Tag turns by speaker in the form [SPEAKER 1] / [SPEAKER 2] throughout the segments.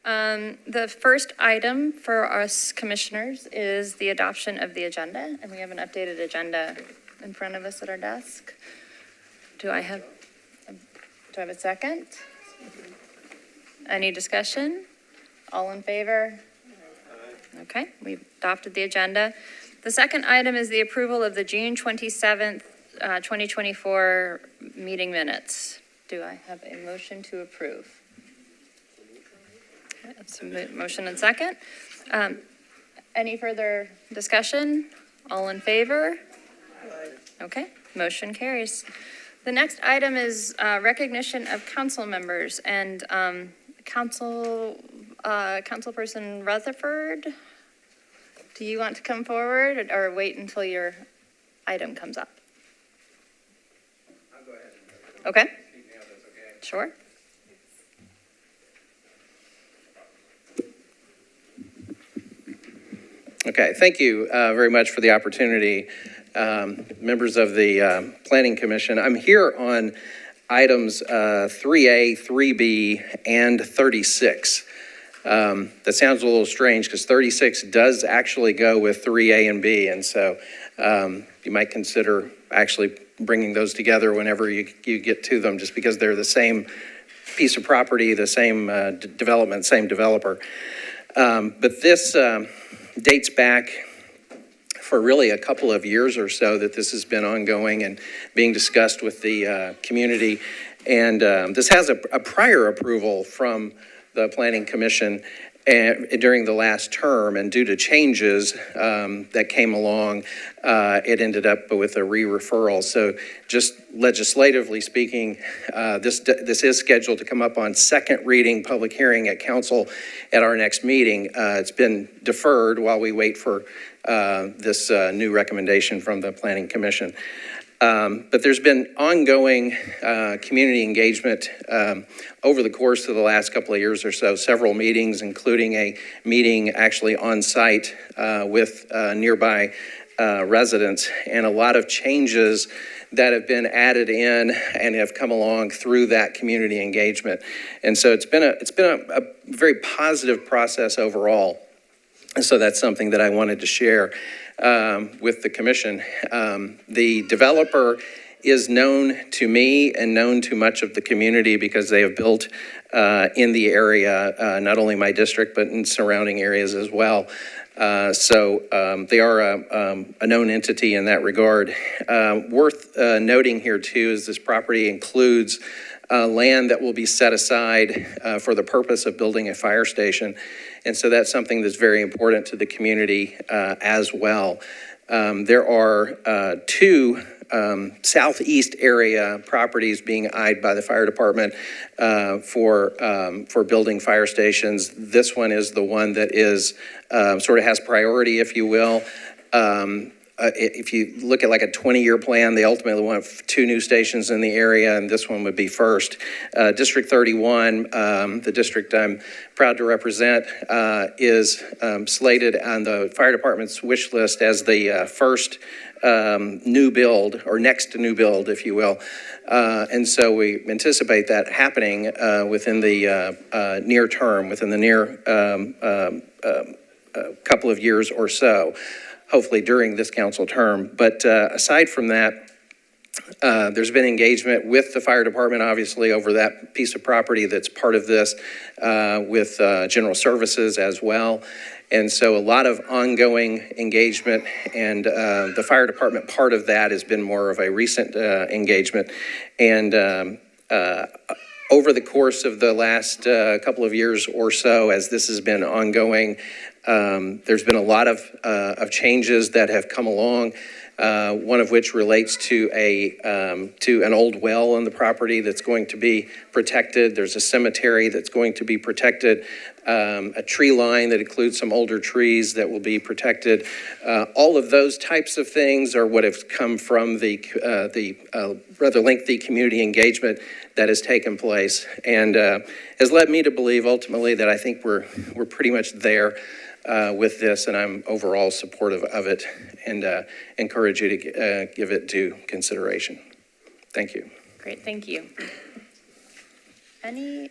[SPEAKER 1] The first item for us commissioners is the adoption of the agenda, and we have an updated agenda in front of us at our desk. Do I have a second? Any discussion? All in favor? Okay, we've adopted the agenda. The second item is the approval of the June 27th, 2024 meeting minutes. Do I have a motion to approve? That's a motion and second. Any further discussion? All in favor? Okay, motion carries. The next item is recognition of council members, and Councilperson Rutherford, do you want to come forward or wait until your item comes up?
[SPEAKER 2] I'll go ahead.
[SPEAKER 1] Okay.
[SPEAKER 2] Speak now, that's okay.
[SPEAKER 1] Sure.
[SPEAKER 2] Okay, thank you very much for the opportunity. Members of the Planning Commission, I'm here on items 3A, 3B, and 36. That sounds a little strange because 36 does actually go with 3A and B, and so you might consider actually bringing those together whenever you get to them, just because they're the same piece of property, the same development, same developer. But this dates back for really a couple of years or so that this has been ongoing and being discussed with the community. And this has a prior approval from the Planning Commission during the last term, and due to changes that came along, it ended up with a re-referral. So just legislatively speaking, this is scheduled to come up on second reading, public hearing at council at our next meeting. It's been deferred while we wait for this new recommendation from the Planning Commission. But there's been ongoing community engagement over the course of the last couple of years or so, several meetings, including a meeting actually on site with nearby residents, and a lot of changes that have been added in and have come along through that community engagement. And so it's been a very positive process overall. And so that's something that I wanted to share with the commission. The developer is known to me and known to much of the community because they have built in the area, not only my district, but in surrounding areas as well. So they are a known entity in that regard. Worth noting here too is this property includes land that will be set aside for the purpose of building a fire station. And so that's something that's very important to the community as well. There are two southeast area properties being eyed by the fire department for building fire stations. This one is the one that is sort of has priority, if you will. If you look at like a 20-year plan, they ultimately want 2 new stations in the area, and this one would be first. District 31, the district I'm proud to represent, is slated on the fire department's wish list as the first new build, or next new build, if you will. And so we anticipate that happening within the near term, within the near couple of years or so, hopefully during this council term. But aside from that, there's been engagement with the fire department, obviously, over that piece of property that's part of this, with general services as well. And so a lot of ongoing engagement, and the fire department part of that has been more of a recent engagement. And over the course of the last couple of years or so, as this has been ongoing, there's been a lot of changes that have come along. One of which relates to an old well on the property that's going to be protected. There's a cemetery that's going to be protected, a tree line that includes some older trees that will be protected. All of those types of things are what have come from the rather lengthy community engagement that has taken place, and has led me to believe ultimately that I think we're pretty much there with this, and I'm overall supportive of it, and encourage you to give it due consideration. Thank you.
[SPEAKER 1] Great, thank you. Any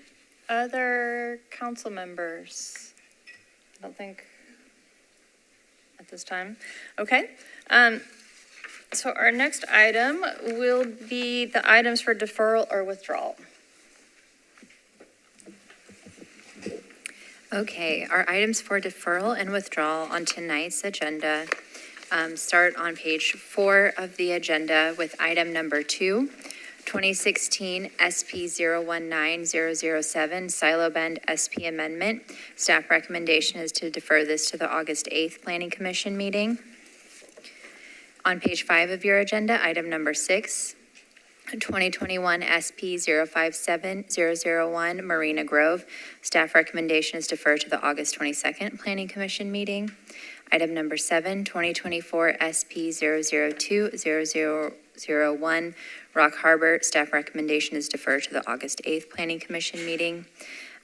[SPEAKER 1] Other council members? I don't think at this time. Okay. So our next item will be the items for deferral or withdrawal.
[SPEAKER 3] Okay, our items for deferral and withdrawal on tonight's agenda start on page 4 of the agenda with item number 2, 2016 SP 019007 Silo Bend SP Amendment. Staff recommendation is to defer this to the August 8th Planning Commission meeting. On page 5 of your agenda, item number 6, 2021 SP 057001 Marina Grove. Staff recommendation is defer to the August 22nd Planning Commission meeting. Item number 7, 2024 SP 0020001 Rock Harbor. Staff recommendation is defer to the August 8th Planning Commission meeting.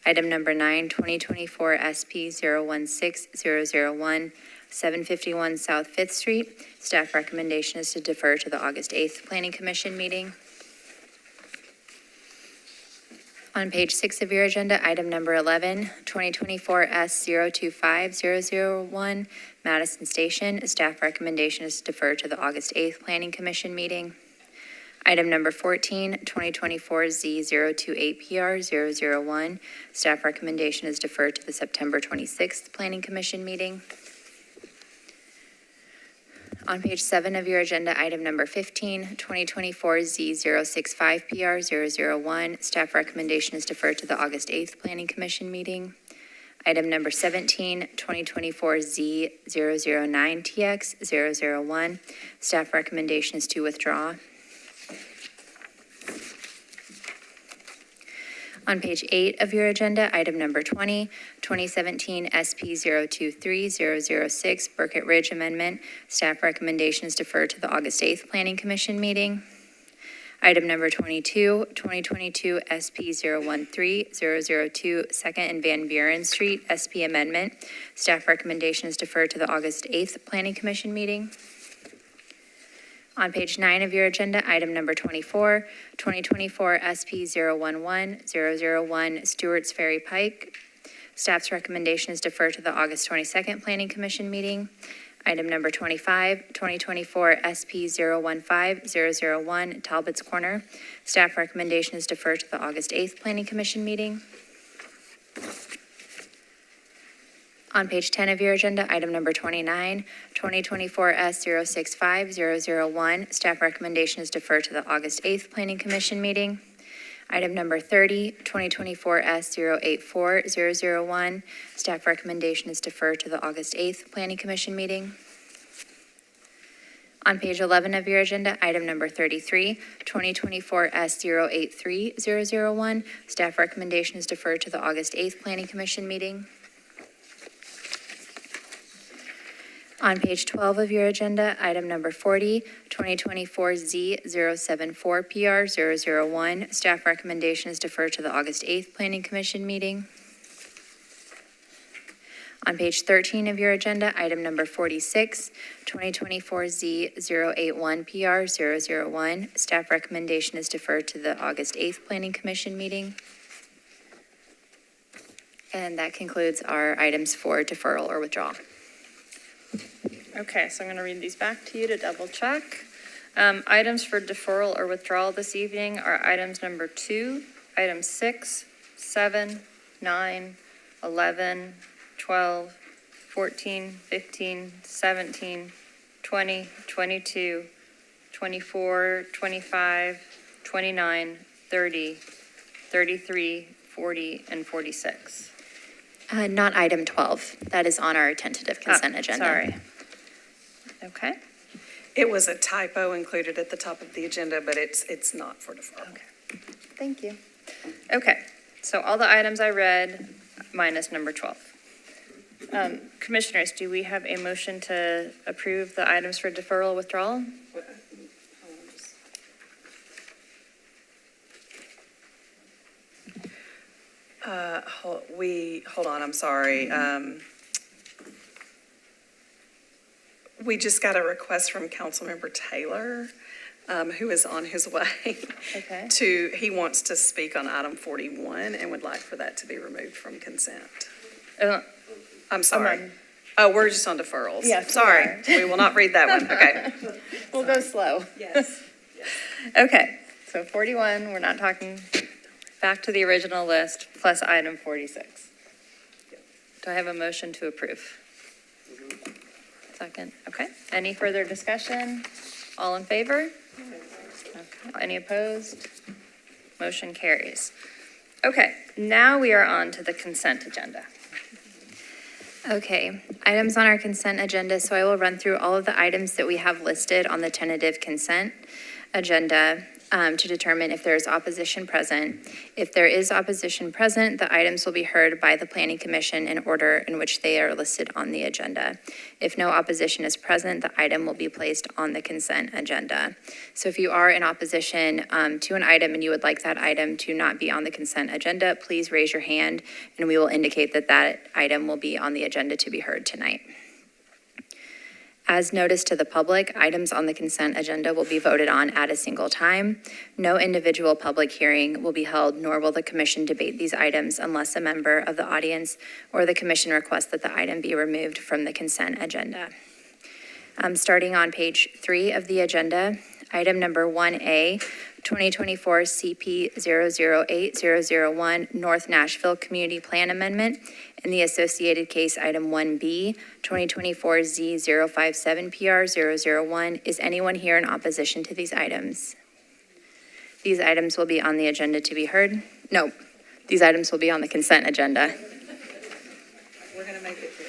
[SPEAKER 3] Item number 9, 2024 SP 016001 751 South 5th Street. Staff recommendation is to defer to the August 8th Planning Commission meeting. On page 6 of your agenda, item number 11, 2024 S025001 Madison Station. Staff recommendation is to defer to the August 8th Planning Commission meeting. Item number 14, 2024 Z028PR001. Staff recommendation is deferred to the September 26th Planning Commission meeting. On page 7 of your agenda, item number 15, 2024 Z065PR001. Staff recommendation is deferred to the August 8th Planning Commission meeting. Item number 17, 2024 Z009TX001. Staff recommendation is to withdraw. On page 8 of your agenda, item number 20, 2017 SP 023006 Burkett Ridge Amendment. Staff recommendation is deferred to the August 8th Planning Commission meeting. Item number 22, 2022 SP 013002 2nd and Van Buren Street SP Amendment. Staff recommendation is deferred to the August 8th Planning Commission meeting. On page 9 of your agenda, item number 24, 2024 SP 011001 Stewart's Ferry Pike. Staff's recommendation is deferred to the August 22nd Planning Commission meeting. Item number 25, 2024 SP 015001 Talbot's Corner. Staff recommendation is deferred to the August 8th Planning Commission meeting. On page 10 of your agenda, item number 29, 2024 S065001. Staff recommendation is deferred to the August 8th Planning Commission meeting. Item number 30, 2024 S084001. Staff recommendation is deferred to the August 8th Planning Commission meeting. On page 11 of your agenda, item number 33, 2024 S083001. Staff recommendation is deferred to the August 8th Planning Commission meeting. On page 12 of your agenda, item number 40, 2024 Z074PR001. Staff recommendation is deferred to the August 8th Planning Commission meeting. On page 13 of your agenda, item number 46, 2024 Z081PR001. Staff recommendation is deferred to the August 8th Planning Commission meeting. And that concludes our items for deferral or withdrawal.
[SPEAKER 1] Okay, so I'm going to read these back to you to double check. Items for deferral or withdrawal this evening are items number 2, items 6, 7, 9, 11, 12, 14, 15, 17, 20, 22, 24, 25, 29, 30, 33, 40, and 46.
[SPEAKER 3] Not item 12. That is on our tentative consent agenda.
[SPEAKER 1] Sorry. Okay.
[SPEAKER 4] It was a typo included at the top of the agenda, but it's not for deferral.
[SPEAKER 1] Okay. Thank you. Okay, so all the items I read, minus number 12. Commissioners, do we have a motion to approve the items for deferral withdrawal?
[SPEAKER 4] Hold on, I'm sorry. We just got a request from Councilmember Taylor who is on his way
[SPEAKER 1] Okay.
[SPEAKER 4] he wants to speak on item 41 and would like for that to be removed from consent. I'm sorry.
[SPEAKER 1] on-
[SPEAKER 4] Oh, we're just on deferrals.
[SPEAKER 1] Yes, we
[SPEAKER 4] Sorry,
[SPEAKER 1] are.
[SPEAKER 4] we will not read that one. Okay.
[SPEAKER 1] We'll go slow.
[SPEAKER 4] Yes.
[SPEAKER 1] Okay, so 41, we're not talking, back to the original list, plus item 46. Do I have a motion to approve? Second, okay. Any further discussion? All in favor? Okay. Any opposed? Motion carries. Okay, now we are on to the consent agenda.
[SPEAKER 3] Okay, items on our consent agenda, so I will run through all of the items that we have listed on the tentative consent agenda to determine if there is opposition present. If there is opposition present, the items will be heard by the Planning Commission in order in which they are listed on the agenda. If no opposition is present, the item will be placed on the consent agenda. So if you are in opposition to an item and you would like that item to not be on the consent agenda, please raise your hand and we will indicate that that item will be on the agenda to be heard tonight. As noticed to the public, items on the consent agenda will be voted on at a single time. No individual public hearing will be held, nor will the commission debate these items unless a member of the audience or the commission requests that the item be removed from the consent agenda. Starting on page 3 of the agenda, item number 1A, 2024 CP 008001 North Nashville Community Plan Amendment, and the associated case item 1B, 2024 Z057 PR 001. Is anyone here in opposition to these items? These items will be on the agenda to be heard. No, these items will be on the consent agenda.
[SPEAKER 4] We're going to make it through.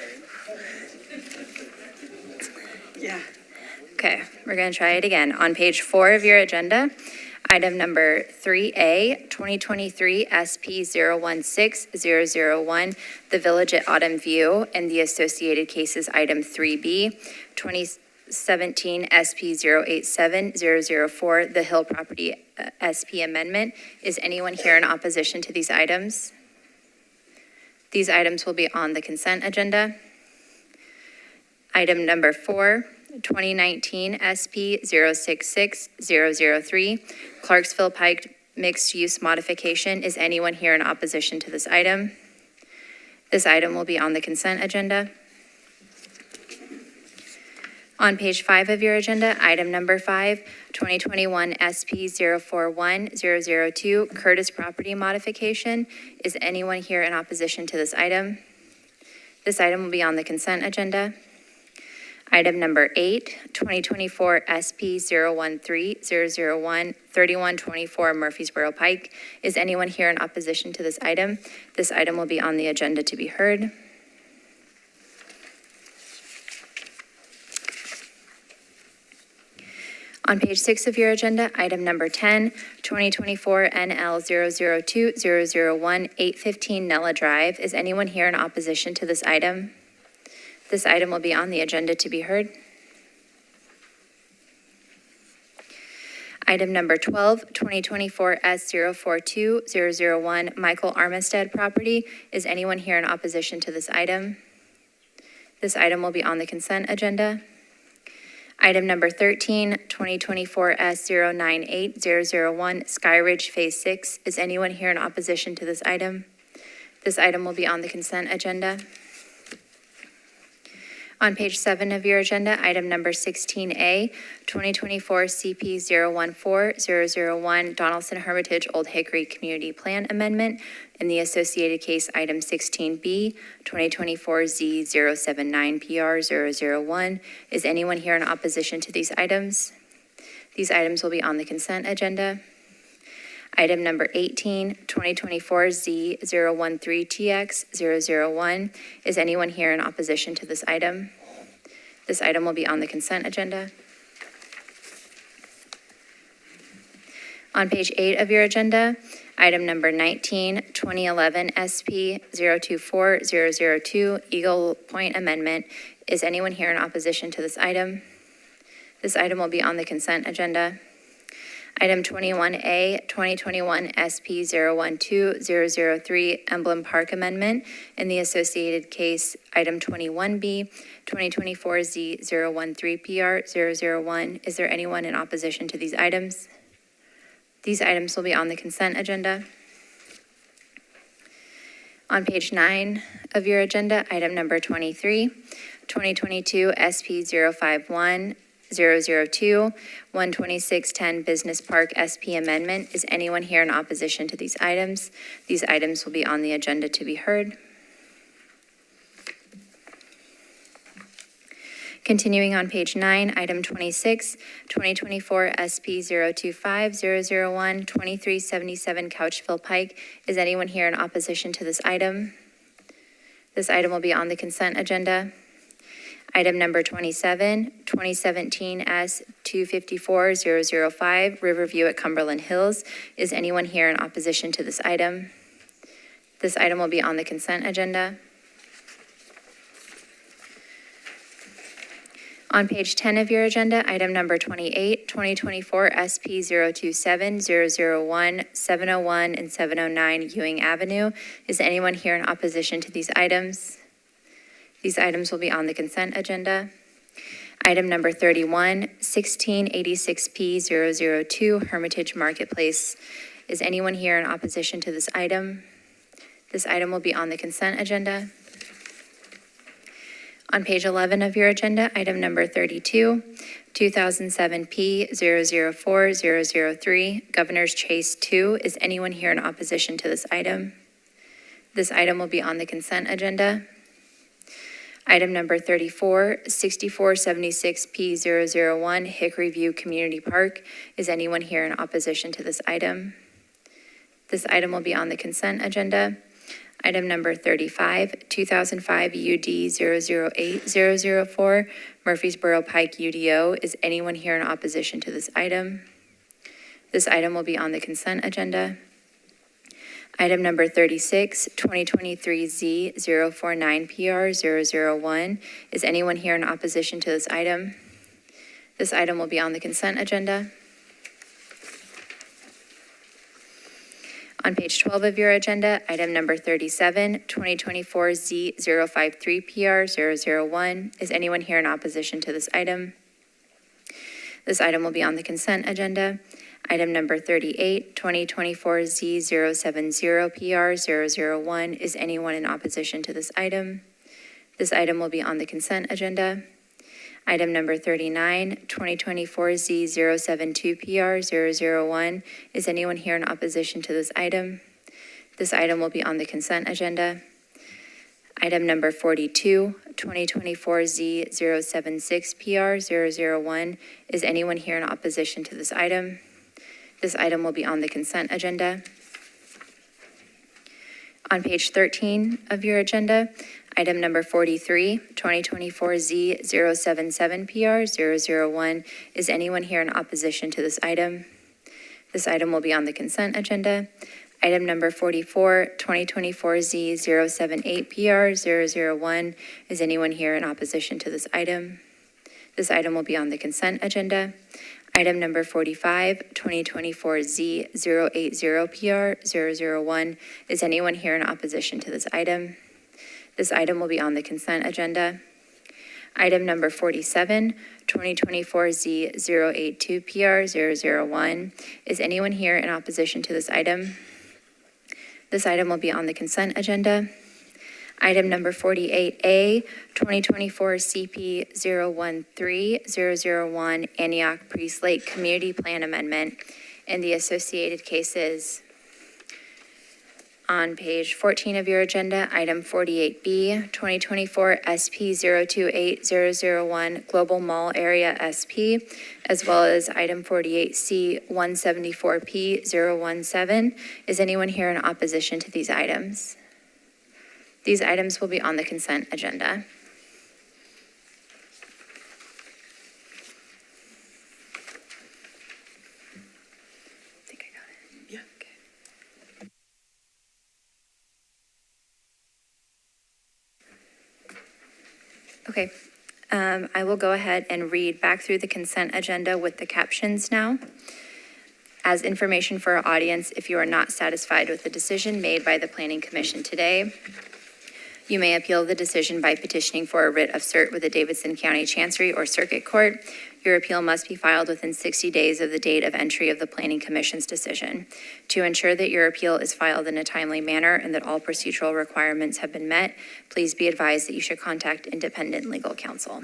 [SPEAKER 4] Yeah.
[SPEAKER 3] Okay, we're going to try it again. On page 4 of your agenda, item number 3A, 2023 SP 016001, the Village at Autumn View, and the associated cases item 3B, 2017 SP 087004, the Hill Property SP Amendment. Is anyone here in opposition to these items? These items will be on the consent agenda. Item number 4, 2019 SP 066003, Clarksville Pike Mixed Use Modification. Is anyone here in opposition to this item? This item will be on the consent agenda. On page 5 of your agenda, item number 5, 2021 SP 041002, Curtis Property Modification. Is anyone here in opposition to this item? This item will be on the consent agenda. Item number 8, 2024 SP 013001, 3124 Murfreesboro Pike. Is anyone here in opposition to this item? This item will be on the agenda to be heard. On page 6 of your agenda, item number 10, 2024 NL 002001, 815 Nella Drive. Is anyone here in opposition to this item? This item will be on the agenda to be heard. Item number 12, 2024 S042001, Michael Armistead property. Is anyone here in opposition to this item? This item will be on the consent agenda. Item number 13, 2024 S098001, Sky Ridge Phase 6. Is anyone here in opposition to this item? This item will be on the consent agenda. On page 7 of your agenda, item number 16A, 2024 CP 014001, Donaldson Hermitage Old Hickory Community Plan Amendment, and the associated case item 16B, 2024 Z079 PR 001. Is anyone here in opposition to these items? These items will be on the consent agenda. Item number 18, 2024 Z013TX 001. Is anyone here in opposition to this item? This item will be on the consent agenda. On page 8 of your agenda, item number 19, 2011 SP 024002 Eagle Point Amendment. Is anyone here in opposition to this item? This item will be on the consent agenda. Item 21A, 2021 SP 012003 Emblem Park Amendment, in the associated case, item 21B, 2024 Z013 PR 001. Is there anyone in opposition to these items? These items will be on the consent agenda. On page 9 of your agenda, item number 23, 2022 SP 051 002, 12610 Business Park SP Amendment. Is anyone here in opposition to these items? These items will be on the agenda to be heard. Continuing on page 9, item 26, 2024 SP 025 001, 2377 Couchville Pike. Is anyone here in opposition to this item? This item will be on the consent agenda. Item number 27, 2017 S 254 005 Riverview at Cumberland Hills. Is anyone here in opposition to this item? This item will be on the consent agenda. On page 10 of your agenda, item number 28, 2024 SP 027 001 701 and 709 Ewing Avenue. Is anyone here in opposition to these items? These items will be on the consent agenda. Item number 31, 1686P 002 Hermitage Marketplace. Is anyone here in opposition to this item? This item will be on the consent agenda. On page 11 of your agenda, item number 32, 2007P 004 003 Governor's Chase 2. Is anyone here in opposition to this item? This item will be on the consent agenda. Item number 34, 6476P 001 Hickory View Community Park. Is anyone here in opposition to this item? This item will be on the consent agenda. Item number 35, 2005 UD 008 004 Murfreesboro Pike UDO. Is anyone here in opposition to this item? This item will be on the consent agenda. Item number 36, 2023 Z 049 PR 001. Is anyone here in opposition to this item? This item will be on the consent agenda. On page 12 of your agenda, item number 37, 2024 Z 053 PR 001. Is anyone here in opposition to this item? This item will be on the consent agenda. Item number 38, 2024 Z 070 PR 001. Is anyone in opposition to this item? This item will be on the consent agenda. Item number 39, 2024 Z 072 PR 001. Is anyone here in opposition to this item? This item will be on the consent agenda. Item number 42, 2024 Z 076 PR 001. Is anyone here in opposition to this item? This item will be on the consent agenda. On page 13 of your agenda, item number 43, 2024 Z 077 PR 001. Is anyone here in opposition to this item? This item will be on the consent agenda. Item number 44, 2024 Z 078 PR 001. Is anyone here in opposition to this item? This item will be on the consent agenda. Item number 45, 2024 Z 080 PR 001. Is anyone here in opposition to this item? This item will be on the consent agenda. Item number 47, 2024 Z 082 PR 001. Is anyone here in opposition to this item? This item will be on the consent agenda. Item number 48A, 2024 CP 013-001 Antioch Priest Lake Community Plan Amendment and the associated cases. On page 14 of your agenda, item 48B, 2024 SP 028001 Global Mall Area SP, as well as item 48C 174P 017. Is anyone here in opposition to these items? These items will be on the consent agenda. I think I got it.
[SPEAKER 4] Yeah.
[SPEAKER 3] Okay. I will go ahead and read back through the consent agenda with the captions now. As information for our audience, if you are not satisfied with the decision made by the Planning Commission today, you may appeal the decision by petitioning for a writ of cert with the Davidson County Chancery or Circuit Court. Your appeal must be filed within 60 days of the date of entry of the Planning Commission's decision. To ensure that your appeal is filed in a timely manner and that all procedural requirements have been met, please be advised that you should contact independent legal counsel.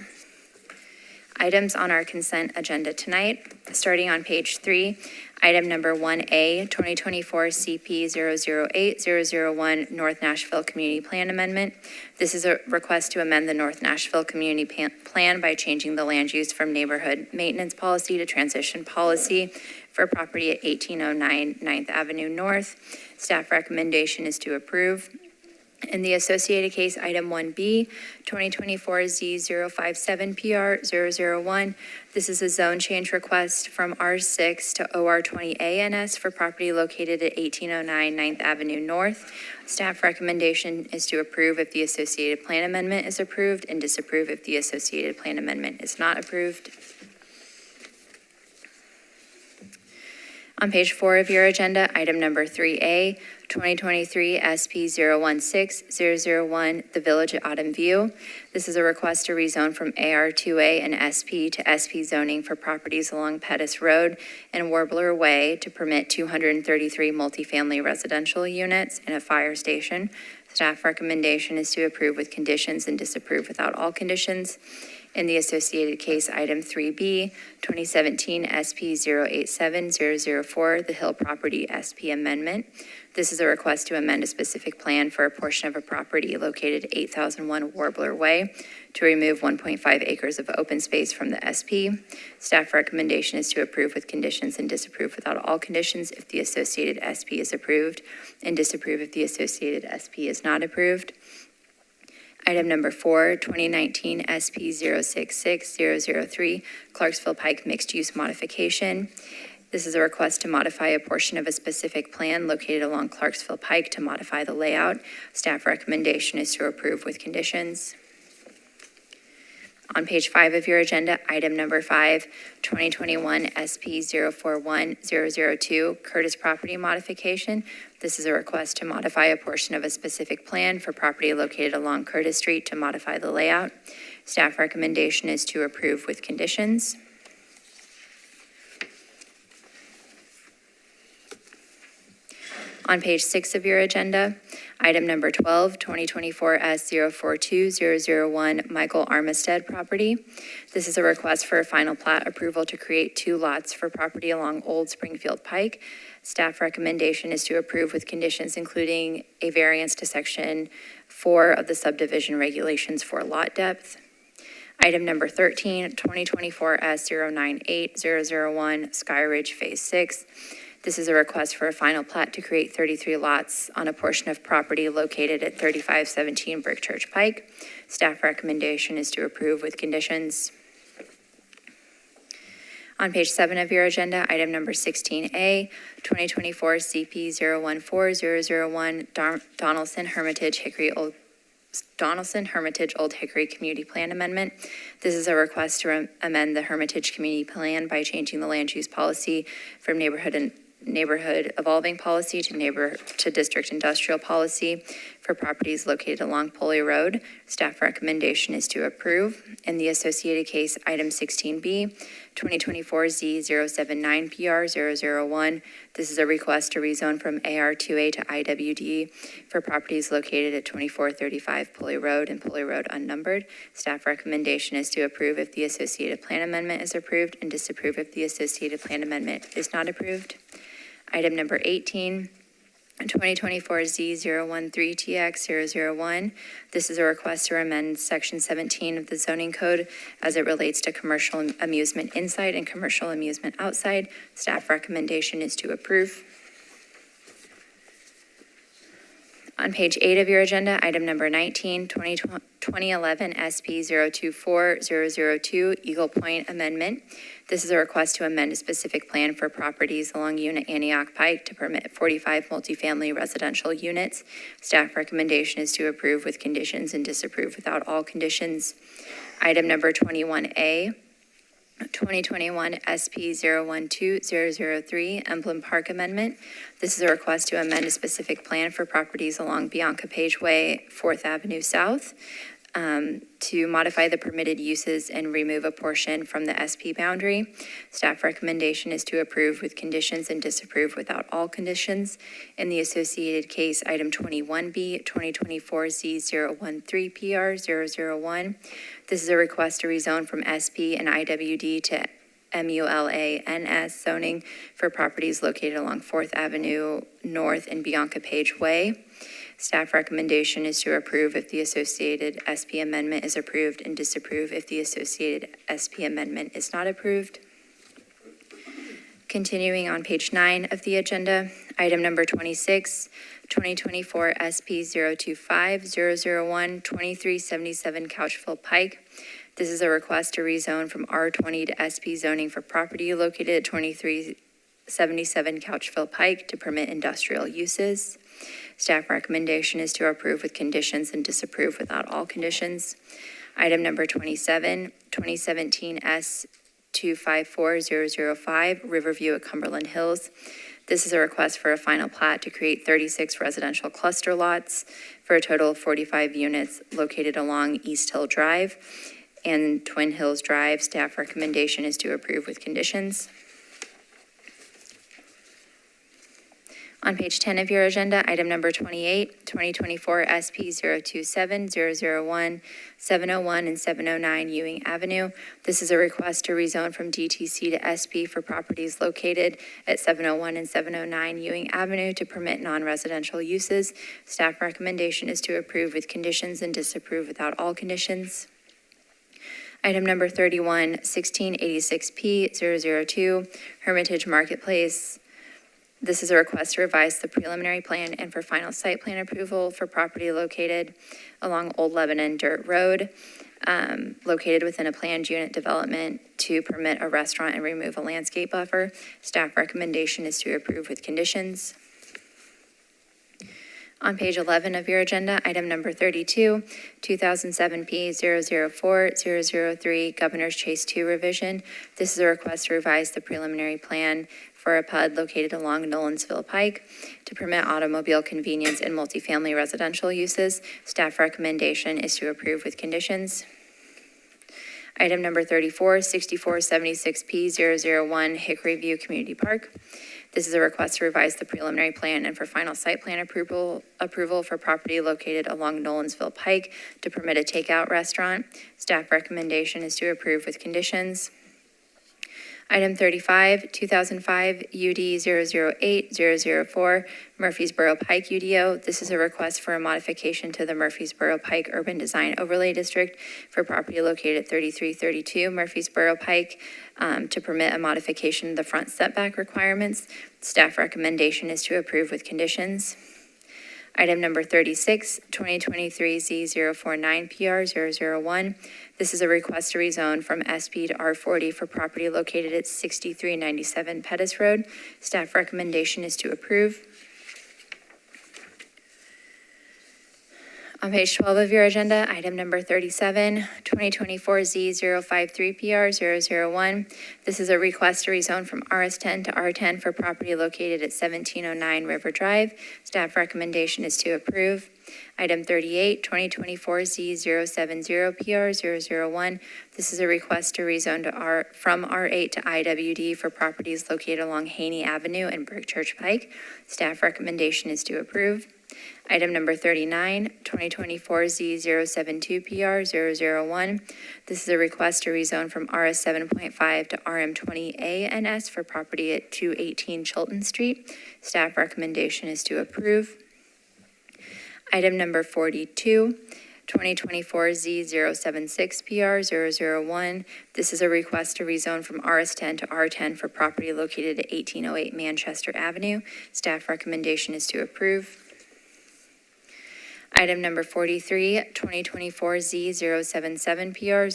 [SPEAKER 3] Items on our consent agenda tonight, starting on page 3, item number 1A, 2024 CP 008-001 North Nashville Community Plan Amendment. This is a request to amend the North Nashville Community Plan by changing the land use from neighborhood maintenance policy to transition policy for property at 1809 9th Avenue North. Staff recommendation is to approve. In the associated case, item 1B, 2024 Z057PR001. This is a zone change request from R6 to OR20ANS for property located at 1809 9th Avenue North. Staff recommendation is to approve if the associated plan amendment is approved and disapprove if the associated plan amendment is not approved. On page 4 of your agenda, item number 3A, 2023 SP 016-001, the Village at Autumn View. This is a request to rezone from AR2A and SP to SP zoning for properties along Pettis Road and Warbler Way to permit 233 multifamily residential units and a fire station. Staff recommendation is to approve with conditions and disapprove without all conditions. In the associated case, item 3B, 2017 SP 087-004, the Hill Property SP Amendment. This is a request to amend a specific plan for a portion of a property located at 8001 Warbler Way to remove 1.5 acres of open space from the SP. Staff recommendation is to approve with conditions and disapprove without all conditions if the associated SP is approved, and disapprove if the associated SP is not approved. Item number 4, 2019 SP 066-003, Clarksville Pike Mixed Use Modification. This is a request to modify a portion of a specific plan located along Clarksville Pike to modify the layout. Staff recommendation is to approve with conditions. On page 5 of your agenda, item number 5, 2021 SP 041-002, Curtis Property Modification. This is a request to modify a portion of a specific plan for property located along Curtis Street to modify the layout. Staff recommendation is to approve with conditions. On page 6 of your agenda, item number 12, 2024 S042-001, Michael Armistead property. This is a request for a final plat approval to create 2 lots for property along Old Springfield Pike. Staff recommendation is to approve with conditions including a variance to section 4 of the subdivision regulations for lot depth. Item number 13, 2024 S098-001, Sky Ridge Phase 6. This is a request for a final plat to create 33 lots on a portion of property located at 3517 Brick Church Pike. Staff recommendation is to approve with conditions. On page 7 of your agenda, item number 16A, 2024 CP 014-001, Donaldson Hermitage Old Hickory Community Plan Amendment. This is a request to amend the Hermitage Community Plan by changing the land use policy from neighborhood evolving policy to district industrial policy for properties located along Pulley Road. Staff recommendation is to approve. In the associated case, item 16B, 2024 Z079PR001. This is a request to rezone from AR2A to IWD for properties located at 2435 Pulley Road and Pulley Road unnumbered. Staff recommendation is to approve if the associated plan amendment is approved and disapprove if the associated plan amendment is not approved. Item number 18, 2024 Z013TX001. This is a request to amend section 17 of the zoning code as it relates to commercial amusement inside and commercial amusement outside. Staff recommendation is to approve. On page 8 of your agenda, item number 19, 2011 SP 024-002, Eagle Point Amendment. This is a request to amend a specific plan for properties along Unit Antioch Pike to permit 45 multifamily residential units. Staff recommendation is to approve with conditions and disapprove without all conditions. Item number 21A, 2021 SP 012003 Emblem Park Amendment. This is a request to amend a specific plan for properties along Bianca Page Way, 4th Avenue South, to modify the permitted uses and remove a portion from the SP boundary. Staff recommendation is to approve with conditions and disapprove without all conditions. In the associated case, item 21B, 2024 Z013 PR 001. This is a request to rezone from SP and IWD to MULA-NS zoning for properties located along 4th Avenue North and Bianca Page Way. Staff recommendation is to approve if the associated SP amendment is approved and disapprove if the associated SP amendment is not approved. Continuing on page 9 of the agenda, item number 26, 2024 SP 025001 2377 Couchville Pike. This is a request to rezone from R20 to SP zoning for property located at 2377 Couchville Pike to permit industrial uses. Staff recommendation is to approve with conditions and disapprove without all conditions. Item number 27, 2017 S254005 Riverview at Cumberland Hills. This is a request for a final plat to create 36 residential cluster lots for a total of 45 units located along East Hill Drive and Twin Hills Drive. Staff recommendation is to approve with conditions. On page 10 of your agenda, item number 28, 2024 SP 027 001 701 and 709 Ewing Avenue. This is a request to rezone from DTC to SP for properties located at 701 and 709 Ewing Avenue to permit non-residential uses. Staff recommendation is to approve with conditions and disapprove without all conditions. Item number 31, 1686P 002 Hermitage Marketplace. This is a request to revise the preliminary plan and for final site plan approval for property located along Old Lebanon Dirt Road, located within a planned unit development to permit a restaurant and remove a landscape buffer. Staff recommendation is to approve with conditions. On page 11 of your agenda, item number 32, 2007P 004-003 Governor's Chase 2 revision. This is a request to revise the preliminary plan for a PUD located along Nolensville Pike to permit automobile convenience and multifamily residential uses. Staff recommendation is to approve with conditions. Item number 34, 6476P 001 Hickory View Community Park. This is a request to revise the preliminary plan and for final site plan approval for property located along Nolensville Pike to permit a takeout restaurant. Staff recommendation is to approve with conditions. Item 35, 2005 UD 008-004 Murfreesboro Pike UDO. This is a request for a modification to the Murfreesboro Pike Urban Design Overlay District for property located at 3332 Murfreesboro Pike to permit a modification of the front setback requirements. Staff recommendation is to approve with conditions. Item number 36, 2023 Z049 PR 001. This is a request to rezone from SP to R40 for property located at 6397 Pettis Road. Staff recommendation is to approve. On page 12 of your agenda, item number 37, 2024 Z053 PR 001. This is a request to rezone from RS10 to R10 for property located at 1709 River Drive. Staff recommendation is to approve. Item 38, 2024 Z070 PR 001. This is a request to rezone to from R8 to IWD for properties located along Haney Avenue and Brick Church Pike. Staff recommendation is to approve. Item number 39, 2024 Z072 PR 001. This is a request to rezone from RS 7.5 to RM20A NS for property at 218 Chilton Street. Staff recommendation is to approve. Item number 42, 2024 Z076 PR 001. This is a request to rezone from RS10 to R10 for property located at 1808 Manchester Avenue. Staff recommendation is to approve. Item number 43, 2024 Z077 PR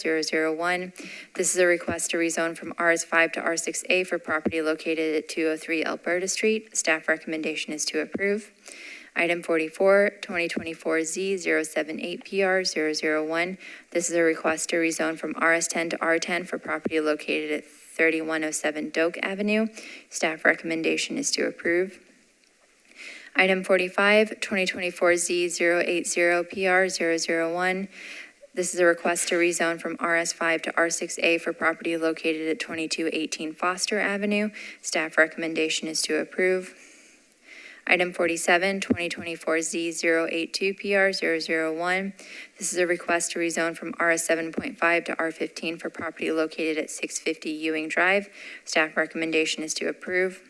[SPEAKER 3] 001. This is a request to rezone from RS5 to R6A for property located at 203 Alberta Street. Staff recommendation is to approve. Item 44, 2024Z078PR001. This is a request to rezone from RS10 to R10 for property located at 3107 Doak Avenue. Staff recommendation is to approve. Item 45, 2024Z080PR001. This is a request to rezone from RS5 to R6A for property located at 2218 Foster Avenue. Staff recommendation is to approve. Item 47, 2024Z082PR001. This is a request to rezone from RS7.5 to R15 for property located at 650 Ewing Drive. Staff recommendation is to approve.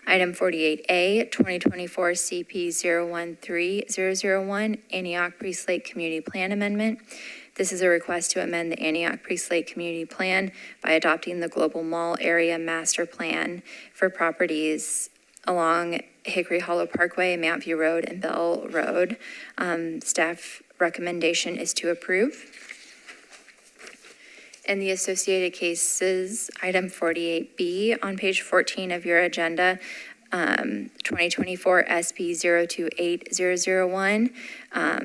[SPEAKER 3] Item 48A, 2024 CP013001, Antioch Priest Lake Community Plan Amendment. This is a request to amend the Antioch Priest Lake Community Plan by adopting the Global Mall Area Master Plan for properties along Hickory Hollow Parkway, Mount View Road, and Bell Road. Staff recommendation is to approve. In the associated cases, item 48B on page 14 of your agenda, 2024 SP 028001.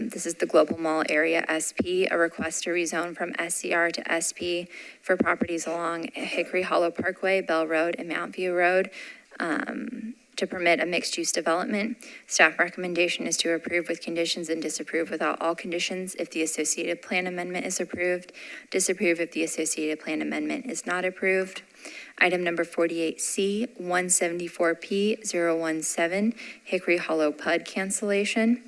[SPEAKER 3] This is the Global Mall Area SP, a request to rezone from SCR to SP for properties along Hickory Hollow Parkway, Bell Road, and Mount View Road. To permit a mixed-use development. Staff recommendation is to approve with conditions and disapprove without all conditions if the associated plan amendment is approved. Disapprove if the associated plan amendment is not approved. Item number 48C, 174P017, Hickory Hollow PUD cancellation.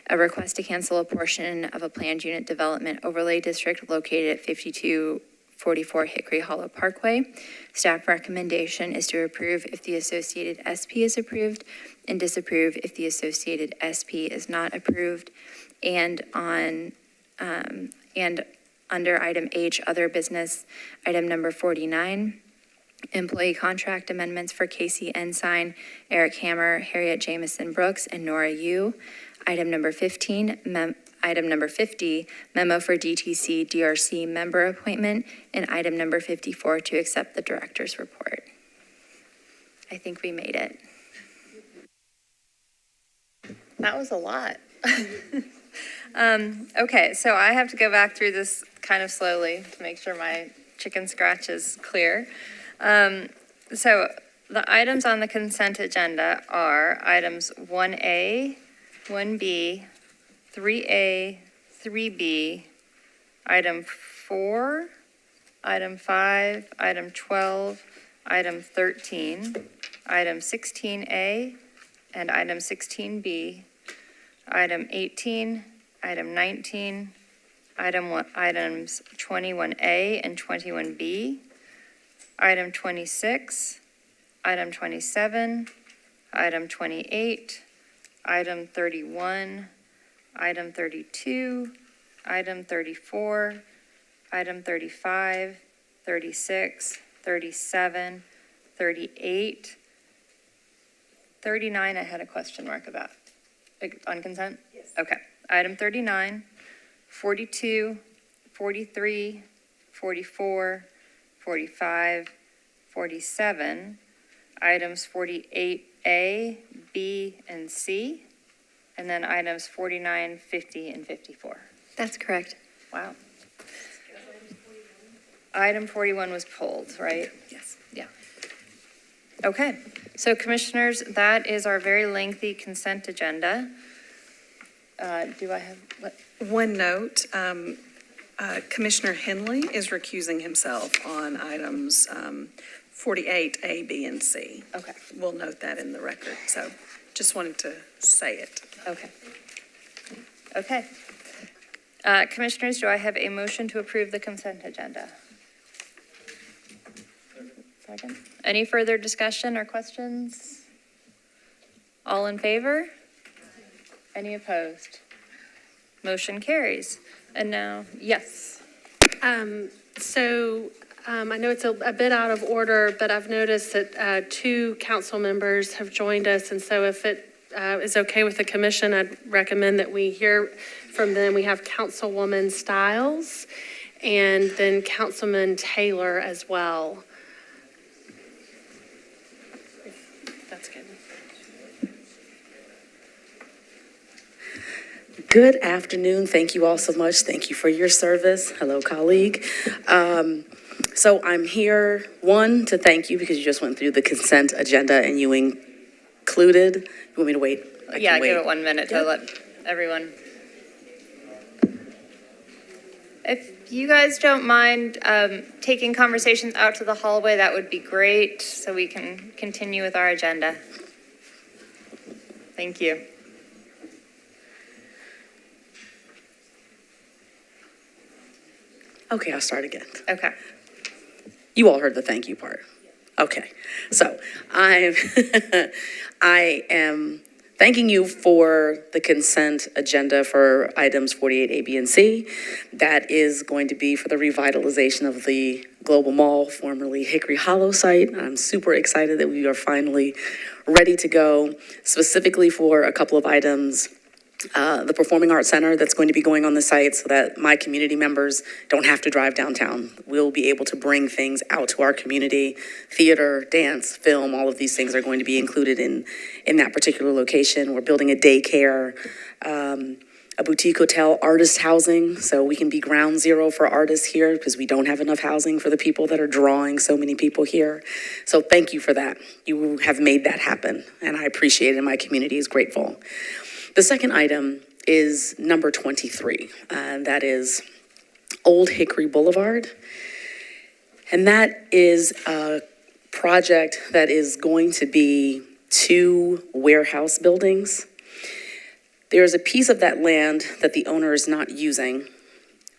[SPEAKER 3] A request to cancel a portion of a planned unit development overlay district located at 5244 Hickory Hollow Parkway. Staff recommendation is to approve if the associated SP is approved and disapprove if the associated SP is not approved. And under item H, other business, item number 49, employee contract amendments for Casey Ensign, Eric Hammer, Harriet Jamison Brooks, and Nora Yu. Item number 50, memo for DTC DRC member appointment, and item number 54 to accept the director's report. I think we made it.
[SPEAKER 1] That was a lot. Okay, so I have to go back through this kind of slowly to make sure my chicken scratch is clear. So the items on the consent agenda are items 1A, 1B, 3A, 3B, item 4, item 5, item 12, item 13, item 16A, and item 16B, item 18, item 19, items 21A and 21B, item 26, item 27, item 28, item 31, item 32, item 34, item 35, 36, 37, 38, 39, I had a question mark about. On consent? Yes. Okay. Item 39, 42, 43, 44, 45, 47, items 48A, B, and C, and then items 49, 50, and 54.
[SPEAKER 3] That's correct.
[SPEAKER 1] Wow. Item 41 was pulled, right?
[SPEAKER 3] Yes.
[SPEAKER 1] Yeah. Okay, so commissioners, that is our very lengthy consent agenda. Do I have, what?
[SPEAKER 4] One note, Commissioner Henley is recusing himself on items 48A, B, and C.
[SPEAKER 1] Okay.
[SPEAKER 4] We'll note that in the record, so just wanted to say it.
[SPEAKER 1] Okay. Okay. Commissioners, do I have a motion to approve the consent agenda? Second. Any further discussion or questions? All in favor? Any opposed? Motion carries. And now, yes.
[SPEAKER 5] I know it's a bit out of order, but I've noticed that 2 council members have joined us, and so if it is okay with the commission, I'd recommend that we hear from them. We have Councilwoman Stiles and then Councilman Taylor as well. That's good.
[SPEAKER 6] Good afternoon. Thank you all so much. Thank you for your service. Hello, colleague. So I'm here, one, to thank you because you just went through the consent agenda and you included, you want me to wait? I can
[SPEAKER 1] Yeah,
[SPEAKER 6] wait.
[SPEAKER 1] give it 1 minute to let everyone. If you guys don't mind taking conversations out to the hallway, that would be great, so we can continue with our agenda. Thank you.
[SPEAKER 6] Okay, I'll start again.
[SPEAKER 1] Okay.
[SPEAKER 6] You all heard the thank you part. Okay, so I am thanking you for the consent agenda for items 48A, B, and C. That is going to be for the revitalization of the Global Mall, formerly Hickory Hollow site. I'm super excited that we are finally ready to go, specifically for a couple of items. The Performing Arts Center that's going to be going on the site so that my community members don't have to drive downtown. We'll be able to bring things out to our community. Theater, dance, film, all of these things are going to be included in that particular location. We're building a daycare, a boutique hotel, artist housing, so we can be ground zero for artists here because we don't have enough housing for the people that are drawing so many people here. So thank you for that. You have made that happen, and I appreciate it, and my community is grateful. The second item is number 23, and that is Old Hickory Boulevard. And that is a project that is going to be 2 warehouse buildings. There's a piece of that land that the owner is not using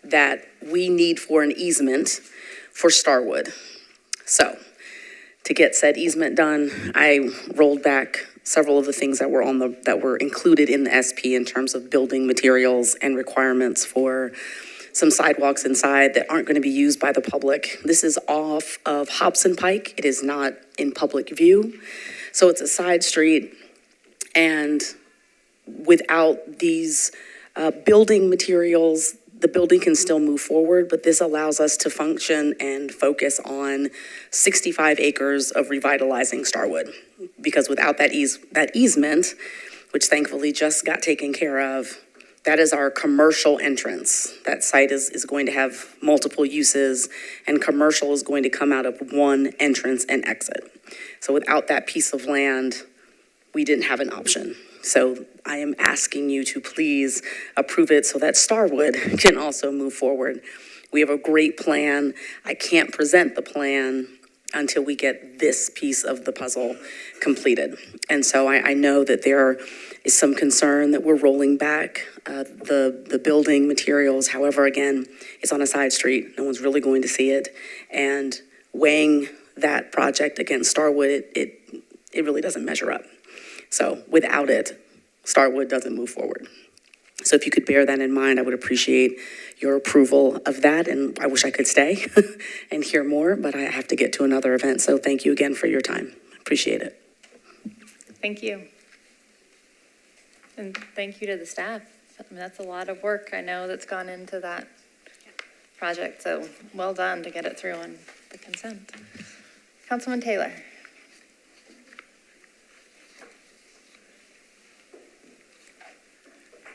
[SPEAKER 6] that we need for an easement for Starwood. So to get said easement done, I rolled back several of the things that were included in the SP in terms of building materials and requirements for some sidewalks inside that aren't going to be used by the public. This is off of Hobson Pike. It is not in public view. So it's a side street, and without these building materials, the building can still move forward, but this allows us to function and focus on 65 acres of revitalizing Starwood. Because without that easement, which thankfully just got taken care of, that is our commercial entrance. That site is going to have multiple uses, and commercial is going to come out of one entrance and exit. So without that piece of land, we didn't have an option. So I am asking you to please approve it so that Starwood can also move forward. We have a great plan. I can't present the plan until we get this piece of the puzzle completed. And so I know that there is some concern that we're rolling back the building materials. However, again, it's on a side street. No one's really going to see it. And weighing that project against Starwood, it really doesn't measure up. So without it, Starwood doesn't move forward. So if you could bear that in mind, I would appreciate your approval of that. And I wish I could stay and hear more, but I have to get to another event. So thank you again for your time. Appreciate it.
[SPEAKER 1] Thank you. And thank you to the staff. I mean, that's a lot of work, I know, that's gone into that project. So well done to get it through on the consent. Councilman Taylor.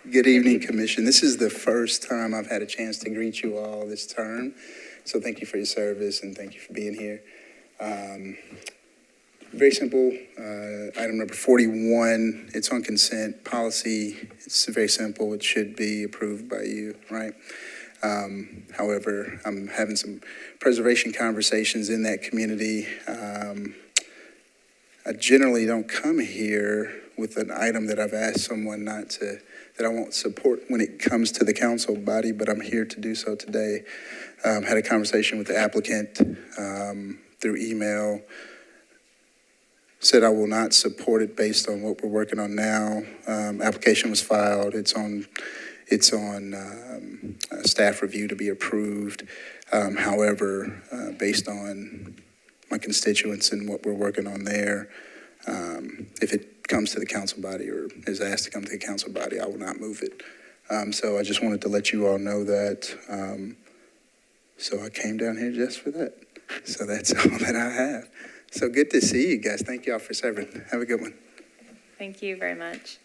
[SPEAKER 7] Good evening, Commission. This is the first time I've had a chance to greet you all this term. So thank you for your service and thank you for being here. Very simple. Item number 41, it's on consent policy. It's very simple. It should be approved by you, right? However, I'm having some preservation conversations in that community. I generally don't come here with an item that I've asked someone not to, that I won't support when it comes to the council body, but I'm here to do so today. Had a conversation with the applicant through email, said I will not support it based on what we're working on now. Application was filed, it's on staff review to be approved. However, based on my constituents and what we're working on there, if it comes to the council body or is asked to come to the council body, I will not move it. So I just wanted to let you all know that. So I came down here just for that. So that's all that I have. So good to see you guys. Thank you all for serving. Have a good one.
[SPEAKER 1] Thank you very much.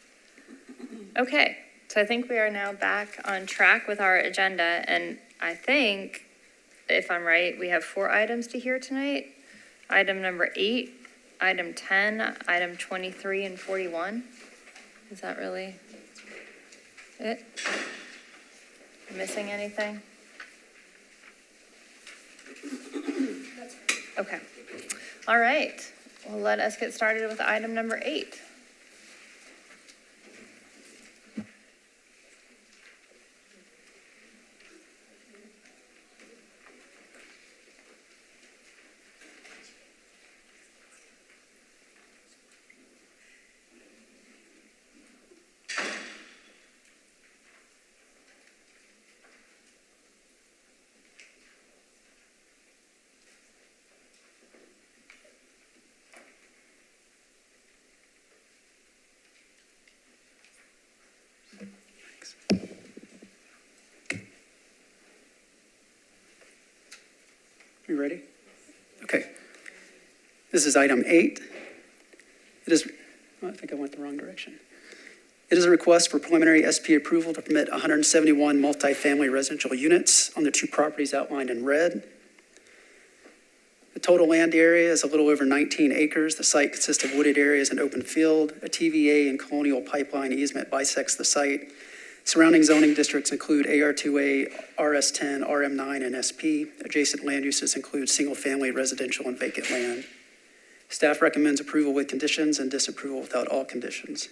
[SPEAKER 1] Okay, So I think we are now back on track with our agenda, and I think, if I'm right, we have 4 items to hear tonight. Item number 8, item 10, item 23, and 41. Is that really it? Missing anything? Okay. All right. Well, let us get started with item number 8.
[SPEAKER 8] You ready? Okay. This is item 8. It is, I think I went the wrong direction. It is a request for preliminary SP approval to permit 171 multifamily residential units on the 2 properties outlined in red. The total land area is a little over 19 acres. The site consists of wooded areas and open field. A TVA and colonial pipeline easement bisects the site. Surrounding zoning districts include AR2A, RS10, RM9, and SP. Adjacent land uses include single-family residential and vacant land. Staff recommends approval with conditions and disapproval without all conditions.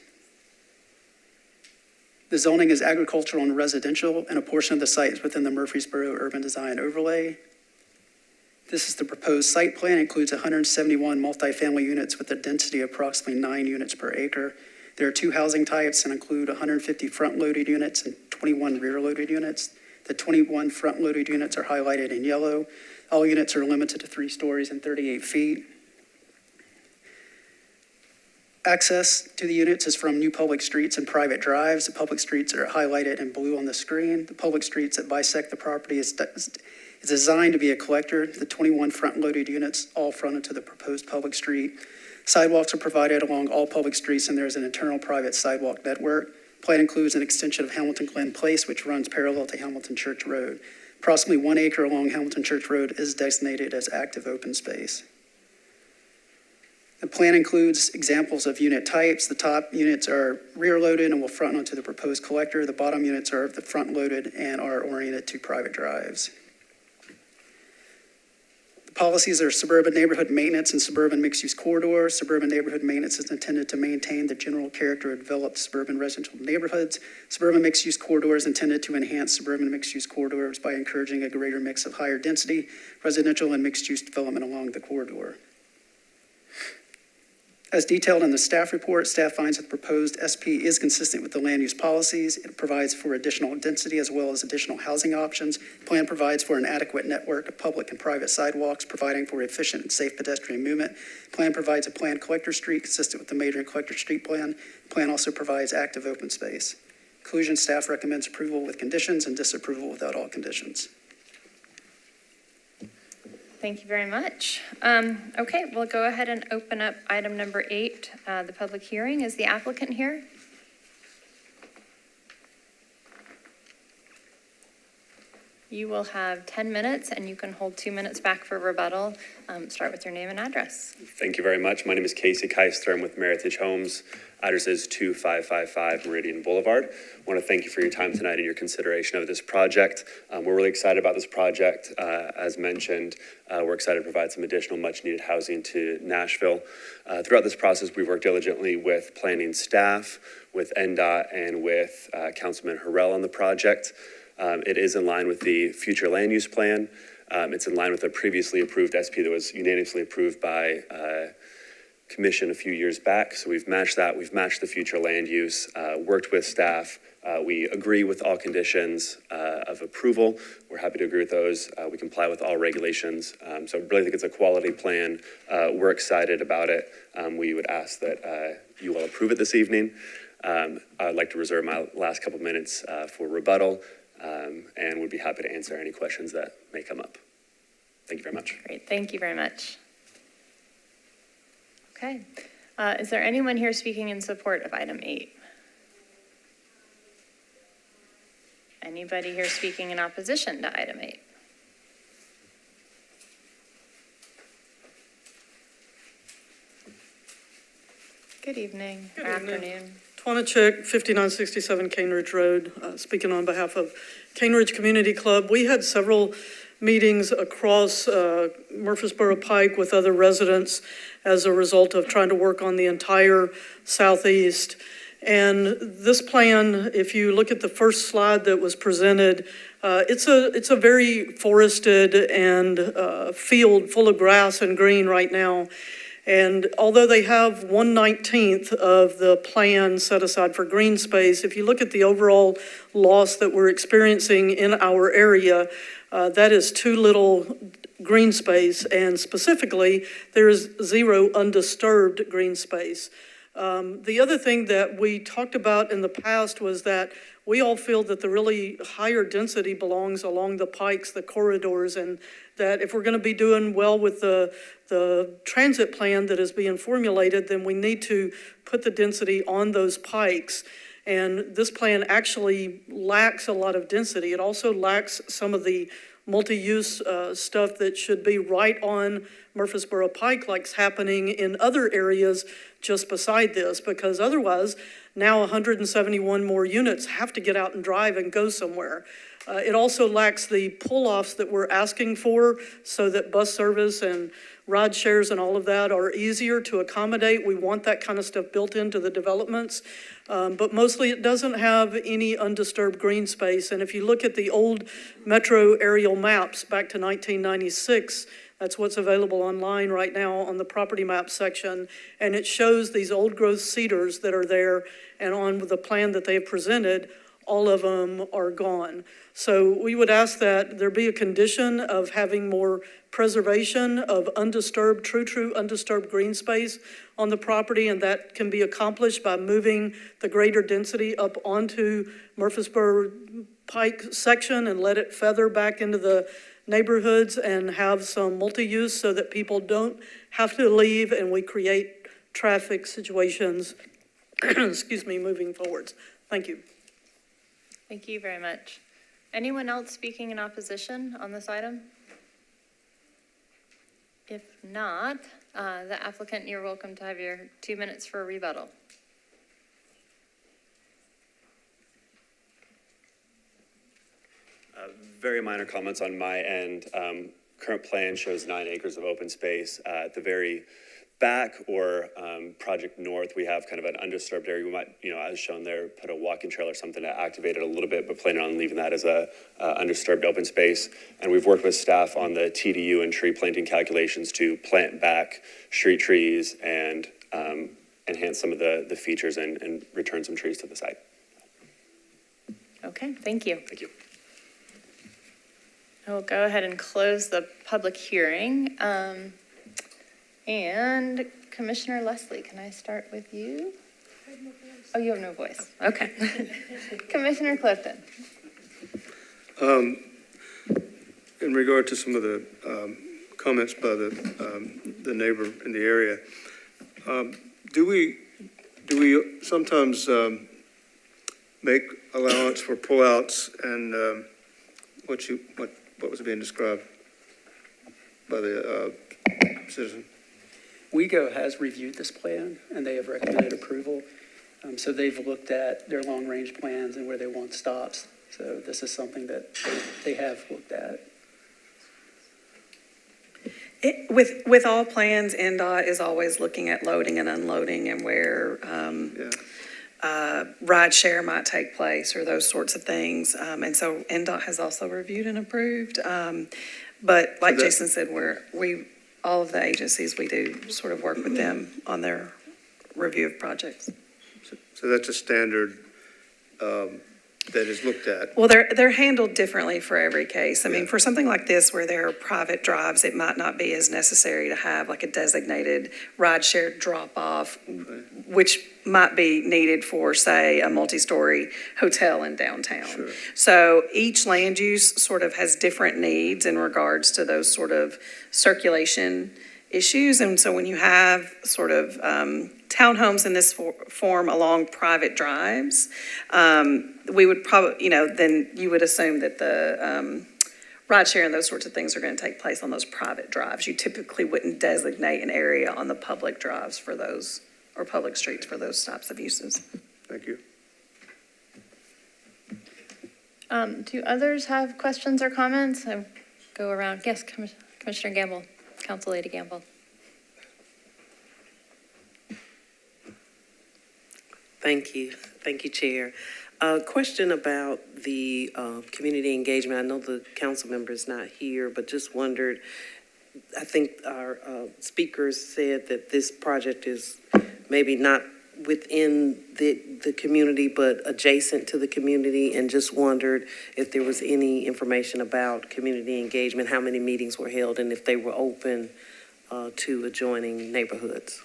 [SPEAKER 8] The zoning is agricultural and residential, and a portion of the site is within the Murfreesboro Urban Design Overlay. This is the proposed site plan. It includes 171 multifamily units with a density of approximately 9 units per acre. There are 2 housing types and include 150 front-loaded units and 21 rear-loaded units. The 21 front-loaded units are highlighted in yellow. All units are limited to 3 stories and 38 feet. Access to the units is from new public streets and private drives. The public streets are highlighted in blue on the screen. The public streets that bisect the property is designed to be a collector. The 21 front-loaded units all fronted to the proposed public street. Sidewalks are provided along all public streets, and there is an internal private sidewalk network. Plan includes an extension of Hamilton Glen Place, which runs parallel to Hamilton Church Road. Approximately 1 acre along Hamilton Church Road is designated as active open space. The plan includes examples of unit types. The top units are rear-loaded and will front onto the proposed collector. The bottom units are the front-loaded and are oriented to private drives. Policies are suburban neighborhood maintenance and suburban mixed-use corridors. Suburban neighborhood maintenance is intended to maintain the general character of developed suburban residential neighborhoods. Suburban mixed-use corridor is intended to enhance suburban mixed-use corridors by encouraging a greater mix of higher density residential and mixed-use development along the corridor. As detailed in the staff report, staff finds that the proposed SP is consistent with the land use policies. It provides for additional density as well as additional housing options. The plan provides for an adequate network of public and private sidewalks, providing for efficient and safe pedestrian movement. The plan provides a planned collector street consistent with the major and collector street plan. The plan also provides active open space. In conclusion, staff recommends approval with conditions and disapproval without all conditions.
[SPEAKER 1] Thank you very much. Okay, we'll go ahead and open up item number 8, the public hearing. Is the applicant here? You will have 10 minutes and you can hold 2 minutes back for rebuttal. Start with your name and address.
[SPEAKER 9] Thank you very much. My name is Casey Keister. I'm with Meritage Homes. Address is 2555 Meridian Boulevard. I want to thank you for your time tonight and your consideration of this project. We're really excited about this project. As mentioned, we're excited to provide some additional much needed housing to Nashville. Throughout this process, we've worked diligently with planning staff, with NDOT, and with Councilman Harrell on the project. It is in line with the future land use plan. It's in line with a previously approved SP that was unanimously approved by commission a few years back. So we've matched that. We've matched the future land use, worked with staff. We agree with all conditions of approval. We're happy to agree with those. We comply with all regulations. So I really think it's a quality plan. We're excited about it. We would ask that you all approve it this evening. I'd like to reserve my last couple minutes for rebuttal. And would be happy to answer any questions that may come up. Thank you very much.
[SPEAKER 1] Great, thank you very much. Okay, is there anyone here speaking in support of item 8? Anybody here speaking in opposition to item 8? Good evening, or afternoon.
[SPEAKER 10] Twanachik, 5967 Cane Ridge Road, speaking on behalf of Cane Ridge Community Club. We had several meetings across Murfreesboro Pike with other residents as a result of trying to work on the entire southeast. And this plan, if you look at the first slide that was presented, it's a very forested and field full of grass and green right now. And although they have 1/19 of the plan set aside for green space, if you look at the overall loss that we're experiencing in our area, that is too little green space, and specifically, there is zero undisturbed green space. The other thing that we talked about in the past was that we all feel that the really higher density belongs along the pikes, the corridors, and that if we're going to be doing well with the transit plan that is being formulated, then we need to put the density on those pikes. And this plan actually lacks a lot of density. It also lacks some of the multi-use stuff that should be right on Murfreesboro Pike, like's happening in other areas just beside this, because otherwise now 171 more units have to get out and drive and go somewhere. It also lacks the pull-offs that we're asking for so that bus service and ride shares and all of that are easier to accommodate. We want that kind of stuff built into the developments. But mostly it doesn't have any undisturbed green space. And if you look at the old Metro aerial maps back to 1996, that's what's available online right now on the property map section. And it shows these old growth cedars that are there, and on the plan that they've presented, all of them are gone. So we would ask that there be a condition of having more preservation of undisturbed, true undisturbed green space on the property, and that can be accomplished by moving the greater density up onto Murfreesboro Pike section and let it feather back into the neighborhoods and have some multi-use so that people don't have to leave and we create traffic situations, excuse me, moving forwards. Thank you.
[SPEAKER 1] Thank you very much. Anyone else speaking in opposition on this item? If not, the applicant, you're welcome to have your 2 minutes for a rebuttal.
[SPEAKER 9] Very minor comments on my end. Current plan shows 9 acres of open space. At the very back or Project North, we have kind of an undisturbed area. We might, as shown there, put a walking trail or something to activate it a little bit, but planning on leaving that as a undisturbed open space. And we've worked with staff on the TDU and tree planting calculations to plant back street trees and enhance some of the features and return some trees to the site.
[SPEAKER 1] Okay, thank you.
[SPEAKER 9] Thank you.
[SPEAKER 1] I will go ahead and close the public hearing. And Commissioner Leslie, can I start with you? Oh, you have no voice. Okay. Commissioner Clifton.
[SPEAKER 11] In regard to some of the comments by the neighbor in the area, do we sometimes make allowance for pullouts and what was being described by the citizen?
[SPEAKER 8] WEGO has reviewed this plan, and they have recommended approval. So they've looked at their long-range plans and where they want stops. So this is something that they have looked at.
[SPEAKER 4] With all plans, NDOT is always looking at loading and unloading and where ride share might take place or those sorts of things. And so NDOT has also reviewed and approved. But like Jason said, all of the agencies, we do sort of work with them on their review of projects.
[SPEAKER 11] So that's a standard that is looked at.
[SPEAKER 4] Well, they're handled differently for every case. I mean, for something like this where there are private drives, it might not be as necessary to have like a designated ride share drop off, which might be needed for, say, a multi-story hotel in downtown.
[SPEAKER 11] Sure.
[SPEAKER 4] So each land use sort of has different needs in regards to those sort of circulation issues. And so when you have sort of townhomes in this form along private drives, we would probably, then you would assume that the ride share and those sorts of things are going to take place on those private drives. You typically wouldn't designate an area on the public drives for those, or public streets for those types of uses.
[SPEAKER 11] Thank you.
[SPEAKER 1] Do others have questions or comments? I go around. Yes, Commissioner Gamble, Council Lady Gamble.
[SPEAKER 12] Thank you, Chair. Question about the community engagement. I know the council member is not here, but just wondered, I think our speakers said that this project is maybe not within the community, but adjacent to the community, and just wondered if there was any information about community engagement, how many meetings were held, and if they were open to adjoining neighborhoods.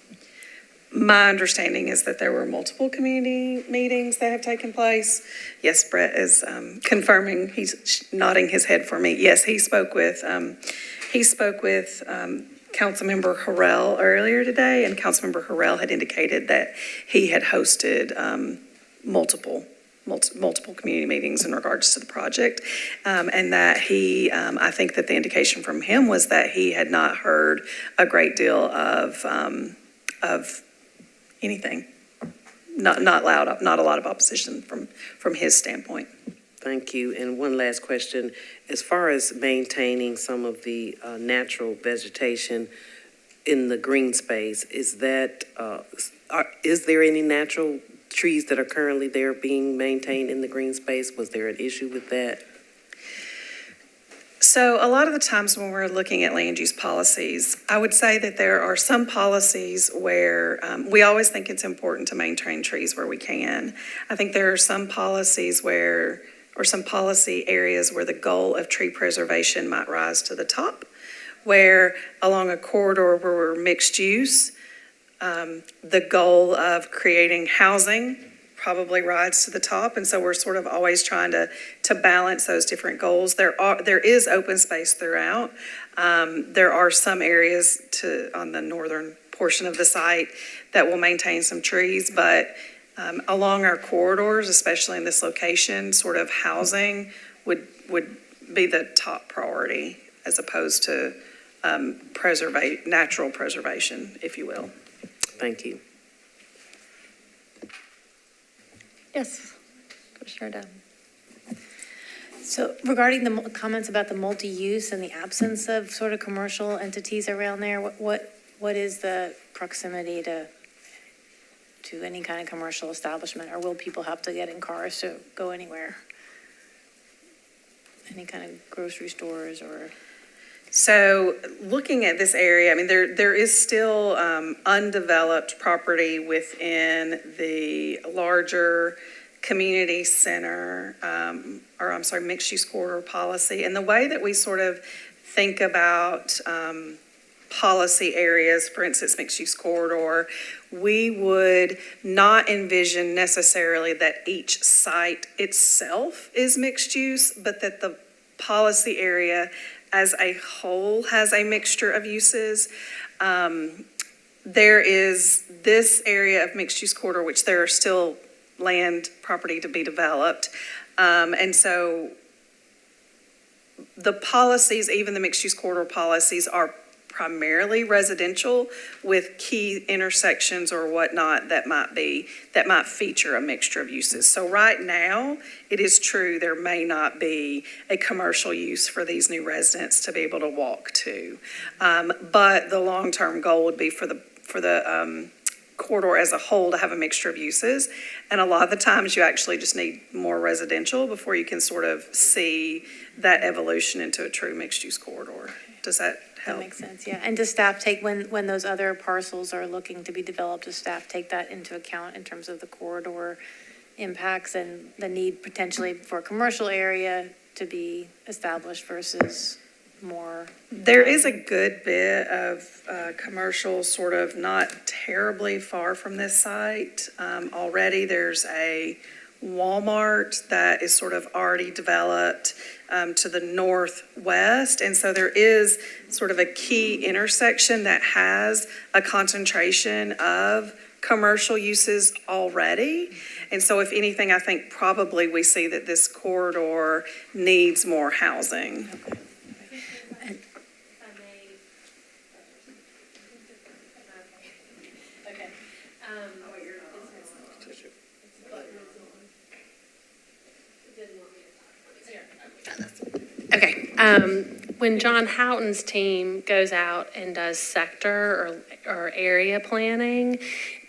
[SPEAKER 4] My understanding is that there were multiple community meetings that have taken place. Yes, Brett is confirming, he's nodding his head for me. Yes, he spoke with Councilmember Harrell earlier today, and Councilmember Harrell had indicated that he had hosted multiple community meetings in regards to the project, and that he, I think that the indication from him was that he had not heard a great deal of anything, not a lot of opposition from his standpoint.
[SPEAKER 12] Thank you. And one last question. As far as maintaining some of the natural vegetation in the green space, is there any natural trees that are currently there being maintained in the green space? Was there an issue with that?
[SPEAKER 4] So a lot of the times when we're looking at land use policies, I would say that there are some policies where we always think it's important to maintain trees where we can. I think there are some policies or some policy areas where the goal of tree preservation might rise to the top, where along a corridor where we're mixed use, the goal of creating housing probably rides to the top. And so we're sort of always trying to balance those different goals. There is open space throughout. There are some areas on the northern portion of the site that will maintain some trees, but along our corridors, especially in this location, sort of housing would be the top priority as opposed to natural preservation, if you will.
[SPEAKER 12] Thank you.
[SPEAKER 1] Yes, Commissioner Dunn.
[SPEAKER 3] So regarding the comments about the multi-use and the absence of sort of commercial entities around there, what is the proximity to any kind of commercial establishment, or will people have to get in cars to go anywhere? Any kind of grocery stores or?
[SPEAKER 4] So looking at this area, I mean, there is still undeveloped property within the larger community center, mixed-use corridor policy. And the way that we sort of think about policy areas, for instance, mixed-use corridor, we would not envision necessarily that each site itself is mixed use, but that the policy area as a whole has a mixture of uses. There is this area of mixed-use corridor, which there are still land property to be developed. And so the policies, even the mixed-use corridor policies, are primarily residential with key intersections or whatnot that might feature a mixture of uses. So right now, it is true there may not be a commercial use for these new residents to be able to walk to. But the long-term goal would be for the corridor as a whole to have a mixture of uses. And a lot of the times you actually just need more residential before you can sort of see that evolution into a true mixed-use corridor. Does that help?
[SPEAKER 3] That makes sense, yeah. And does staff take, when those other parcels are looking to be developed, does staff take that into account in terms of the corridor impacts and the need potentially for a commercial area to be established versus more?
[SPEAKER 4] There is a good bit of commercial sort of not terribly far from this site. Already there's a Walmart that is sort of already developed to the northwest. And so there is sort of a key intersection that has a concentration of commercial uses already. And so if anything, I think probably we see that this corridor needs more housing.
[SPEAKER 5] Okay, when John Houghton's team goes out and does sector or area planning,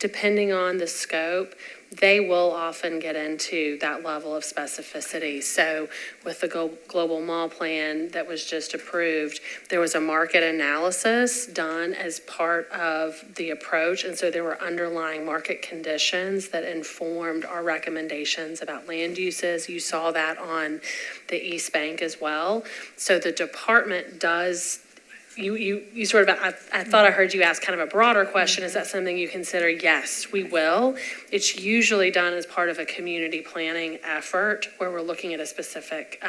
[SPEAKER 5] depending on the scope, they will often get into that level of specificity. So with the global mall plan that was just approved, there was a market analysis done as part of the approach. And so there were underlying market conditions that informed our recommendations about land uses. You saw that on the East Bank as well. So the department does, you sort of, I thought I heard you ask kind of a broader question. Is that something you consider? Yes, we will. It's usually done as part of a community planning effort where we're looking at a specific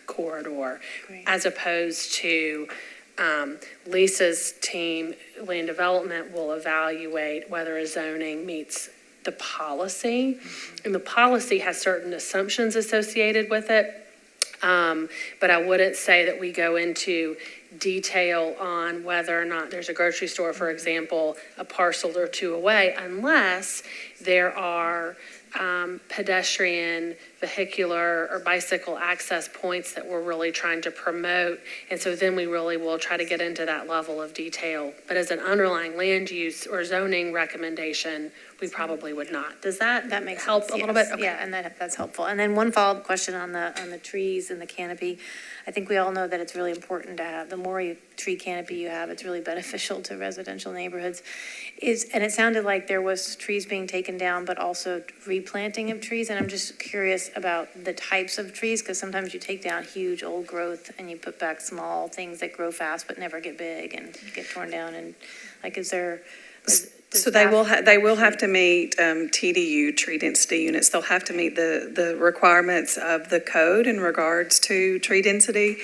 [SPEAKER 5] corridor, as opposed to Lisa's team, land development, will evaluate whether a zoning meets the policy. And the policy has certain assumptions associated with it. But I wouldn't say that we go into detail on whether or not there's a grocery store, for example, a parcel or two away, unless there are pedestrian, vehicular, or bicycle access points that we're really trying to promote. And so then we really will try to get into that level of detail. But as an underlying land use or zoning recommendation, we probably would not. Does that
[SPEAKER 13] makes
[SPEAKER 5] help
[SPEAKER 13] sense,
[SPEAKER 5] a little
[SPEAKER 13] yes.
[SPEAKER 5] bit? Okay.
[SPEAKER 13] Yeah, and that's helpful. And then one follow-up question on the trees and the canopy. I think we all know that it's really important to have, the more tree canopy you have, it's really beneficial to residential neighborhoods. And it sounded like there was trees being taken down, but also replanting of trees. And I'm just curious about the types of trees, because sometimes you take down huge old growth and you put back small things that grow fast but never get big and get torn down. And like,
[SPEAKER 4] So they will have to meet TDU, tree density units. They'll have to meet the requirements of the code in regards to tree density.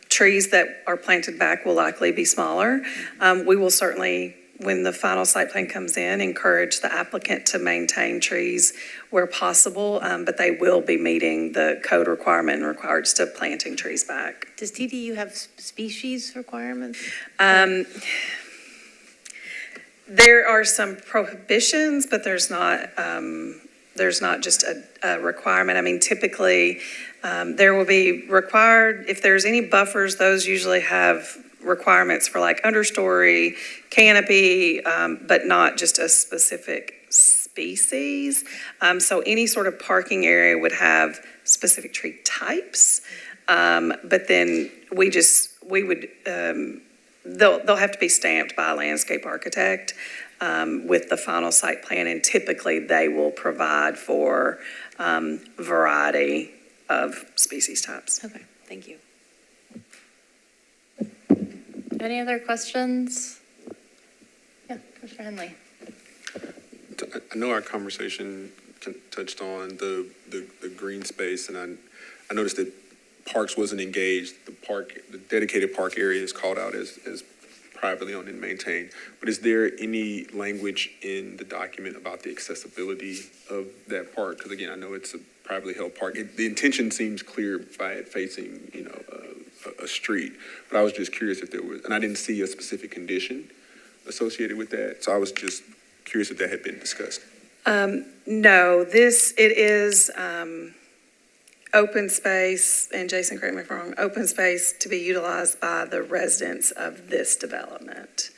[SPEAKER 4] Trees that are planted back will likely be smaller. We will certainly, when the final site plan comes in, encourage the applicant to maintain trees where possible, but they will be meeting the code requirement in regards to planting trees back.
[SPEAKER 13] Does TDU have species requirements?
[SPEAKER 4] There are some prohibitions, but there's not just a requirement. I mean, typically, there will be required, if there's any buffers, those usually have requirements for like understory, canopy, but not just a specific species. So any sort of parking area would have specific tree types, but then they'll have to be stamped by a landscape architect with the final site plan, and typically they will provide for variety of species types.
[SPEAKER 13] Okay, thank you.
[SPEAKER 1] Any other questions? Yeah, Commissioner Henley.
[SPEAKER 14] I know our conversation touched on the green space, and I noticed that parks wasn't engaged. The dedicated park area is called out as privately owned and maintained. But is there any language in the document about the accessibility of that park? Because again, I know it's a privately held park. The intention seems clear by it facing, a street. But I was just curious if there was, and I didn't see a specific condition associated with that. So I was just curious if that had been discussed.
[SPEAKER 4] No, it is open space, and Jason, correct me if I'm wrong, open space to be utilized by the residents of this development.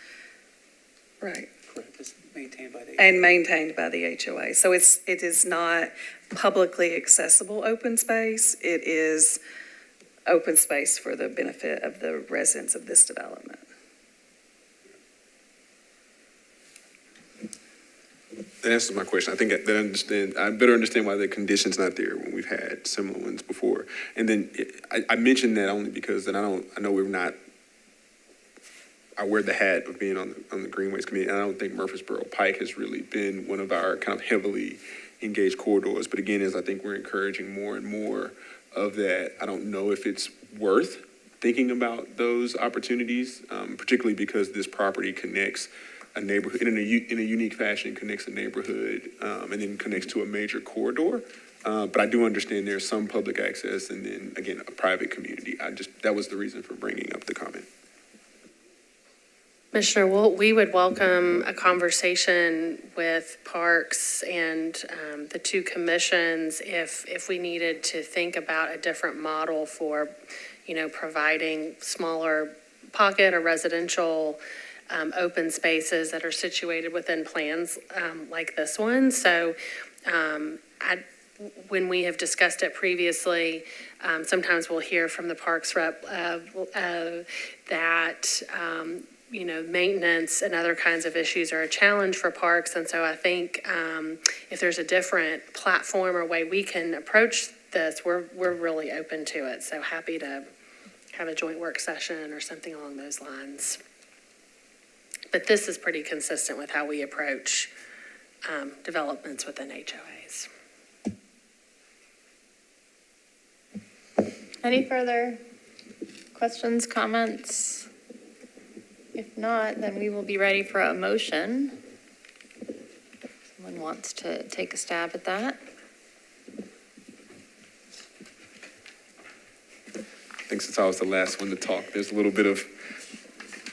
[SPEAKER 4] Right.
[SPEAKER 8] Correct, it's maintained by the.
[SPEAKER 4] And maintained by the HOA. So it is not publicly accessible open space. It is open space for the benefit of the residents of this development.
[SPEAKER 14] That answers my question. I think I better understand why the condition's not there when we've had similar ones before. And then I mentioned that only because I know we're not, I wear the hat of being on the Greenways Committee, and I don't think Murfreesboro Pike has really been one of our kind of heavily engaged corridors. But again, as I think we're encouraging more and more of that, I don't know if it's worth thinking about those opportunities, particularly because this property connects a neighborhood, in a unique fashion, connects a neighborhood, and then connects to a major corridor. But I do understand there's some public access and then, again, a private community. That was the reason for bringing up the comment.
[SPEAKER 5] Commissioner, we would welcome a conversation with Parks and the two commissions if we needed to think about a different model for, providing smaller pocket or residential open spaces that are situated within plans like this one. So when we have discussed it previously, sometimes we'll hear from the Parks rep that maintenance and other kinds of issues are a challenge for parks. And so I think if there's a different platform or way we can approach this, we're really open to it. So happy to have a joint work session or something along those lines. But this is pretty consistent with how we approach developments within HOAs.
[SPEAKER 1] Any further questions, comments? If not, then we will be ready for a motion. Someone wants to take a stab at that?
[SPEAKER 14] I think since I was the last one to talk, there's a little bit of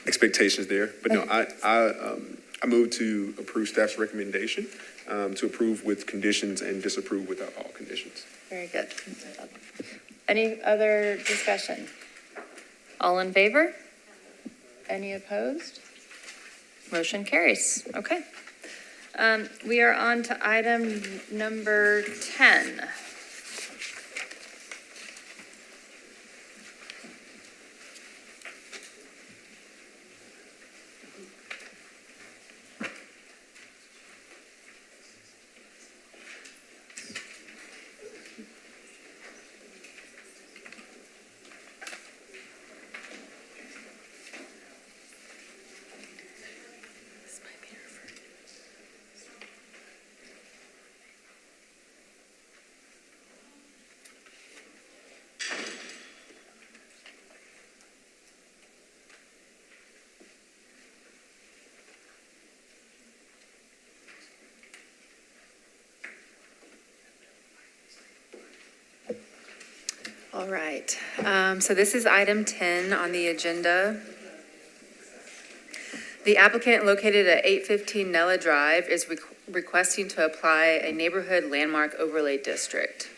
[SPEAKER 14] expectations there. But no, I move to approve staff's recommendation, to approve with conditions and disapprove without all conditions.
[SPEAKER 1] Very good. Any other discussion? All in favor? Any opposed? Motion carries. Okay. We are on to item number 10.
[SPEAKER 3] All right, so this is item 10 on the agenda. The applicant located at 815 Nella Drive is requesting to apply a neighborhood landmark overlay district.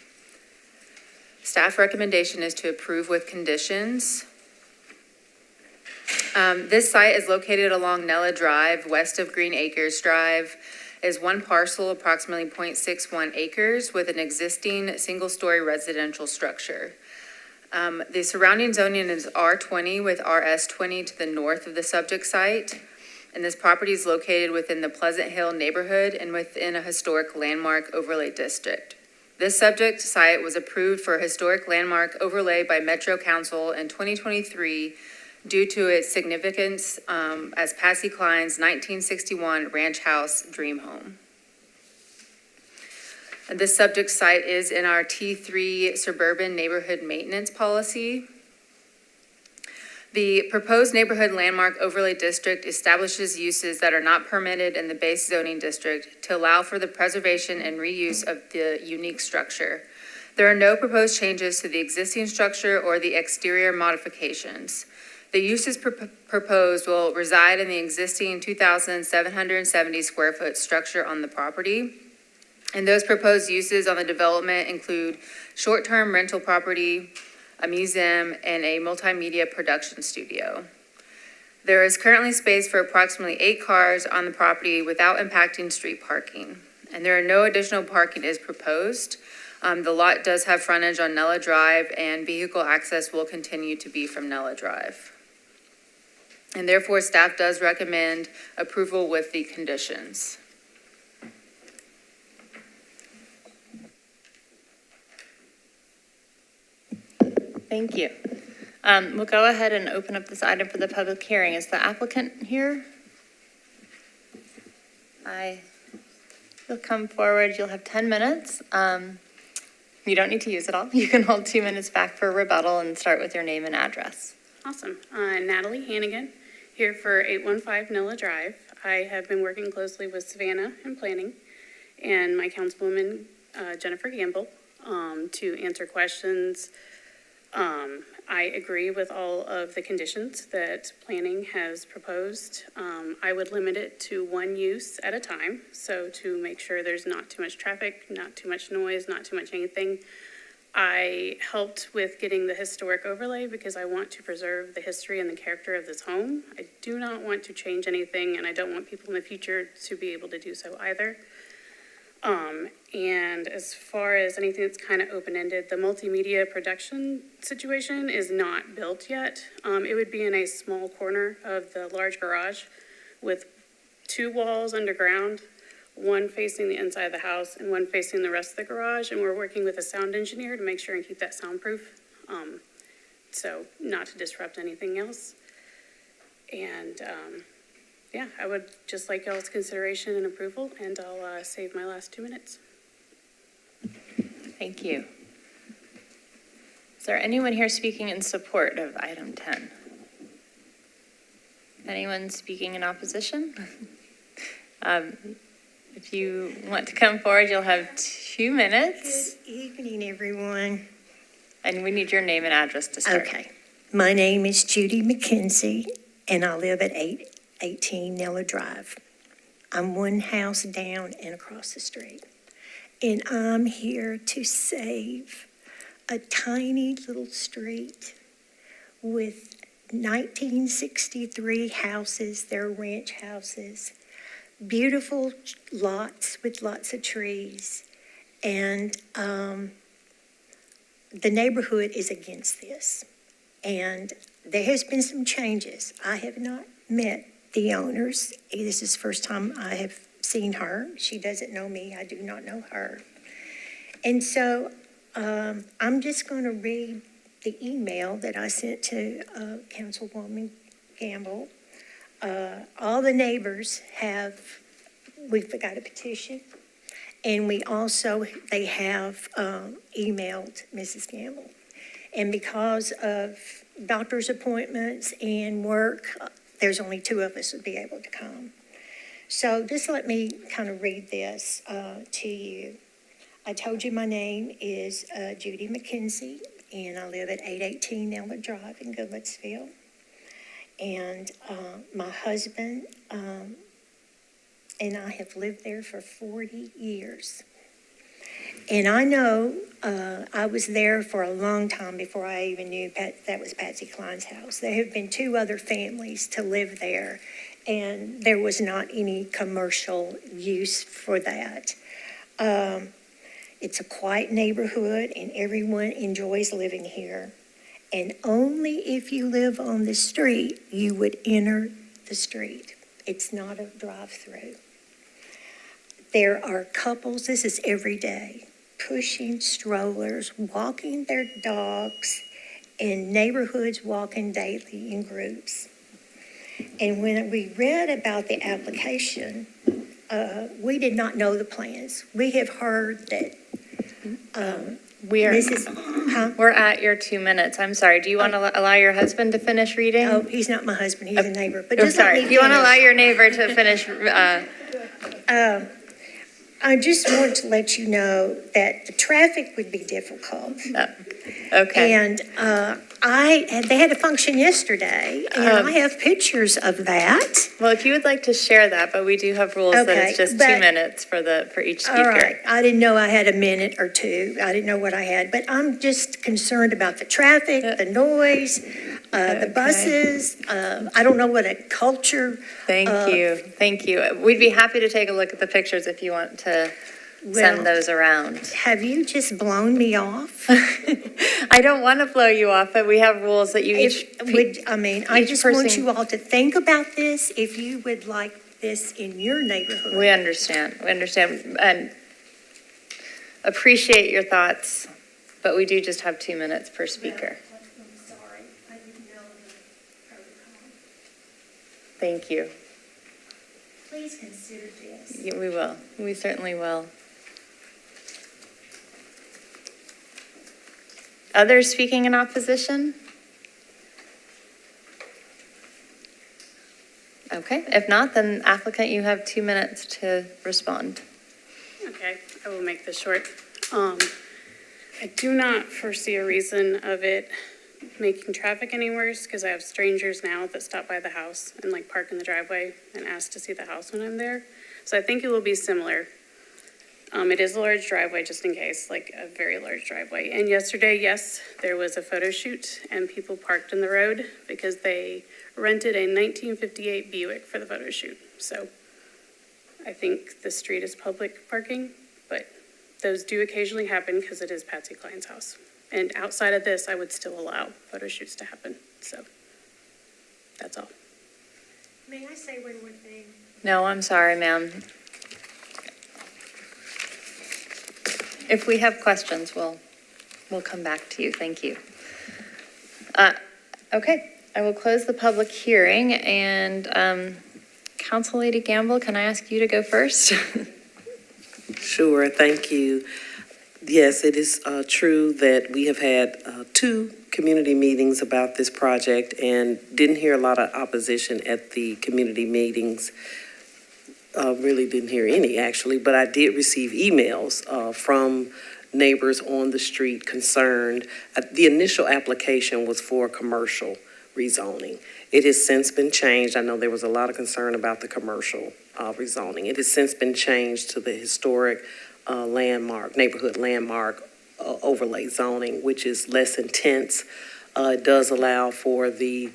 [SPEAKER 3] Staff recommendation is to approve with conditions. This site is located along Nella Drive, west of Green Acres Drive, is one parcel, approximately 0.61 acres, with an existing single-story residential structure. The surrounding zoning is R20 with RS20 to the north of the subject site. And this property is located within the Pleasant Hill neighborhood and within a historic landmark overlay district. This subject site was approved for a historic landmark overlay by Metro Council in 2023 due to its significance as Patsy Cline's 1961 ranch house dream home. And this subject site is in our T3 suburban neighborhood maintenance policy. The proposed neighborhood landmark overlay district establishes uses that are not permitted in the base zoning district to allow for the preservation and reuse of the unique structure. There are no proposed changes to the existing structure or the exterior modifications. The uses proposed will reside in the existing 2,770 square foot structure on the property. And those proposed uses on the development include short-term rental property, a museum, and a multimedia production studio. There is currently space for approximately 8 cars on the property without impacting street parking. And there are no additional parking is proposed. The lot does have frontage on Nella Drive, and vehicle access will continue to be from Nella Drive. And therefore, staff does recommend approval with the conditions.
[SPEAKER 1] Thank you. We'll go ahead and open up this item for the public hearing. Is the applicant here? Hi. you'll come forward. You'll have 10 minutes. You don't need to use it all. You can hold 2 minutes back for rebuttal and start with your name and address.
[SPEAKER 15] Awesome. Natalie Hannigan, here for 815 Nola Drive. I have been working closely with Savannah in planning and my councilwoman, Jennifer Gamble, to answer questions. I agree with all of the conditions that planning has proposed. I would limit it to one use at a time, so to make sure there's not too much traffic, not too much noise, not too much anything. I helped with getting the historic overlay because I want to preserve the history and the character of this home. I do not want to change anything, and I don't want people in the future to be able to do so either. And as far as anything that's kind of open-ended, the multimedia production situation is not built yet. It would be in a small corner of the large garage with 2 walls underground, one facing the inside of the house and one facing the rest of the garage. And we're working with a sound engineer to make sure and keep that soundproof. So not to disrupt anything else. And yeah, I would just like y'all's consideration and approval, and I'll save my last 2 minutes.
[SPEAKER 1] Thank you. Is there anyone here speaking in support of item 10? Anyone speaking in opposition? If you want to come forward, you'll have 2 minutes.
[SPEAKER 16] Good evening, everyone.
[SPEAKER 1] And we need your name and address to start.
[SPEAKER 16] Okay. My name is Judy McKenzie, and I live at 818 Nella Drive. I'm one house down and across the street. And I'm here to save a tiny little street with 1963 houses. They're ranch houses. Beautiful lots with lots of trees. And the neighborhood is against this. And there has been some changes. I have not met the owners. This is the first time I have seen her. She doesn't know me. I do not know her. And so I'm just going to read the email that I sent to Councilwoman Gamble. All the neighbors we've got a petition, and they have emailed Mrs. Gamble. And because of doctor's appointments and work, there's only 2 of us would be able to come. So just let me kind of read this to you. I told you my name is Judy McKenzie, and I live at 818 Nella Drive in Goodlettsville. And my husband and I have lived there for 40 years. And I know I was there for a long time before I even knew that was Patsy Cline's house. There have been 2 other families to live there, and there was not any commercial use for that. It's a quiet neighborhood, and everyone enjoys living here. And only if you live on the street, you would enter the street. It's not a drive-through. There are couples, this is every day, pushing strollers, walking their dogs, in neighborhoods walking daily in groups. And when we read about the application, we did not know the plans. We have heard that
[SPEAKER 1] we're at your 2 minutes. I'm sorry. Do you want to allow your husband to finish reading?
[SPEAKER 16] Oh, he's not my husband. He's a neighbor. But
[SPEAKER 1] I'm sorry. Do you want to allow your neighbor to finish?
[SPEAKER 16] I just want to let you know that the traffic would be difficult.
[SPEAKER 1] Okay.
[SPEAKER 16] And they had a function yesterday, and I have pictures of that.
[SPEAKER 1] Well, if you would like to share that, but we do have rules that it's just 2 minutes for each speaker.
[SPEAKER 16] All right. I didn't know I had a minute or 2. I didn't know what I had, but I'm just concerned about the traffic, the noise, the buses. I don't know what a culture.
[SPEAKER 1] Thank you. We'd be happy to take a look at the pictures if you want to send those around.
[SPEAKER 16] Have you just blown me off?
[SPEAKER 1] I don't want to blow you off, but we have rules that you
[SPEAKER 16] I just want you all to think about this if you would like this in your neighborhood.
[SPEAKER 1] We understand, and appreciate your thoughts, but we do just have 2 minutes per speaker.
[SPEAKER 16] I'm sorry, I didn't know the protocol.
[SPEAKER 1] Thank you.
[SPEAKER 16] please consider this.
[SPEAKER 1] Yeah, we will. We certainly will. Others speaking in opposition? Okay, if not, then applicant, you have 2 minutes to respond.
[SPEAKER 15] Okay, I will make this short. I do not foresee a reason of it making traffic any worse because I have strangers now that stop by the house and like park in the driveway and ask to see the house when I'm there. So I think it will be similar. It is a large driveway, just in case, like a very large driveway. And yesterday, yes, there was a photo shoot and people parked in the road because they rented a 1958 Buick for the photo shoot. So I think the street is public parking, but those do occasionally happen because it is Patsy Cline's house. And outside of this, I would still allow photo shoots to happen. So that's all.
[SPEAKER 16] May I say one more thing?
[SPEAKER 1] No, I'm sorry, ma'am. If we have questions, we'll come back to you. Thank you. Okay, I will close the public hearing and Council Lady Gamble, can I ask you to go first?
[SPEAKER 12] Sure, thank you. Yes, it is true that we have had 2 community meetings about this project and didn't hear a lot of opposition at the community meetings. Really didn't hear any, actually, but I did receive emails from neighbors on the street concerned. The initial application was for commercial rezoning. It has since been changed. I know there was a lot of concern about the commercial rezoning. It has since been changed to the historic neighborhood landmark overlay zoning, which is less intense. It does allow for the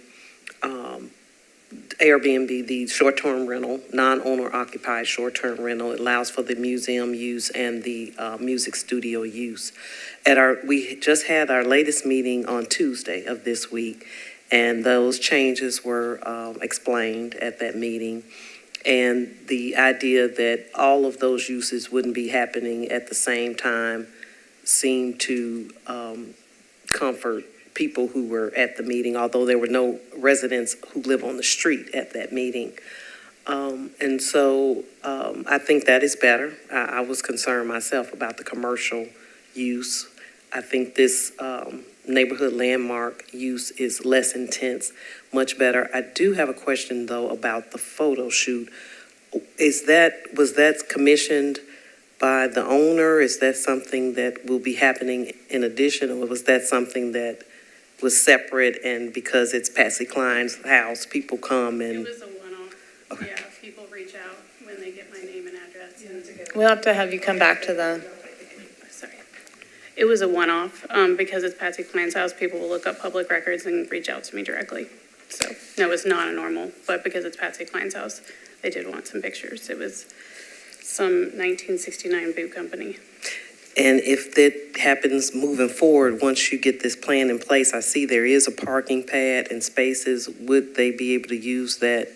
[SPEAKER 12] Airbnb, the short-term rental, non-owner occupied short-term rental. It allows for the museum use and the music studio use. We just had our latest meeting on Tuesday of this week, and those changes were explained at that meeting. And the idea that all of those uses wouldn't be happening at the same time seemed to comfort people who were at the meeting, although there were no residents who live on the street at that meeting. And so I think that is better. I was concerned myself about the commercial use. I think this neighborhood landmark use is less intense, much better. I do have a question, though, about the photo shoot. Was that commissioned by the owner? Is that something that will be happening in addition, or was that something that was separate, and because it's Patsy Cline's house, people come and...
[SPEAKER 15] It was a one-off. Okay. Yeah, people reach out when they get my name and address.
[SPEAKER 1] We'll have to have you come back to the...
[SPEAKER 15] Sorry. It was a one-off. Because it's Patsy Cline's house, people will look up public records and reach out to me directly. So, no, it's not a normal, but because it's Patsy Cline's house, they did want some pictures. It was some 1969 boot company.
[SPEAKER 12] And if that happens moving forward, once you get this plan in place, I see there is a parking pad and spaces. Would they be able to use that?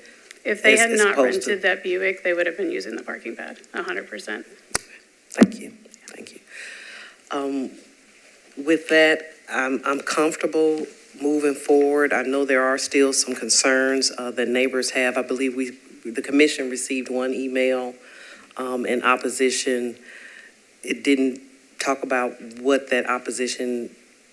[SPEAKER 15] If they had not rented that Buick, they would have been using the parking pad, 100%.
[SPEAKER 12] Thank you, thank you. With that, I'm comfortable moving forward. I know there are still some concerns that neighbors have. I believe the commission received one email in opposition. It didn't talk about what that opposition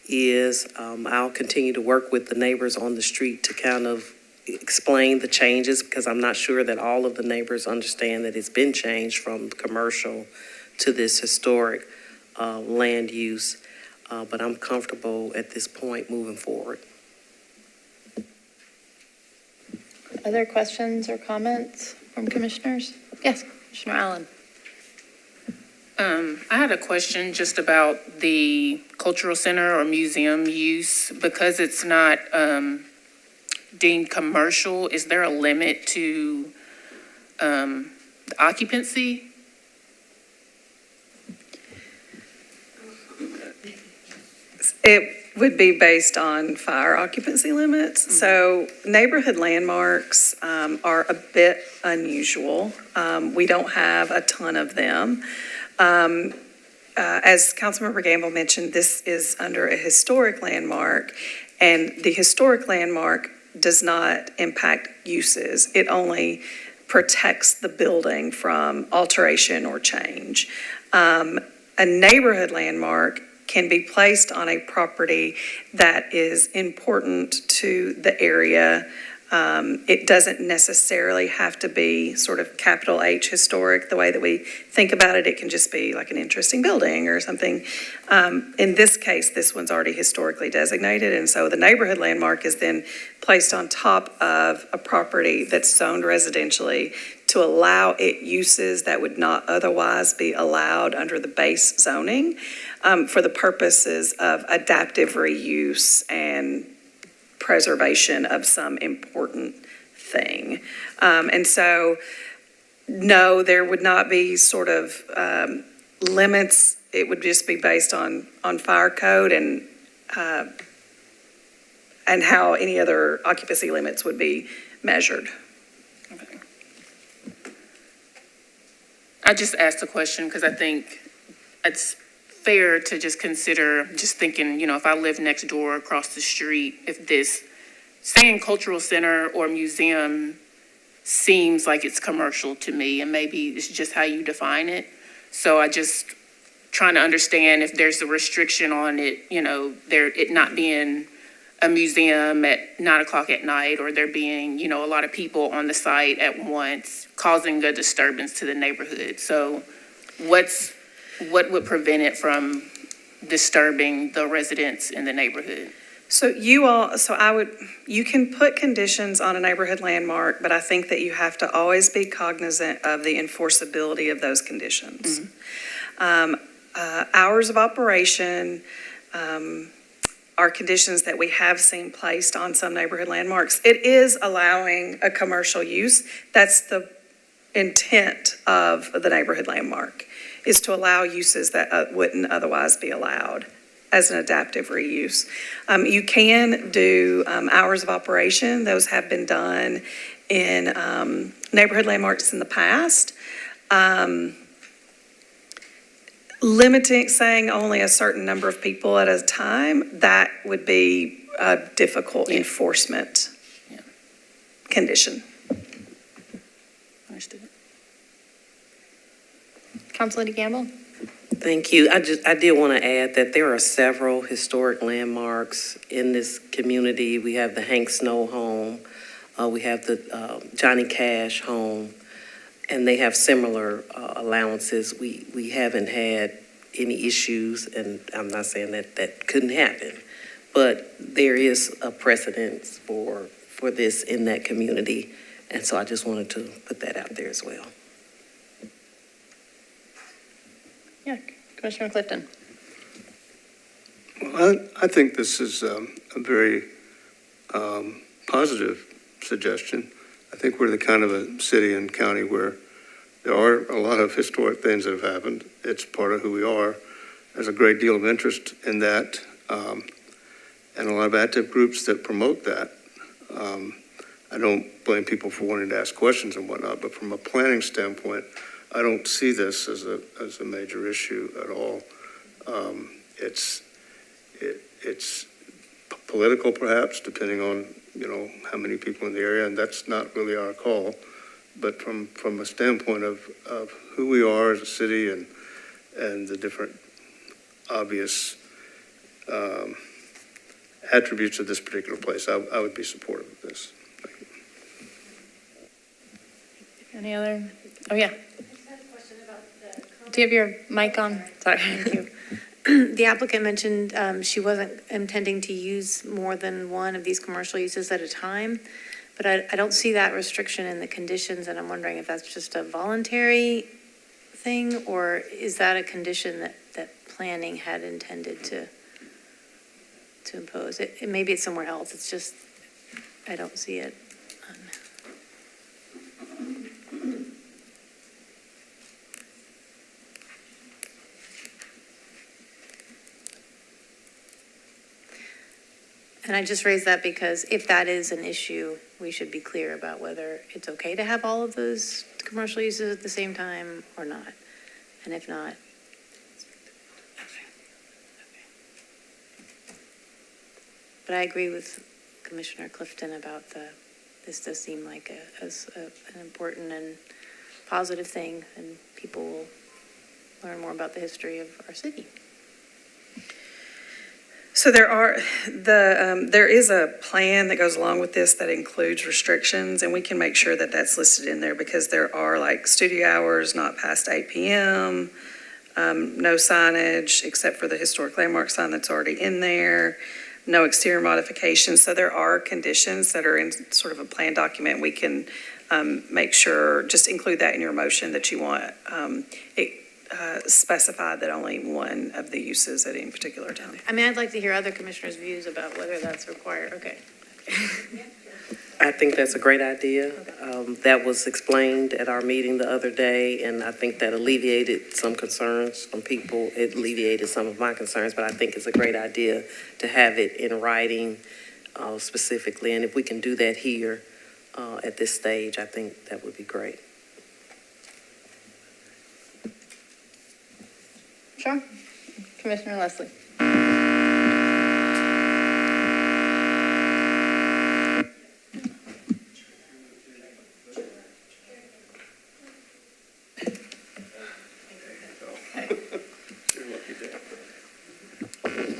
[SPEAKER 12] is. I'll continue to work with the neighbors on the street to kind of explain the changes, because I'm not sure that all of the neighbors understand that it's been changed from commercial to this historic land use. But I'm comfortable at this point moving forward.
[SPEAKER 1] Other questions or comments from commissioners? Yes, Commissioner Allen.
[SPEAKER 17] I had a question just about the cultural center or museum use. Because it's not deemed commercial, is there a limit to the occupancy?
[SPEAKER 4] It would be based on fire occupancy limits.
[SPEAKER 17] Mm-hmm.
[SPEAKER 4] So neighborhood landmarks are a bit unusual. We don't have a ton of them. As Councilmember Gamble mentioned, this is under a historic landmark, and the historic landmark does not impact uses. It only protects the building from alteration or change. A neighborhood landmark can be placed on a property that is important to the area. It doesn't necessarily have to be sort of capital H historic, the way that we think about it. It can just be like an interesting building or something. In this case, this one's already historically designated, and so the neighborhood landmark is then placed on top of a property that's zoned residentially to allow it uses that would not otherwise be allowed under the base zoning, for the purposes of adaptive reuse and preservation of some important thing. And so, no, there would not be sort of limits. It would just be based on fire code and how any other occupancy limits would be measured.
[SPEAKER 17] Okay. I just asked a question because I think it's fair to just consider, just thinking, you know, if I live next door, across the street, if this same cultural center or museum seems like it's commercial to me, and maybe it's just how you define it. So I just trying to understand if there's a restriction on it, you know, it not being a museum at 9 o'clock at night, or there being, you know, a lot of people on the site at once, causing a disturbance to the neighborhood. So what would prevent it from disturbing the residents in the neighborhood?
[SPEAKER 4] So you can put conditions on a neighborhood landmark, but I think that you have to always be cognizant of the enforceability of those conditions. Hours of operation are conditions that we have seen placed on some neighborhood landmarks. It is allowing a commercial use. That's the intent of the neighborhood landmark, is to allow uses that wouldn't otherwise be allowed as an adaptive reuse. You can do hours of operation. Those have been done in neighborhood landmarks in the past. Limiting, saying only a certain number of people at a time, that would be a difficult enforcement condition.
[SPEAKER 17] Understood.
[SPEAKER 1] Councilor Gamble?
[SPEAKER 12] Thank you. I did want to add that there are several historic landmarks in this community. We have the Hank Snow home, we have the Johnny Cash home, and they have similar allowances. We haven't had any issues, and I'm not saying that couldn't happen, but there is a precedence for this in that community, and so I just wanted to put that out there as well.
[SPEAKER 1] Yeah, Commissioner Clifton.
[SPEAKER 11] Well, I think this is a very positive suggestion. I think we're the kind of a city and county where there are a lot of historic things that have happened. It's part of who we are. There's a great deal of interest in that, and a lot of active groups that promote that. I don't blame people for wanting to ask questions and whatnot, but from a planning standpoint, I don't see this as a major issue at all. It's political, perhaps, depending on, you know, how many people in the area, and that's not really our call. But from a standpoint of who we are as a city and the different obvious attributes of this particular place, I would be supportive of this. Thank you.
[SPEAKER 1] Any other? Oh, yeah. Do you have your mic on? Sorry.
[SPEAKER 13] Thank you. The applicant mentioned she wasn't intending to use more than one of these commercial uses at a time, but I don't see that restriction in the conditions, and I'm wondering if that's just a voluntary thing, or is that a condition that planning had intended to impose? Maybe it's somewhere else. It's just, I don't see it. And I just raise that because if that is an issue, we should be clear about whether it's okay to have all of those commercial uses at the same time or not. And if not, but I agree with Commissioner Clifton about the this does seem like an important and positive thing, and people will learn more about the history of our city.
[SPEAKER 4] So there is a plan that goes along with this that includes restrictions, and we can make sure that that's listed in there, because there are like studio hours not past 8 p.m., no signage except for the historic landmark sign that's already in there, no exterior modifications. So there are conditions that are in sort of a plan document. We can make sure, just include that in your motion, that you want it specified that only one of the uses at any particular time.
[SPEAKER 13] I mean, I'd like to hear other commissioners' views about whether that's required. Okay.
[SPEAKER 12] I think that's a great idea. That was explained at our meeting the other day, and I think that alleviated some concerns from people. It alleviated some of my concerns, but I think it's a great idea to have it in writing specifically. And if we can do that here at this stage, I think that would be great.
[SPEAKER 1] Sure. Commissioner Leslie.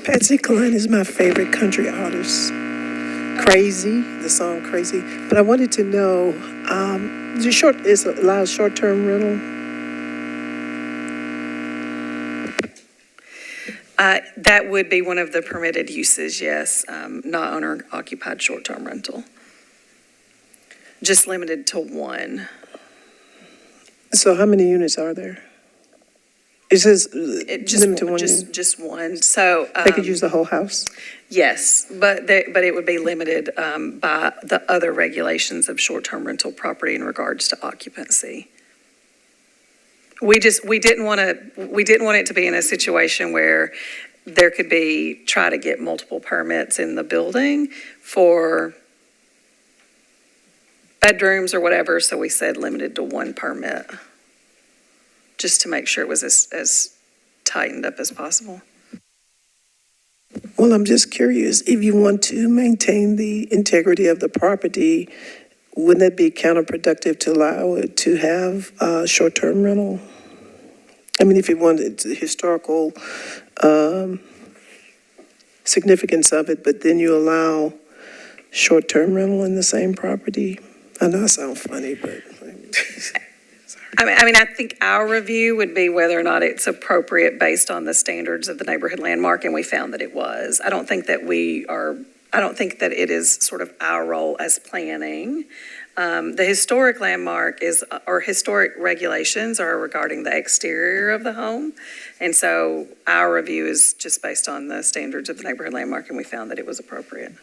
[SPEAKER 18] Patsy Cline is my favorite country artist. Crazy, the song Crazy. But I wanted to know, is it allowed short-term rental?
[SPEAKER 4] That would be one of the permitted uses, yes, not owner-occupied short-term rental. Just limited to one.
[SPEAKER 18] So how many units are there? It says
[SPEAKER 4] Just
[SPEAKER 18] limited to one unit.
[SPEAKER 4] just one. So
[SPEAKER 18] They could use the whole house?
[SPEAKER 4] yes, but it would be limited by the other regulations of short-term rental property in regards to occupancy. We didn't want it to be in a situation where there could be, try to get multiple permits in the building for bedrooms or whatever, so we said limited to one permit, just to make sure it was as tightened up as possible.
[SPEAKER 18] Well, I'm just curious, if you want to maintain the integrity of the property, wouldn't it be counterproductive to allow it to have short-term rental? I mean, if you wanted the historical significance of it, but then you allow short-term rental in the same property? I know I sound funny, but...
[SPEAKER 4] I mean, I think our review would be whether or not it's appropriate based on the standards of the neighborhood landmark, and we found that it was. I don't think that it is sort of our role as planning. The historic landmark or historic regulations are regarding the exterior of the home. And so our review is just based on the standards of the neighborhood landmark, and we found that it was appropriate.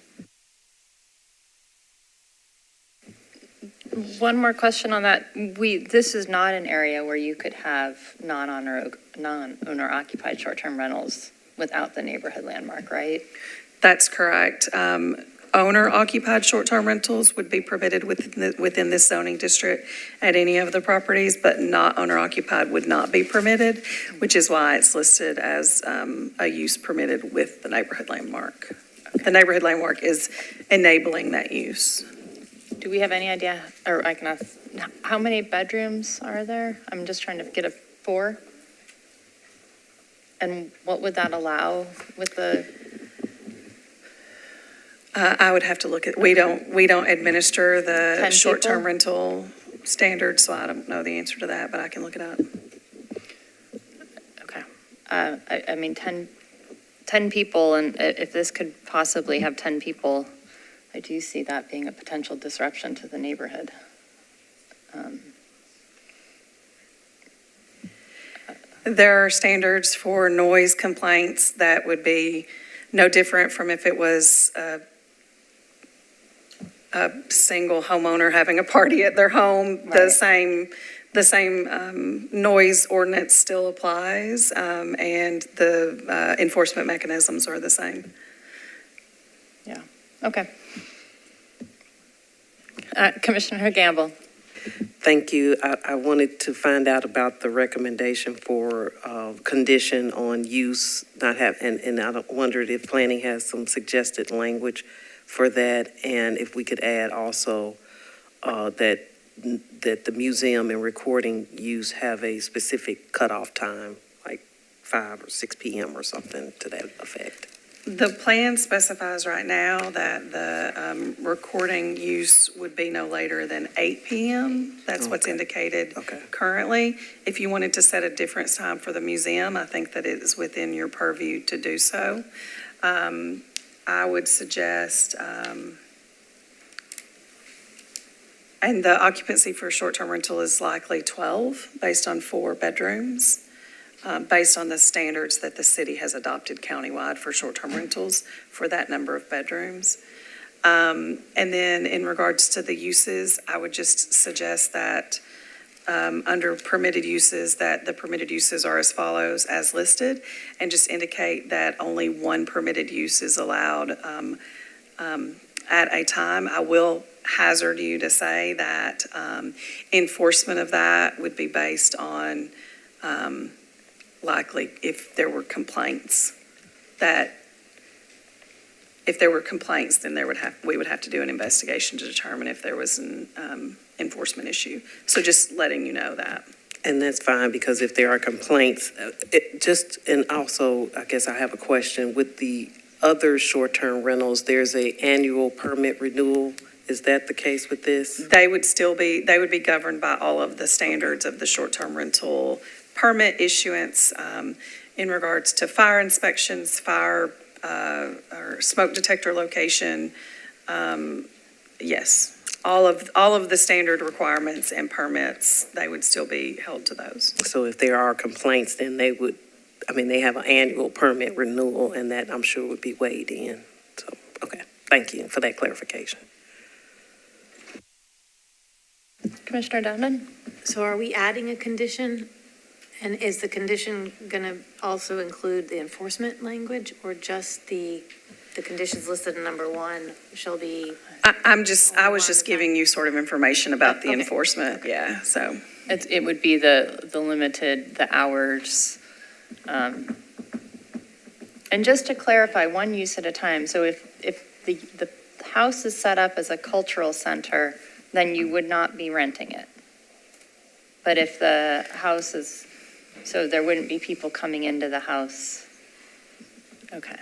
[SPEAKER 1] One more question on that. This is not an area where you could have non-owner occupied short-term rentals without the neighborhood landmark, right?
[SPEAKER 4] That's correct. Owner-occupied short-term rentals would be permitted within this zoning district at any of the properties, but not owner-occupied would not be permitted, which is why it's listed as a use permitted with the neighborhood landmark. The neighborhood landmark is enabling that use.
[SPEAKER 1] Do we have any idea, or I can ask, how many bedrooms are there? I'm just trying to get a 4. And what would that allow with the?
[SPEAKER 4] I would have to look at, we don't administer the
[SPEAKER 1] 10
[SPEAKER 4] short-term
[SPEAKER 1] people?
[SPEAKER 4] rental standards, so I don't know the answer to that, but I can look it up.
[SPEAKER 1] Okay. I mean, 10 people, and if this could possibly have 10 people, I do see that being a potential disruption to the neighborhood.
[SPEAKER 4] There are standards for noise complaints that would be no different from if it was a single homeowner having a party at their home.
[SPEAKER 1] Right.
[SPEAKER 4] The same noise ordinance still applies, and the enforcement mechanisms are the same.
[SPEAKER 1] Yeah, okay. Commissioner Gamble.
[SPEAKER 12] Thank you. I wanted to find out about the recommendation for condition on use not have, and I wondered if planning has some suggested language for that, and if we could add also that the museum and recording use have a specific cutoff time, like 5 or 6 p.m. or something to that effect?
[SPEAKER 4] The plan specifies right now that the recording use would be no later than 8 p.m. That's what's indicated currently. If you wanted to set a different time for the museum, I think that it is within your purview to do so. I would suggest, and the occupancy for short-term rental is likely 12, based on 4 bedrooms. Based on the standards that the city has adopted countywide for short-term rentals for that number of bedrooms. And then in regards to the uses, I would just suggest that under permitted uses, that the permitted uses are as follows, as listed, and just indicate that only 1 permitted use is allowed at a time. I will hazard you to say that enforcement of that would be based on likely if there were complaints, then we would have to do an investigation to determine if there was an enforcement issue. So just letting you know that.
[SPEAKER 12] And that's fine, because if there are complaints, and also, I guess I have a question, with the other short-term rentals, there's a annual permit renewal. Is that the case with this?
[SPEAKER 4] They would be governed by all of the standards of the short-term rental permit issuance in regards to fire inspections, fire or smoke detector location. Yes, all of the standard requirements and permits, they would still be held to those.
[SPEAKER 12] So if there are complaints, then they have an annual permit renewal, and that I'm sure would be weighed in. So, okay, thank you for that clarification.
[SPEAKER 1] Commissioner Donovan?
[SPEAKER 13] So are we adding a condition? And is the condition going to also include the enforcement language, or just the conditions listed in number 1 shall be?
[SPEAKER 4] I was just giving you sort of information about the enforcement, yeah, so.
[SPEAKER 1] It would be the limited, the hours. And just to clarify, 1 use at a time. So if the house is set up as a cultural center, then you would not be renting it. But if the house is, so there wouldn't be people coming into the house. Okay.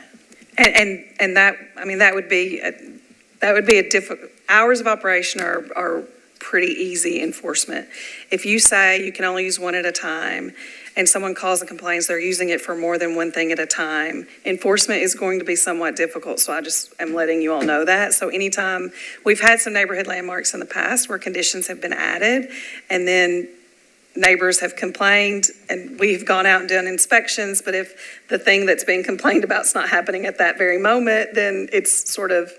[SPEAKER 4] And that would be a difficult, hours of operation are pretty easy enforcement. If you say you can only use 1 at a time, and someone calls and complains they're using it for more than 1 thing at a time, enforcement is going to be somewhat difficult. So I just am letting you all know that. So anytime, we've had some neighborhood landmarks in the past where conditions have been added, and then neighbors have complained, and we've gone out and done inspections, but if the thing that's being complained about is not happening at that very moment, then it's sort of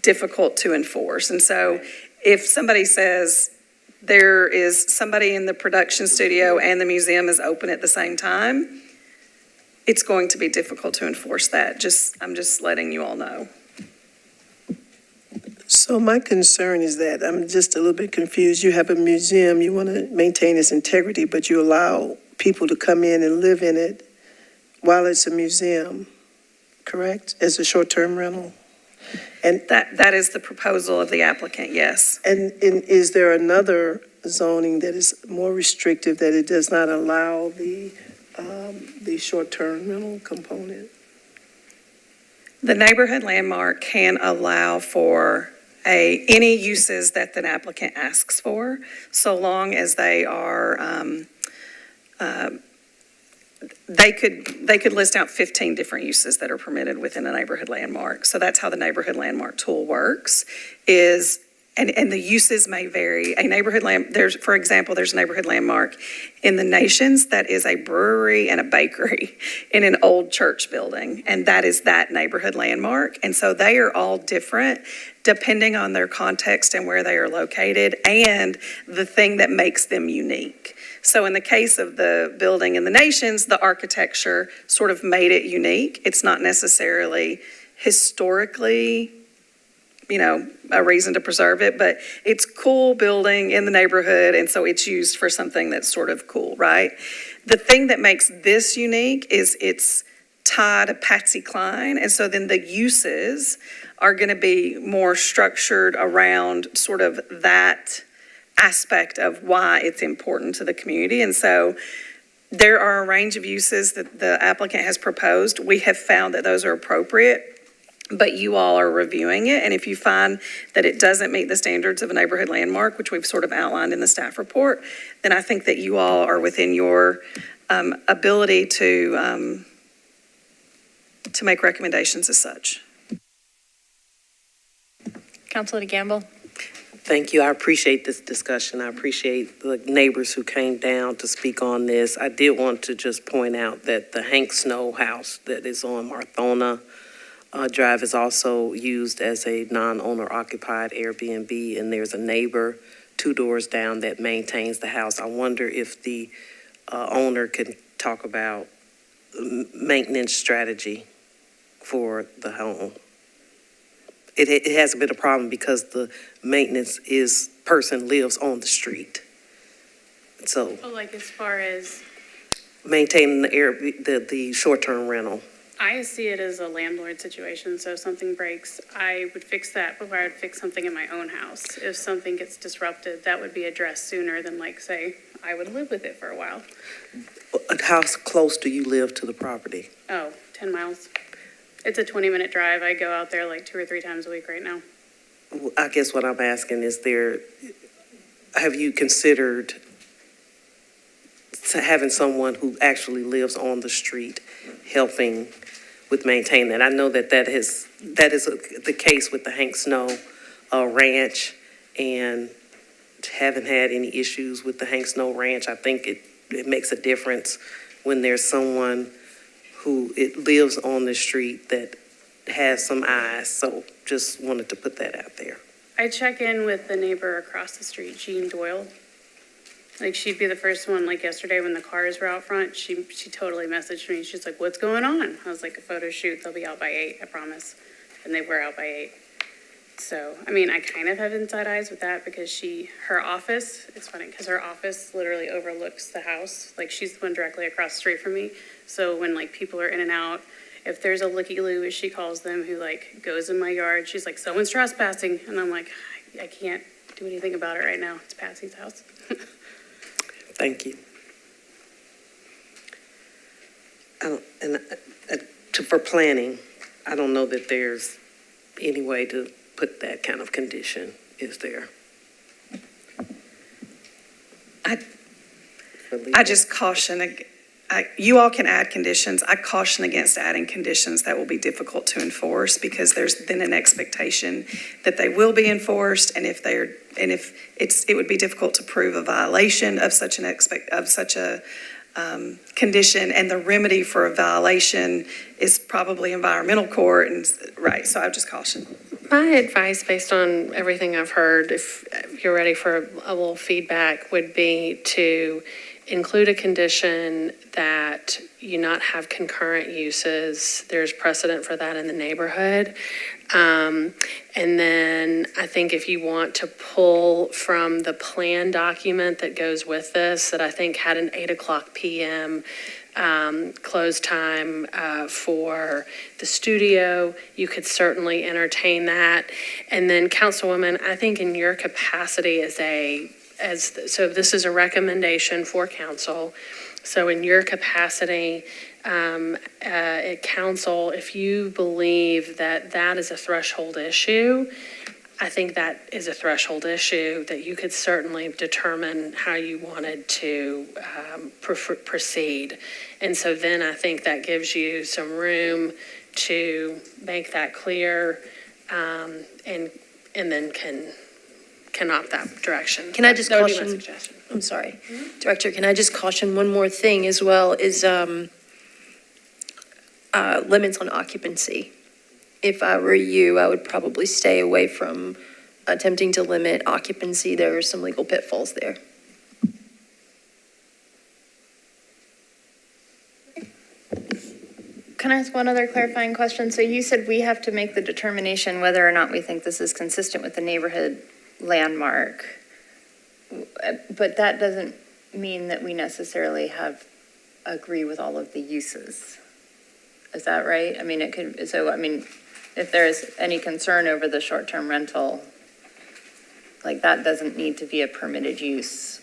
[SPEAKER 4] difficult to enforce. And so if somebody says there is somebody in the production studio and the museum is open at the same time, it's going to be difficult to enforce that. I'm just letting you all know.
[SPEAKER 18] So my concern is that I'm just a little bit confused. You have a museum, you want to maintain its integrity, but you allow people to come in and live in it while it's a museum, correct? As a short-term rental? And
[SPEAKER 4] that is the proposal of the applicant, yes.
[SPEAKER 18] And is there another zoning that is more restrictive, that it does not allow the short-term rental component?
[SPEAKER 4] The neighborhood landmark can allow for any uses that the applicant asks for, so long as they are, they could list out 15 different uses that are permitted within a neighborhood landmark. So that's how the neighborhood landmark tool works, and the uses may vary. For example, there's a neighborhood landmark in the Nations that is a brewery and a bakery in an old church building, and that is that neighborhood landmark. And so they are all different depending on their context and where they are located and the thing that makes them unique. So in the case of the building in the Nations, the architecture sort of made it unique. It's not necessarily historically, a reason to preserve it, but it's cool building in the neighborhood, and so it's used for something that's sort of cool, right? The thing that makes this unique is its tie to Patsy Cline. And so then the uses are going to be more structured around sort of that aspect of why it's important to the community. And so there are a range of uses that the applicant has proposed. We have found that those are appropriate, but you all are reviewing it. And if you find that it doesn't meet the standards of a neighborhood landmark, which we've sort of outlined in the staff report, then I think that you all are within your ability to make recommendations as such.
[SPEAKER 1] Councilor Gamble?
[SPEAKER 12] Thank you. I appreciate this discussion. I appreciate the neighbors who came down to speak on this. I did want to just point out that the Hank Snow house that is on Marthona Drive is also used as a non-owner occupied Airbnb, and there's a neighbor 2 doors down that maintains the house. I wonder if the owner can talk about maintenance strategy for the home. It hasn't been a problem because the maintenance person lives on the street. So
[SPEAKER 15] Oh, like as far as,
[SPEAKER 12] maintaining the short-term rental.
[SPEAKER 15] I see it as a landlord situation, so if something breaks, I would fix that before I would fix something in my own house. If something gets disrupted, that would be addressed sooner than like, say, I would live with it for a while.
[SPEAKER 12] How close do you live to the property?
[SPEAKER 15] Oh, 10 miles. It's a 20-minute drive. I go out there like 2 or 3 times a week right now.
[SPEAKER 12] I guess what I'm asking is have you considered having someone who actually lives on the street helping with maintaining that? I know that is the case with the Hank Snow Ranch, and haven't had any issues with the Hank Snow Ranch. I think it makes a difference when there's someone who lives on the street that has some eyes. So just wanted to put that out there.
[SPEAKER 15] I check in with the neighbor across the street, Jean Doyle. Like, she'd be the first one, like yesterday when the cars were out front, she totally messaged me. She's like, what's going on? I was like, a photo shoot. They'll be out by 8, I promise. And they were out by 8. So, I mean, I kind of have inside eyes with that because her office, it's funny because her office literally overlooks the house. Like, she's the one directly across the street from me. So when like people are in and out, if there's a looky-loo, as she calls them, who like goes in my yard, she's like, someone's trespassing. And I'm like, I can't do anything about it right now. It's Patsy's house.
[SPEAKER 12] Thank you. For planning, I don't know that there's any way to put that kind of condition, is there?
[SPEAKER 4] I just caution, you all can add conditions. I caution against adding conditions that will be difficult to enforce because there's then an expectation that they will be enforced, and it would be difficult to prove a violation of such a condition, and the remedy for a violation is probably environmental court, and right. So I would just caution.
[SPEAKER 5] My advice, based on everything I've heard, if you're ready for a little feedback, would be to include a condition that you not have concurrent uses. There's precedent for that in the neighborhood. And then I think if you want to pull from the plan document that goes with this, that I think had an 8:00 p.m. Close time for the studio, you could certainly entertain that. And then Councilwoman, I think in your capacity so this is a recommendation for council. So in your capacity at council, if you believe that is a threshold issue, I think that is a threshold issue that you could certainly determine how you wanted to proceed. And so then I think that gives you some room to make that clear and then can opt that direction.
[SPEAKER 19] Can I just
[SPEAKER 5] That would be my
[SPEAKER 19] caution?
[SPEAKER 5] suggestion.
[SPEAKER 19] I'm sorry, Director, can I just caution one more thing as well, is limits on occupancy. If I were you, I would probably stay away from attempting to limit occupancy. There are some legal pitfalls there.
[SPEAKER 1] Can I ask one other clarifying question? So you said we have to make the determination whether or not we think this is consistent with the neighborhood landmark. But that doesn't mean that we necessarily agree with all of the uses. Is that right? I mean, it could, so, I mean, if there's any concern over the short-term rental, like that doesn't need to be a permitted use.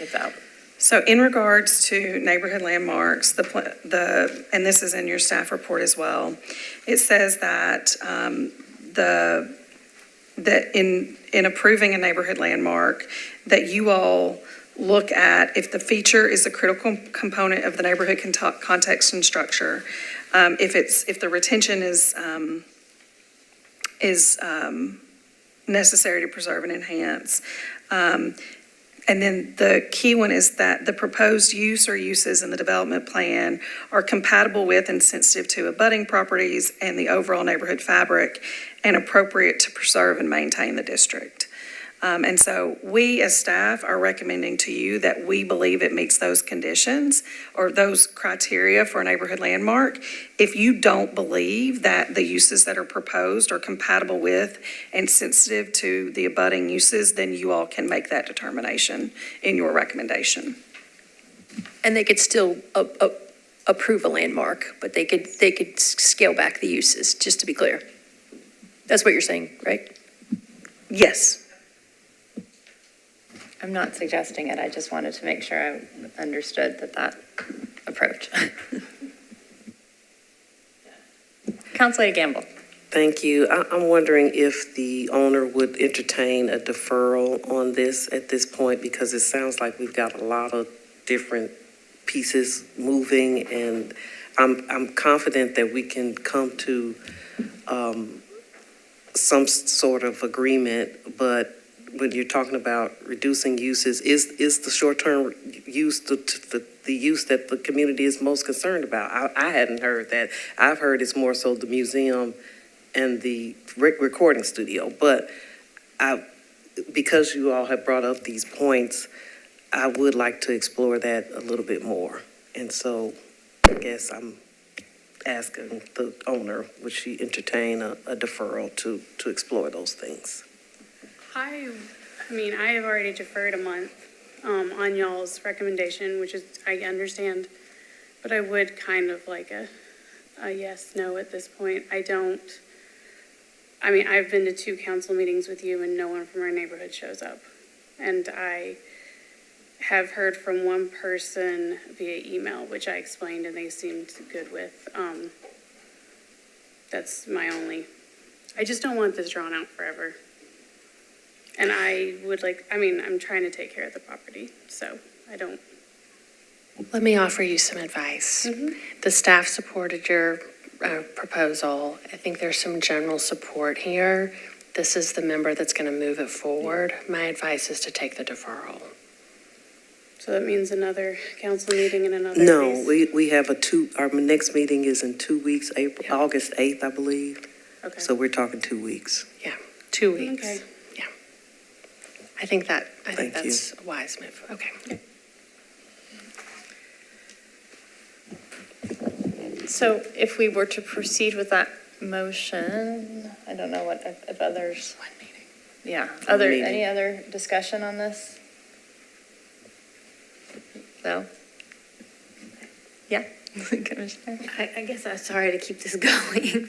[SPEAKER 1] Without.
[SPEAKER 4] So in regards to neighborhood landmarks, and this is in your staff report as well, it says that that in approving a neighborhood landmark, that you all look at if the feature is a critical component of the neighborhood context and structure, if the retention is necessary to preserve and enhance. And then the key one is that the proposed use or uses in the development plan are compatible with and sensitive to abutting properties and the overall neighborhood fabric and appropriate to preserve and maintain the district. And so we as staff are recommending to you that we believe it meets those conditions or those criteria for a neighborhood landmark. If you don't believe that the uses that are proposed are compatible with and sensitive to the abutting uses, then you all can make that determination in your recommendation.
[SPEAKER 19] And they could still approve a landmark, but they could scale back the uses, just to be clear. That's what you're saying, right?
[SPEAKER 4] Yes.
[SPEAKER 1] I'm not suggesting it. I just wanted to make sure I understood that approach. Councilor Gamble.
[SPEAKER 12] Thank you. I'm wondering if the owner would entertain a deferral on this at this point, because it sounds like we've got a lot of different pieces moving, and I'm confident that we can come to some sort of agreement, but when you're talking about reducing uses, is the short-term use the use that the community is most concerned about? I hadn't heard that. I've heard it's more so the museum and the recording studio. But because you all have brought up these points, I would like to explore that a little bit more. And so I guess I'm asking the owner, would she entertain a deferral to explore those things?
[SPEAKER 15] I mean, I have already deferred a month on y'all's recommendation, which is, I understand, but I would kind of like a yes, no at this point. I've been to 2 council meetings with you and no one from our neighborhood shows up. And I have heard from one person via email, which I explained and they seemed good with. That's my only, I just don't want this drawn out forever. And I would I'm trying to take care of the property, so I don't.
[SPEAKER 5] Let me offer you some advice.
[SPEAKER 15] Mm-hmm.
[SPEAKER 5] The staff supported your proposal. I think there's some general support here. This is the member that's going to move it forward. My advice is to take the deferral.
[SPEAKER 15] So that means another council meeting in another
[SPEAKER 12] No,
[SPEAKER 15] phase?
[SPEAKER 12] we have our next meeting is in 2 weeks, August 8th, I believe.
[SPEAKER 15] Okay.
[SPEAKER 12] So we're talking 2 weeks.
[SPEAKER 5] Yeah, 2 weeks.
[SPEAKER 15] Okay.
[SPEAKER 5] Yeah. I think
[SPEAKER 12] Thank
[SPEAKER 5] that's a wise move. Okay.
[SPEAKER 1] So if we were to proceed with that motion, I don't know if others. One meeting. Yeah. Any other discussion on this? No? Yeah, Commissioner?
[SPEAKER 13] I guess I'm sorry to keep this going.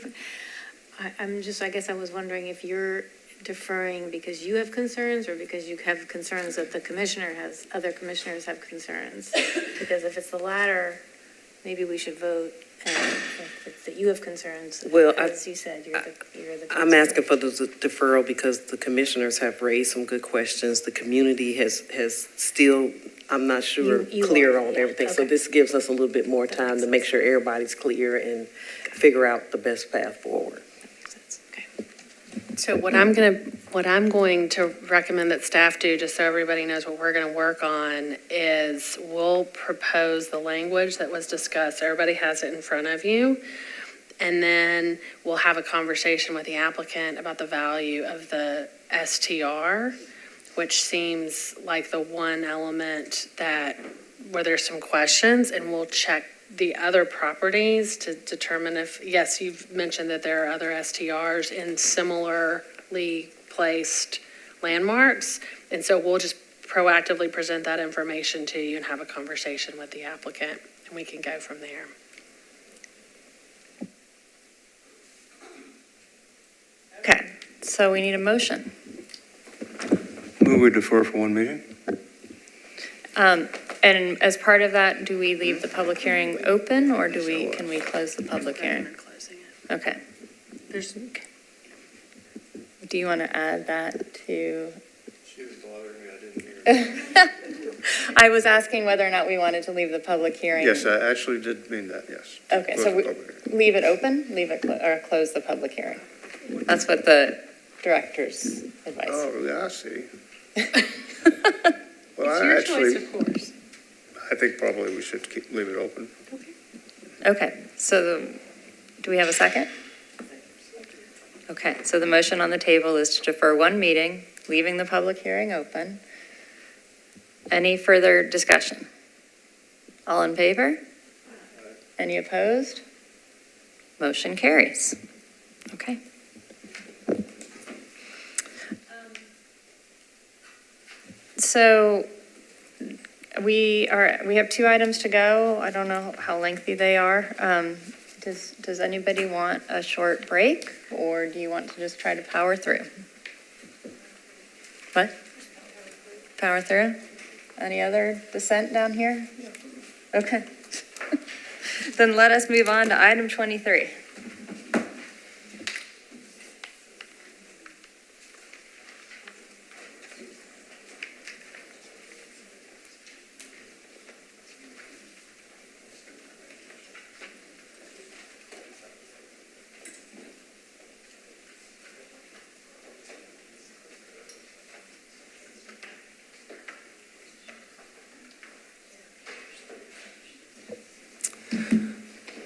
[SPEAKER 13] I guess I was wondering if you're deferring because you have concerns or because you have concerns that other commissioners have concerns. Because if it's the latter, maybe we should vote. And if it's that you have concerns,
[SPEAKER 12] Well,
[SPEAKER 13] as you said, you're the
[SPEAKER 12] I'm asking for the deferral because the commissioners have raised some good questions. The community has still, I'm not sure,
[SPEAKER 13] You
[SPEAKER 12] clear
[SPEAKER 13] are,
[SPEAKER 12] on
[SPEAKER 13] yeah,
[SPEAKER 12] everything. So
[SPEAKER 13] okay.
[SPEAKER 12] this gives us a little bit more time to make sure everybody's clear and figure out the best path forward.
[SPEAKER 5] So what I'm going to recommend that staff do, just so everybody knows what we're going to work on, is we'll propose the language that was discussed. Everybody has it in front of you. And then we'll have a conversation with the applicant about the value of the STR, which seems like the one element where there's some questions, and we'll check the other properties to determine if, yes, you've mentioned that there are other STRs in similarly placed landmarks. And so we'll just proactively present that information to you and have a conversation with the applicant, and we can go from there.
[SPEAKER 1] Okay, so we need a motion.
[SPEAKER 11] Move we defer for one meeting?
[SPEAKER 1] And as part of that, do we leave the public hearing open, or can we close the public hearing? Okay. Do you want to add that to?
[SPEAKER 11] She was bothering me, I didn't hear.
[SPEAKER 1] I was asking whether or not we wanted to leave the public hearing.
[SPEAKER 11] Yes, I actually did mean that, yes.
[SPEAKER 1] Okay,
[SPEAKER 11] Close
[SPEAKER 1] so
[SPEAKER 11] the
[SPEAKER 1] we
[SPEAKER 11] public hearing.
[SPEAKER 1] leave it open, or close the public hearing? That's what the director's advice.
[SPEAKER 11] Oh, yeah, I see. Well,
[SPEAKER 15] It's
[SPEAKER 11] I
[SPEAKER 15] your
[SPEAKER 11] actually,
[SPEAKER 15] choice, of course.
[SPEAKER 11] I think probably we should leave it open.
[SPEAKER 1] Okay, so do we have a second? Okay, so the motion on the table is to defer one meeting, leaving the public hearing open. Any further discussion? All in favor? Any opposed? Motion carries. Okay. So we have 2 items to go. I don't know how lengthy they are. Does anybody want a short break, or do you want to just try to power through? What? Power through? Any other dissent down here? Okay. Then let us move on to item 23.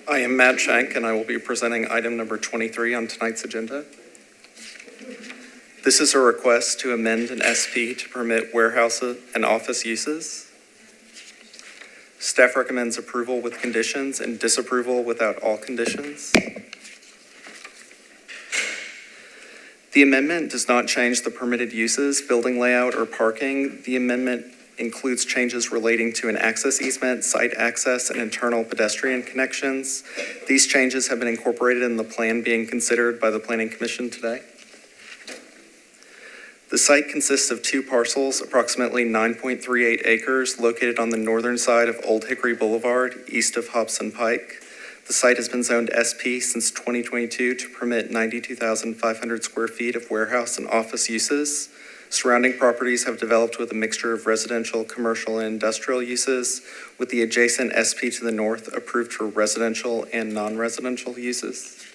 [SPEAKER 20] I am Matt Shank, and I will be presenting item number 23 on tonight's agenda. This is a request to amend an SP to permit warehouse and office uses. Staff recommends approval with conditions and disapproval without all conditions. The amendment does not change the permitted uses, building layout, or parking. The amendment includes changes relating to an access easement, site access, and internal pedestrian connections. These changes have been incorporated in the plan being considered by the Planning Commission today. The site consists of 2 parcels, approximately 9.38 acres, located on the northern side of Old Hickory Boulevard, east of Hobson Pike. The site has been zoned SP since 2022 to permit 92,500 square feet of warehouse and office uses. Surrounding properties have developed with a mixture of residential, commercial, and industrial uses, with the adjacent SP to the north approved for residential and non-residential uses.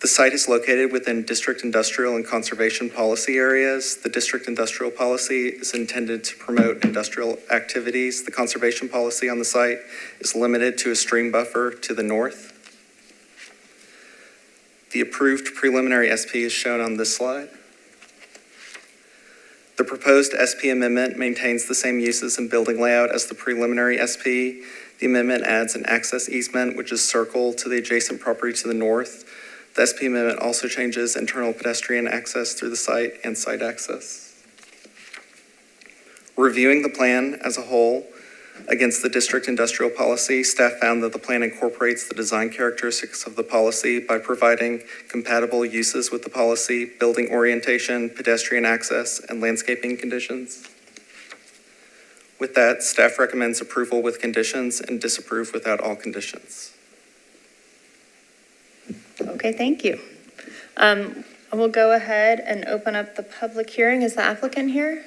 [SPEAKER 20] The site is located within district industrial and conservation policy areas. The district industrial policy is intended to promote industrial activities. The conservation policy on the site is limited to a stream buffer to the north. The approved preliminary SP is shown on this slide. The proposed SP amendment maintains the same uses and building layout as the preliminary SP. The amendment adds an access easement, which is circled to the adjacent property to the north. The SP amendment also changes internal pedestrian access through the site and site access. Reviewing the plan as a whole against the district industrial policy, staff found that the plan incorporates the design characteristics of the policy by providing compatible uses with the policy, building orientation, pedestrian access, and landscaping conditions. With that, staff recommends approval with conditions and disapprove without all conditions.
[SPEAKER 1] Okay, thank you. We'll go ahead and open up the public hearing. Is the applicant here?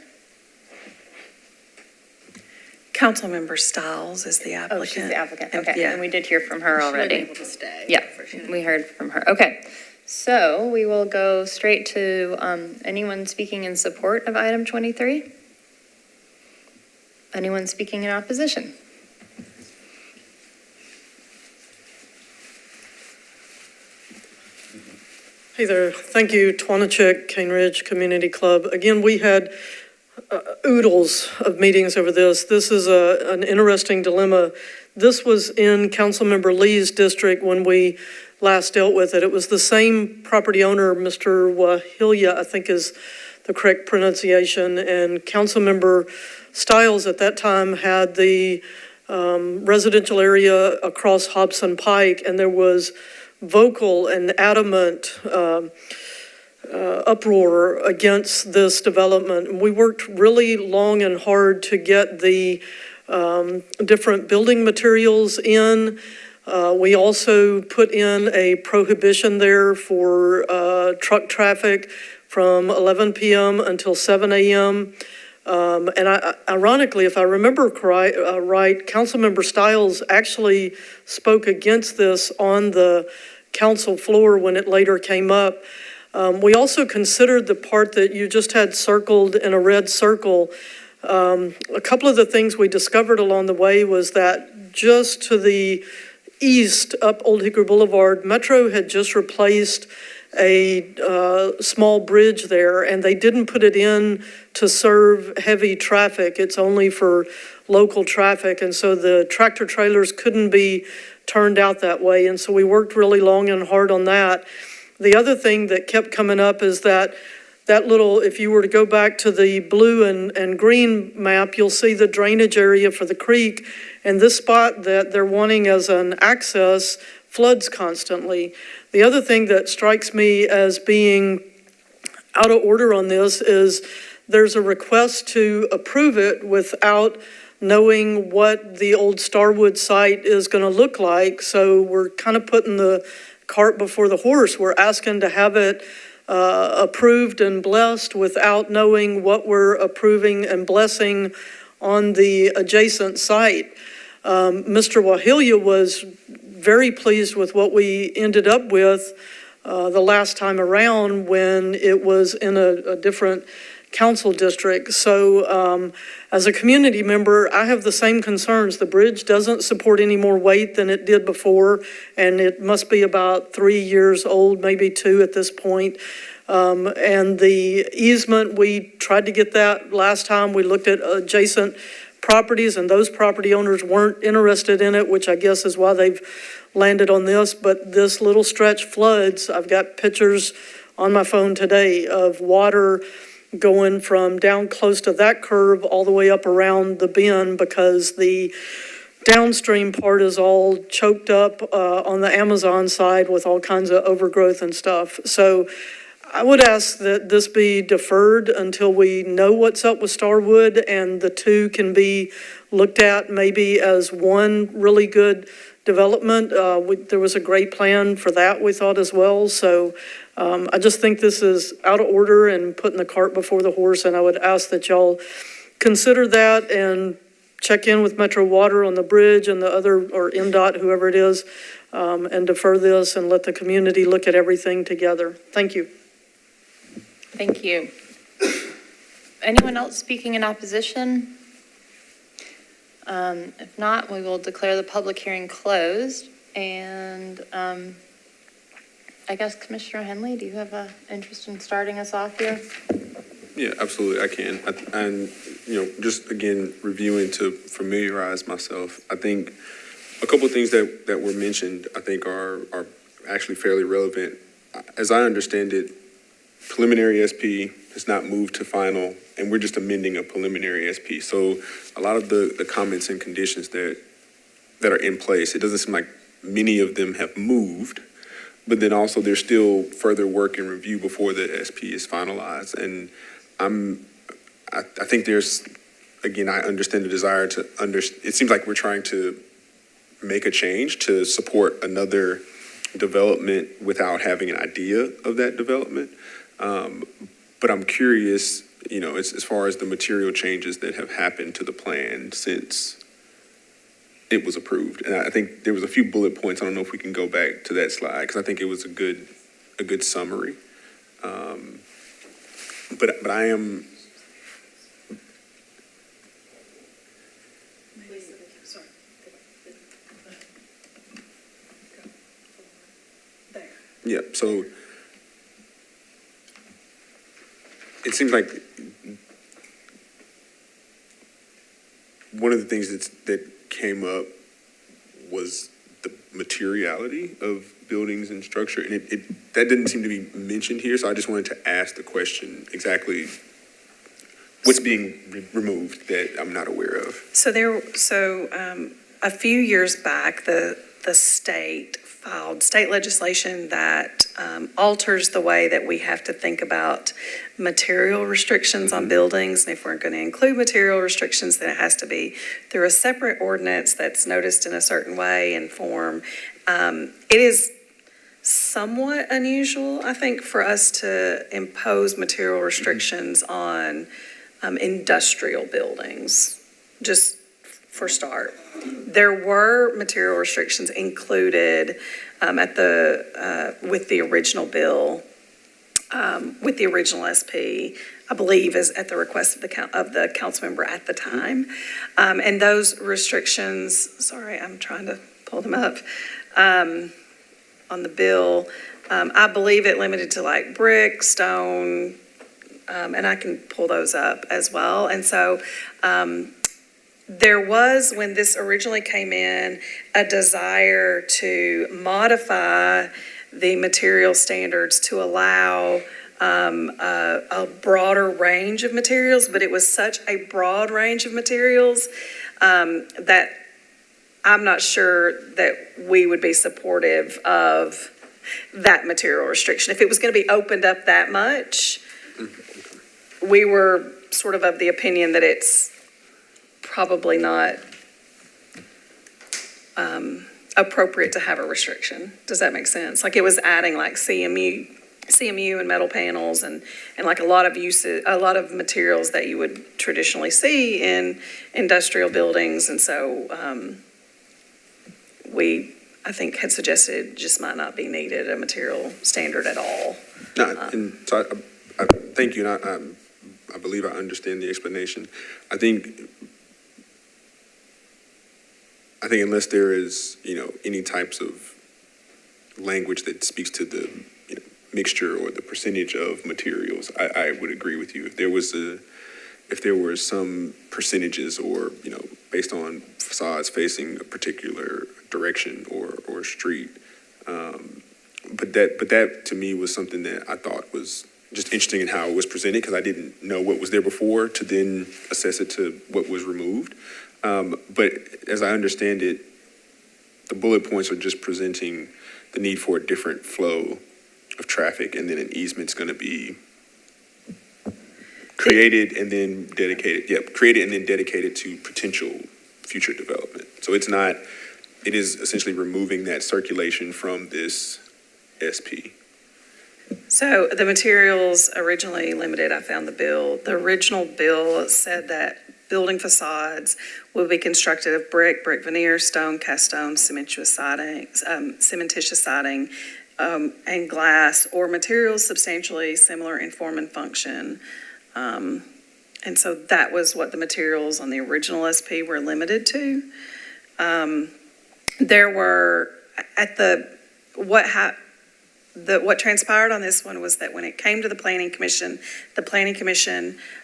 [SPEAKER 4] Councilmember Stiles is the applicant.
[SPEAKER 1] Oh, she's the applicant.
[SPEAKER 4] And-
[SPEAKER 1] Okay,
[SPEAKER 4] yeah.
[SPEAKER 1] and we did hear from her already.
[SPEAKER 15] Able to stay.
[SPEAKER 1] Yeah, we heard from her. Okay, so we will go straight to anyone speaking in support of item 23? Anyone speaking in opposition?
[SPEAKER 10] Hey there, thank you, Twanachek, Cane Ridge Community Club. Again, we had oodles of meetings over this. This is an interesting dilemma. This was in Councilmember Lee's district when we last dealt with it. It was the same property owner, Mr. Wahilia, I think is the correct pronunciation, and Councilmember Stiles at that time had the residential area across Hobson Pike, and there was vocal and adamant uproar against this development. And we worked really long and hard to get the different building materials in. We also put in a prohibition there for truck traffic from 11 p.m. until 7 a.m. Ironically, if I remember right, Councilmember Stiles actually spoke against this on the council floor when it later came up. We also considered the part that you just had circled in a red circle. A couple of the things we discovered along the way was that just to the east up Old Hickory Boulevard, Metro had just replaced a small bridge there, and they didn't put it in to serve heavy traffic. It's only for local traffic, and so the tractor trailers couldn't be turned out that way, and so we worked really long and hard on that. The other thing that kept coming up is that little, if you were to go back to the blue and green map, you'll see the drainage area for the creek, and this spot that they're wanting as an access floods constantly. The other thing that strikes me as being out of order on this is there's a request to approve it without knowing what the old Starwood site is going to look like. So we're kind of putting the cart before the horse. We're asking to have it approved and blessed without knowing what we're approving and blessing on the adjacent site. Mr. Wahilia was very pleased with what we ended up with the last time around when it was in a different council district. So as a community member, I have the same concerns. The bridge doesn't support any more weight than it did before, and it must be about 3 years old, maybe 2 at this point. And the easement, we tried to get that last time. We looked at adjacent properties, and those property owners weren't interested in it, which I guess is why they've landed on this. But this little stretch floods. I've got pictures on my phone today of water going from down close to that curve all the way up around the bend because the downstream part is all choked up on the Amazon side with all kinds of overgrowth and stuff. So I would ask that this be deferred until we know what's up with Starwood and the two can be looked at maybe as one really good development. There was a great plan for that, we thought as well. So I just think this is out of order and putting the cart before the horse. And I would ask that y'all consider that and check in with Metro Water on the bridge and the other, or NDOT, whoever it is, and defer this and let the community look at everything together. Thank you.
[SPEAKER 1] Thank you. Anyone else speaking in opposition? If not, we will declare the public hearing closed. And I guess Commissioner Henley, do you have an interest in starting us off here?
[SPEAKER 14] Yeah, absolutely, I can. And, just again, reviewing to familiarize myself, I think a couple of things that were mentioned, I think are actually fairly relevant. As I understand it, preliminary SP has not moved to final, and we're just amending a preliminary SP. So a lot of the comments and conditions that are in place, it doesn't seem like many of them have moved, but then also there's still further work and review before the SP is finalized. And I think there's, again, I understand the desire to it seems like we're trying to make a change to support another development without having an idea of that development. But I'm curious, as far as the material changes that have happened to the plan since it was approved. And I think there was a few bullet points. I don't know if we can go back to that slide because I think it was a good summary. But I am. Yeah, so it seems like one of the things that came up was the materiality of buildings and structure, and that didn't seem to be mentioned here, so I just wanted to ask the question exactly what's being removed that I'm not aware of.
[SPEAKER 4] So a few years back, the state filed state legislation that alters the way that we have to think about material restrictions on buildings. And if we're going to include material restrictions, then it has to be through a separate ordinance that's noticed in a certain way and form. It is somewhat unusual, I think, for us to impose material restrictions on industrial buildings, just for start. There were material restrictions included with the original bill, with the original SP, I believe, is at the request of the council member at the time. And those restrictions, sorry, I'm trying to pull them up, on the bill, I believe it limited to like brick, stone, and I can pull those up as well. And so there was, when this originally came in, a desire to modify the material standards to allow a broader range of materials, but it was such a broad range of materials that I'm not sure that we would be supportive of that material restriction. If it was going to be opened up that much, we were sort of the opinion that it's probably not appropriate to have a restriction. Does that make sense? Like it was adding like CMU and metal panels and like a lot of materials that you would traditionally see in industrial buildings. And so I think, had suggested just might not be needed a material standard at all.
[SPEAKER 14] No, and so I thank you, and I believe I understand the explanation. I think unless there is, any types of language that speaks to the mixture or the percentage of materials, I would agree with you. If there were some percentages or, based on facades facing a particular direction or street. But that to me was something that I thought was just interesting in how it was presented, because I didn't know what was there before to then assess it to what was removed. But as I understand it, the bullet points are just presenting the need for a different flow of traffic, and then an easement's going to be created and then dedicated. Yep, created and then dedicated to potential future development. So it is essentially removing that circulation from this SP.
[SPEAKER 4] So the materials originally limited, I found the bill. The original bill said that building facades will be constructed of brick veneer, stone, cast stone, cementitious siding, and glass, or materials substantially similar in form and function. And so that was what the materials on the original SP were limited to. There were, what transpired on this one was that when it came to the Planning Commission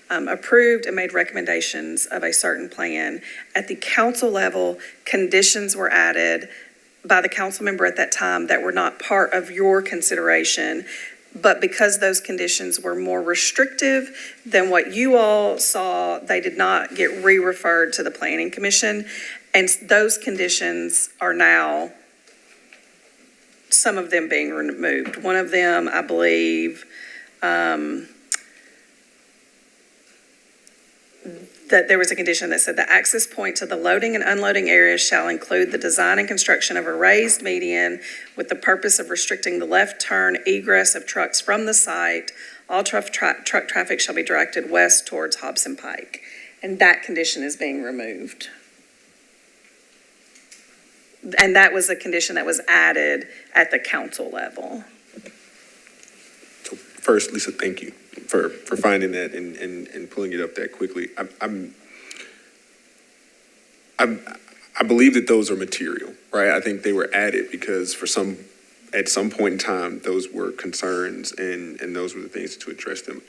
[SPEAKER 4] approved and made recommendations of a certain plan. At the council level, conditions were added by the council member at that time that were not part of your consideration. But because those conditions were more restrictive than what you all saw, they did not get re-referred to the Planning Commission. And those conditions are now, some of them being removed. One of them, I believe, that there was a condition that said the access point to the loading and unloading areas shall include the design and construction of a raised median with the purpose of restricting the left turn egress of trucks from the site. All truck traffic shall be directed west towards Hobson Pike. And that condition is being removed. And that was a condition that was added at the council level.
[SPEAKER 14] So first, Lisa, thank you for finding that and pulling it up that quickly. I believe that those are material, right? I think they were added because at some point in time, those were concerns and those were the things to address them.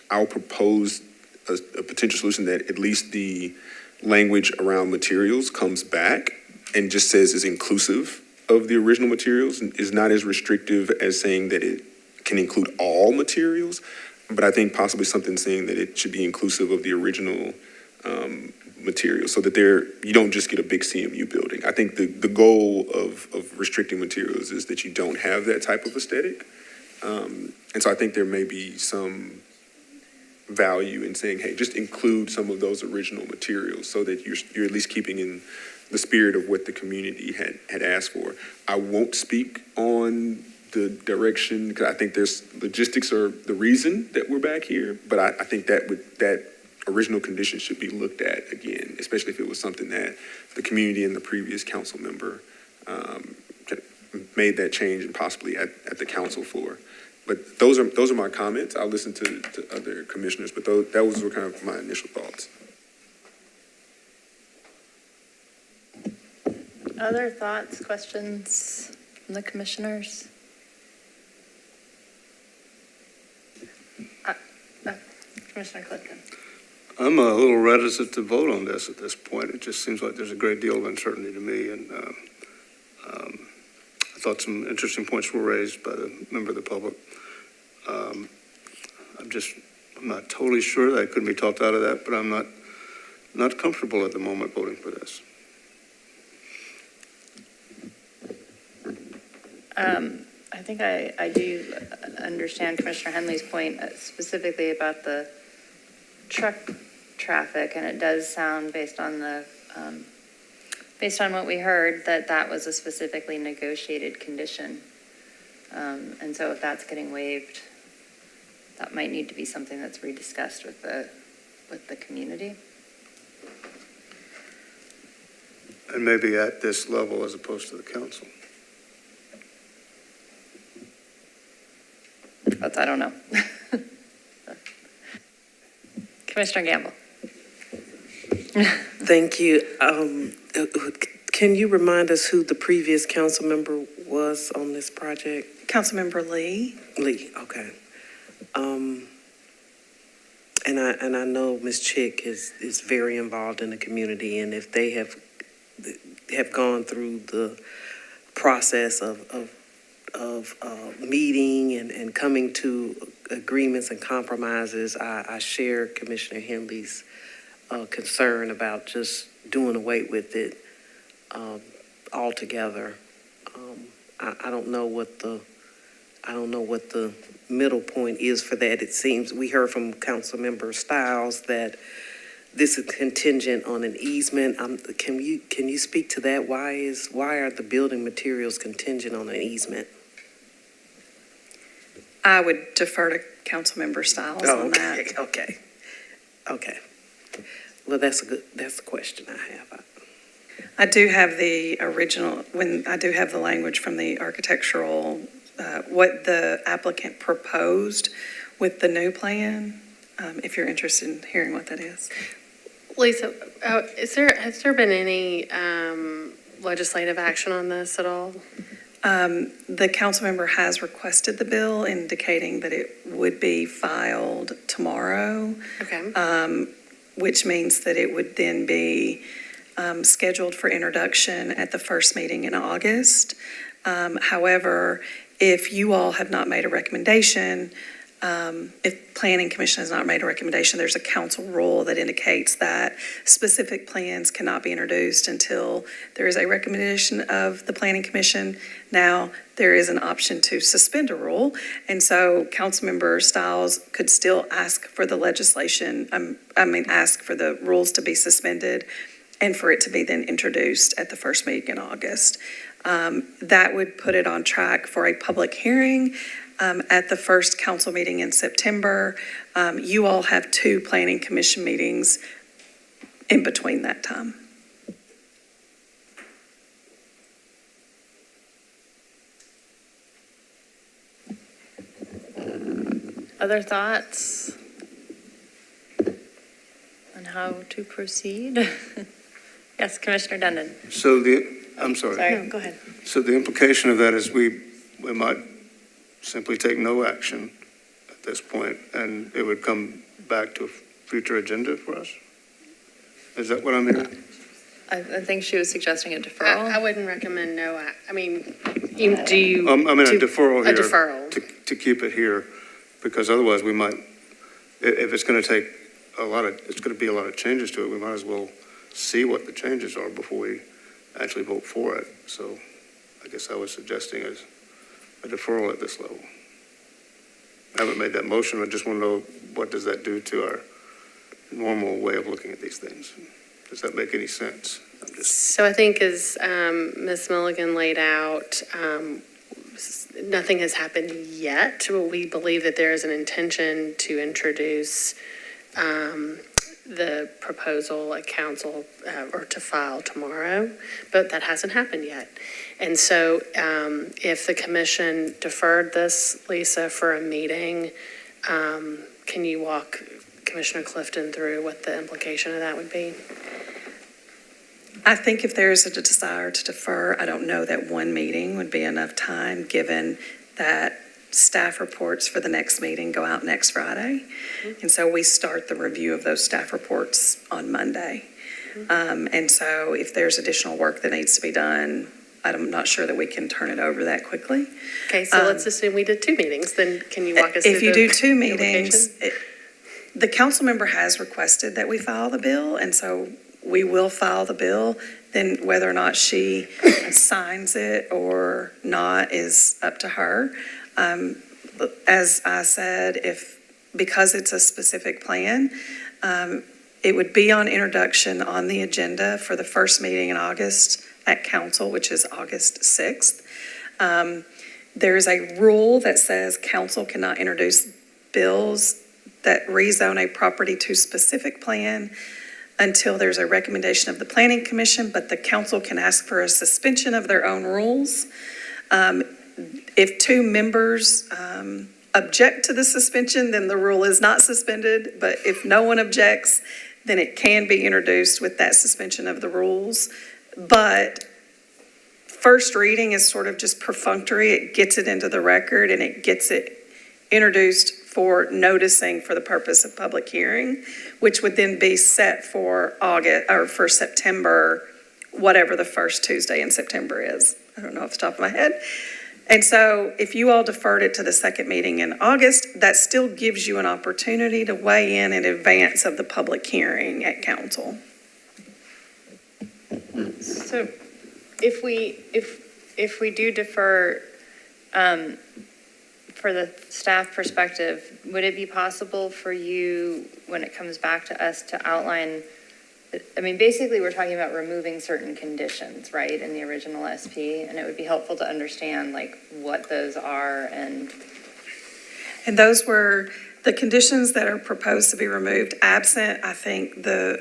[SPEAKER 14] I'll propose a potential solution that at least the language around materials comes back and just says is inclusive of the original materials and is not as restrictive as saying that it can include all materials. But I think possibly something saying that it should be inclusive of the original materials so that you don't just get a big CMU building. I think the goal of restricting materials is that you don't have that type of aesthetic. And so I think there may be some value in saying, hey, just include some of those original materials so that you're at least keeping in the spirit of what the community had asked for. I won't speak on the direction, because I think logistics are the reason that we're back here, but I think that original condition should be looked at again, especially if it was something that the community and the previous council member made that change and possibly at the council floor. But those are my comments. I'll listen to other commissioners, but those were kind of my initial thoughts.
[SPEAKER 1] Other thoughts, questions from the commissioners? Commissioner Clifton.
[SPEAKER 11] I'm a little reticent to vote on this at this point. It just seems like there's a great deal of uncertainty to me, and I thought some interesting points were raised by the member of the public. I'm not totally sure that I couldn't be talked out of that, but I'm not comfortable at the moment voting for this.
[SPEAKER 1] I think I do understand Commissioner Henley's point specifically about the truck traffic, and it does sound based on what we heard that was a specifically negotiated condition. And so if that's getting waived, that might need to be something that's rediscussed with the community.
[SPEAKER 11] And maybe at this level as opposed to the council.
[SPEAKER 1] But I don't know. Commissioner Gamble.
[SPEAKER 12] Thank you. Can you remind us who the previous council member was on this project?
[SPEAKER 4] Councilmember Lee.
[SPEAKER 12] Lee, okay. And I know Ms. Chick is very involved in the community, and if they have gone through the process of meeting and coming to agreements and compromises, I share Commissioner Henley's concern about just doing away with it altogether. I don't know what the middle point is for that. It seems we heard from Councilmember Stiles that this is contingent on an easement. Can you speak to that? Why are the building materials contingent on an easement?
[SPEAKER 4] I would defer to Councilmember Stiles on that.
[SPEAKER 12] Okay. Well, that's a question I have.
[SPEAKER 4] I do have the language from the architectural, what the applicant proposed with the new plan, if you're interested in hearing what that is.
[SPEAKER 5] Lisa, has there been any legislative action on this at all?
[SPEAKER 4] The council member has requested the bill, indicating that it would be filed tomorrow.
[SPEAKER 5] Okay.
[SPEAKER 4] Which means that it would then be scheduled for introduction at the first meeting in August. However, if you all have not made a recommendation, if Planning Commission has not made a recommendation, there's a council rule that indicates that specific plans cannot be introduced until there is a recommendation of the Planning Commission. Now, there is an option to suspend a rule, and so Councilmember Stiles could still ask for the ask for the rules to be suspended and for it to be then introduced at the first meeting in August. That would put it on track for a public hearing at the first council meeting in September. You all have 2 Planning Commission meetings in between that time.
[SPEAKER 1] Other thoughts on how to proceed? Yes, Commissioner Dundon.
[SPEAKER 11] I'm sorry.
[SPEAKER 1] Sorry.
[SPEAKER 13] Go ahead.
[SPEAKER 11] So the implication of that is we might simply take no action at this point, and it would come back to a future agenda for us? Is that what I'm hearing?
[SPEAKER 1] I think she was suggesting a deferral.
[SPEAKER 5] I wouldn't recommend no. I mean, do you?
[SPEAKER 11] I mean, a deferral here.
[SPEAKER 5] A deferral.
[SPEAKER 11] To keep it here, because otherwise we might, if it's going to take it's going to be a lot of changes to it, we might as well see what the changes are before we actually vote for it. So I guess I was suggesting is a deferral at this level. I haven't made that motion. I just want to know, what does that do to our normal way of looking at these things? Does that make any sense?
[SPEAKER 5] So I think as Ms. Milligan laid out, nothing has happened yet. We believe that there is an intention to introduce the proposal at council or to file tomorrow, but that hasn't happened yet. And so if the commission deferred this, Lisa, for a meeting, can you walk Commissioner Clifton through what the implication of that would be?
[SPEAKER 4] I think if there is a desire to defer, I don't know that one meeting would be enough time, given that staff reports for the next meeting go out next Friday. And so we start the review of those staff reports on Monday. And so if there's additional work that needs to be done, I'm not sure that we can turn it over that quickly.
[SPEAKER 5] Okay, so let's assume we did 2 meetings, then can you walk us through
[SPEAKER 4] If you
[SPEAKER 5] the
[SPEAKER 4] do 2 meetings,
[SPEAKER 5] implication?
[SPEAKER 4] the council member has requested that we file the bill, and so we will file the bill. Then whether or not she signs it or not is up to her. As I said, because it's a specific plan, it would be on introduction on the agenda for the first meeting in August at council, which is August 6th. There's a rule that says council cannot introduce bills that rezone a property to specific plan until there's a recommendation of the Planning Commission, but the council can ask for a suspension of their own rules. If 2 members object to the suspension, then the rule is not suspended, but if no one objects, then it can be introduced with that suspension of the rules. But first reading is sort of just perfunctory. It gets it into the record and it gets it introduced for noticing for the purpose of public hearing, which would then be set for August or for September, whatever the first Tuesday in September is. I don't know off the top of my head. And so if you all deferred it to the second meeting in August, that still gives you an opportunity to weigh in advance of the public hearing at council.
[SPEAKER 1] So if we do defer, for the staff perspective, would it be possible for you, when it comes back to us, to outline, I mean, basically we're talking about removing certain conditions, right, in the original SP, and it would be helpful to understand like what those are and
[SPEAKER 4] those were the conditions that are proposed to be removed, absent, I think the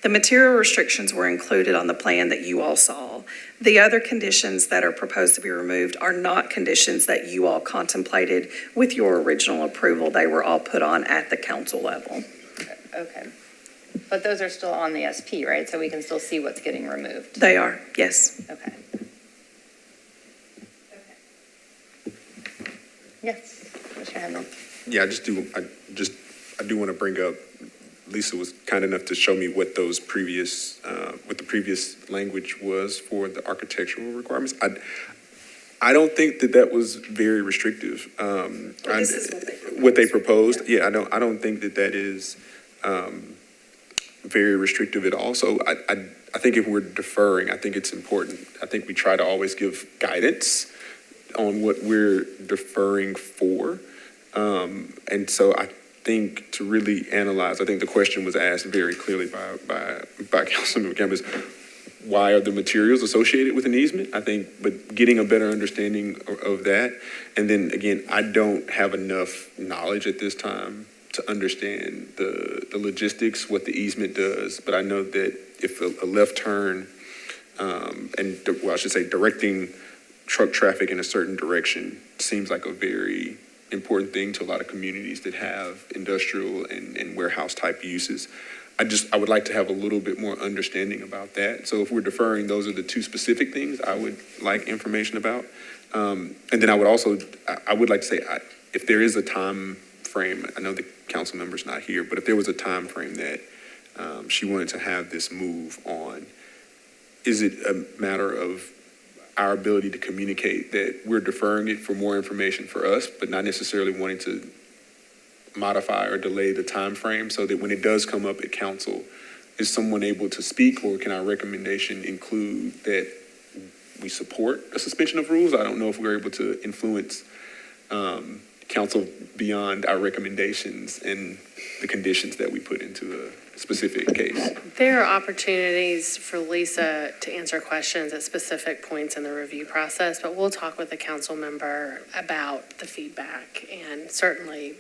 [SPEAKER 4] material restrictions were included on the plan that you all saw. The other conditions that are proposed to be removed are not conditions that you all contemplated with your original approval. They were all put on at the council level.
[SPEAKER 1] okay. But those are still on the SP, right? So we can still see what's getting removed.
[SPEAKER 4] They are, yes.
[SPEAKER 1] Okay. Yes, Commissioner Henry.
[SPEAKER 14] Yeah, I do want to bring up, Lisa was kind enough to show me what those previous, what the previous language was for the architectural requirements. I don't think that was very restrictive.
[SPEAKER 4] This is
[SPEAKER 14] what they proposed. Yeah, I don't think that is very restrictive at all. So I think if we're deferring, I think it's important. I think we try to always give guidance on what we're deferring for. And so I think to really analyze, I think the question was asked very clearly by Councilman Campbell, why are the materials associated with an easement? I think, but getting a better understanding of that. And then again, I don't have enough knowledge at this time to understand the logistics, what the easement does. But I know that if a left turn, I should say directing truck traffic in a certain direction seems like a very important thing to a lot of communities that have industrial and warehouse type uses. I would like to have a little bit more understanding about that. So if we're deferring, those are the 2 specific things I would like information about. And then I would like to say, if there is a time frame, I know the council member's not here, but if there was a time frame that she wanted to have this move on, is it a matter of our ability to communicate that we're deferring it for more information for us, but not necessarily wanting to modify or delay the time frame, so that when it does come up at council, is someone able to speak, or can our recommendation include that we support a suspension of rules? I don't know if we're able to influence council beyond our recommendations and the conditions that we put into a specific case.
[SPEAKER 5] There are opportunities for Lisa to answer questions at specific points in the review process, but we'll talk with the council member about the feedback. And certainly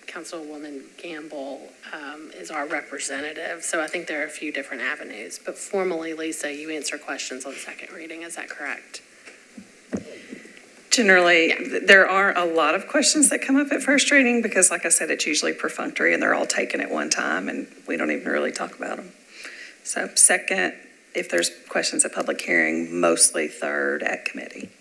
[SPEAKER 5] Councilwoman Gamble is our representative, so I think there are a few different avenues. But formally, Lisa, you answer questions on second reading, is that correct?
[SPEAKER 4] Generally, there are a lot of questions that come up at first reading because, like I said, it's usually perfunctory and they're all taken at one time and we don't even really talk about them. So second, if there's questions at public hearing, mostly third at committee.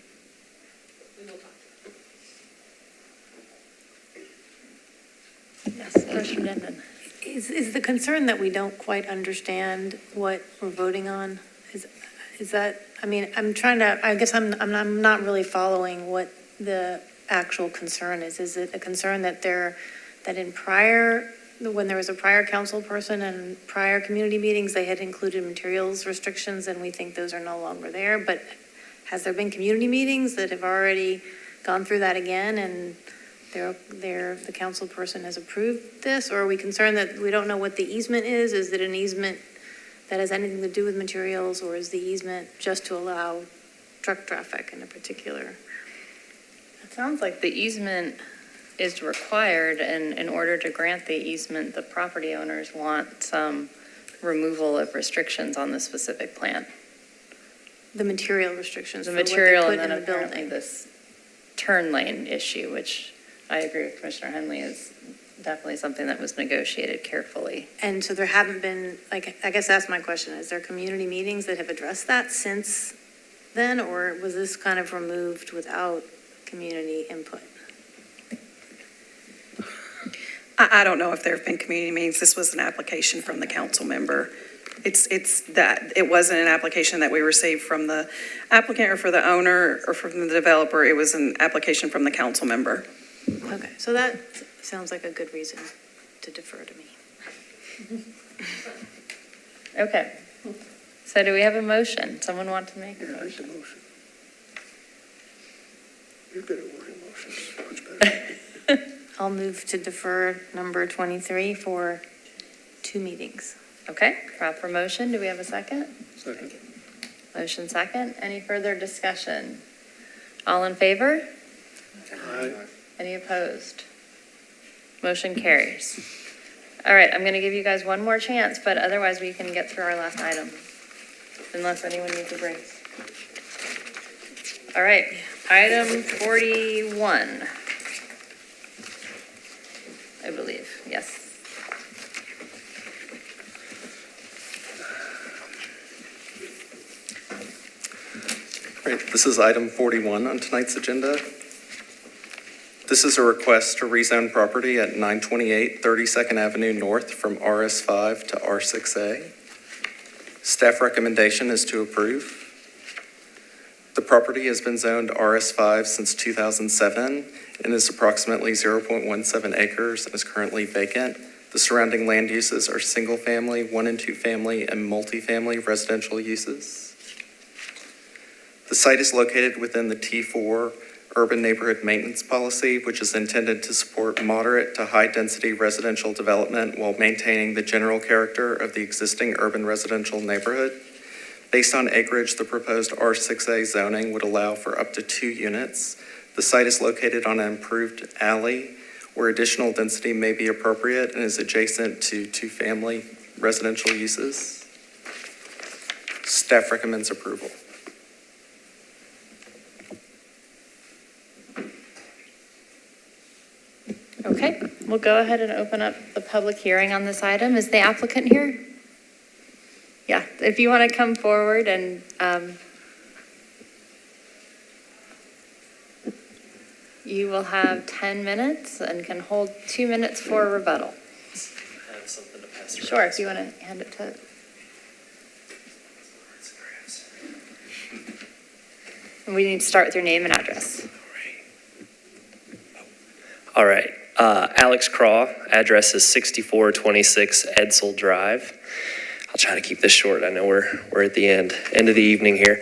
[SPEAKER 1] Yes, Commissioner Denton.
[SPEAKER 13] Is the concern that we don't quite understand what we're voting on? Is that, I mean, I'm trying to, I guess I'm not really following what the actual concern is. Is it a concern that in prior, when there was a prior council person and prior community meetings, they had included materials restrictions and we think those are no longer there? But has there been community meetings that have already gone through that again and the council person has approved this? Or are we concerned that we don't know what the easement is? Is it an easement that has anything to do with materials, or is the easement just to allow truck traffic in a particular?
[SPEAKER 1] It sounds like the easement is required, and in order to grant the easement, the property owners want some removal of restrictions on the specific plan.
[SPEAKER 13] The material restrictions
[SPEAKER 1] The
[SPEAKER 13] for what they
[SPEAKER 1] material
[SPEAKER 13] put
[SPEAKER 1] and then
[SPEAKER 13] in the
[SPEAKER 1] apparently
[SPEAKER 13] building.
[SPEAKER 1] this turn lane issue, which I agree with Commissioner Henley is definitely something that was negotiated carefully.
[SPEAKER 13] And so there haven't been, like, I guess that's my question, is there community meetings that have addressed that since then, or was this kind of removed without community input?
[SPEAKER 4] I don't know if there have been community meetings. This was an application from the council member. It's that, it wasn't an application that we received from the applicant or for the owner or from the developer. It was an application from the council member.
[SPEAKER 13] Okay, so that sounds like a good reason to defer to me.
[SPEAKER 1] Okay. So do we have a motion? Someone want to make a motion?
[SPEAKER 11] You're good at wording motions, much better.
[SPEAKER 13] I'll move to defer number 23 for 2 meetings.
[SPEAKER 1] Okay, proper motion. Do we have a second?
[SPEAKER 11] Second.
[SPEAKER 1] Motion second. Any further discussion? All in favor?
[SPEAKER 11] Aye.
[SPEAKER 1] Any opposed? Motion carries. All right, I'm going to give you guys one more chance, but otherwise we can get through our last item, unless anyone needs a break. All right, item 41, I believe, yes.
[SPEAKER 20] Great. This is item 41 on tonight's agenda. This is a request to rezone property at 928 32nd Avenue North from RS5 to R6A. Staff recommendation is to approve. The property has been zoned RS5 since 2007 and is approximately 0.17 acres and is currently vacant. The surrounding land uses are single-family, 1 and 2 family, and multifamily residential uses. The site is located within the T4 Urban Neighborhood Maintenance Policy, which is intended to support moderate to high-density residential development while maintaining the general character of the existing urban residential neighborhood. Based on acreage, the proposed R6A zoning would allow for up to 2 units. The site is located on an improved alley where additional density may be appropriate and is adjacent to 2-family residential uses. Staff recommends approval.
[SPEAKER 1] Okay, we'll go ahead and open up the public hearing on this item. Is the applicant here? Yeah, if you want to come forward and you will have 10 minutes and can hold 2 minutes for rebuttal.
[SPEAKER 20] I have something to pass around.
[SPEAKER 1] Sure, if you want to hand it to. And we need to start with your name and address.
[SPEAKER 21] All right. Alex Craw, address is 6426 Edsel Drive. I'll try to keep this short. I know we're at the end of the evening here.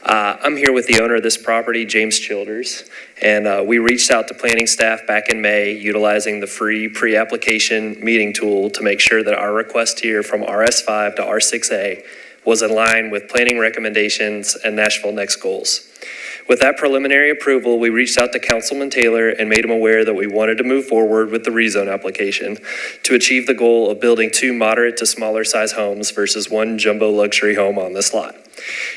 [SPEAKER 21] I'm here with the owner of this property, James Childers, and we reached out to planning staff back in May utilizing the free pre-application meeting tool to make sure that our request here from RS5 to R6A was in line with planning recommendations and Nashville Next goals. With that preliminary approval, we reached out to Councilman Taylor and made him aware that we wanted to move forward with the rezone application to achieve the goal of building 2 moderate to smaller size homes versus 1 jumbo luxury home on this lot.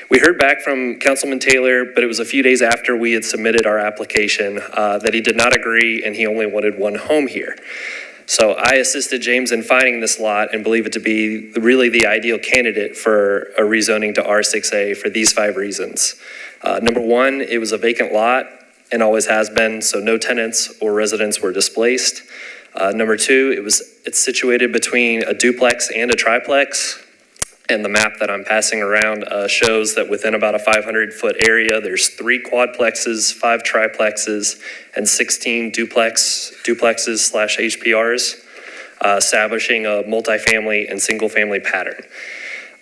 [SPEAKER 21] We heard back from Councilman Taylor, but it was a few days after we had submitted our application that he did not agree and he only wanted 1 home here. So I assisted James in finding this lot and believe it to be really the ideal candidate for a rezoning to R6A for these 5 reasons. Number 1, it was a vacant lot and always has been, so no tenants or residents were displaced. Number 2, it's situated between a duplex and a triplex. And the map that I'm passing around shows that within about a 500-foot area, there's 3 quadplexes, 5 triplexes, and 16 duplexes/HPRs, establishing a multifamily and single-family pattern.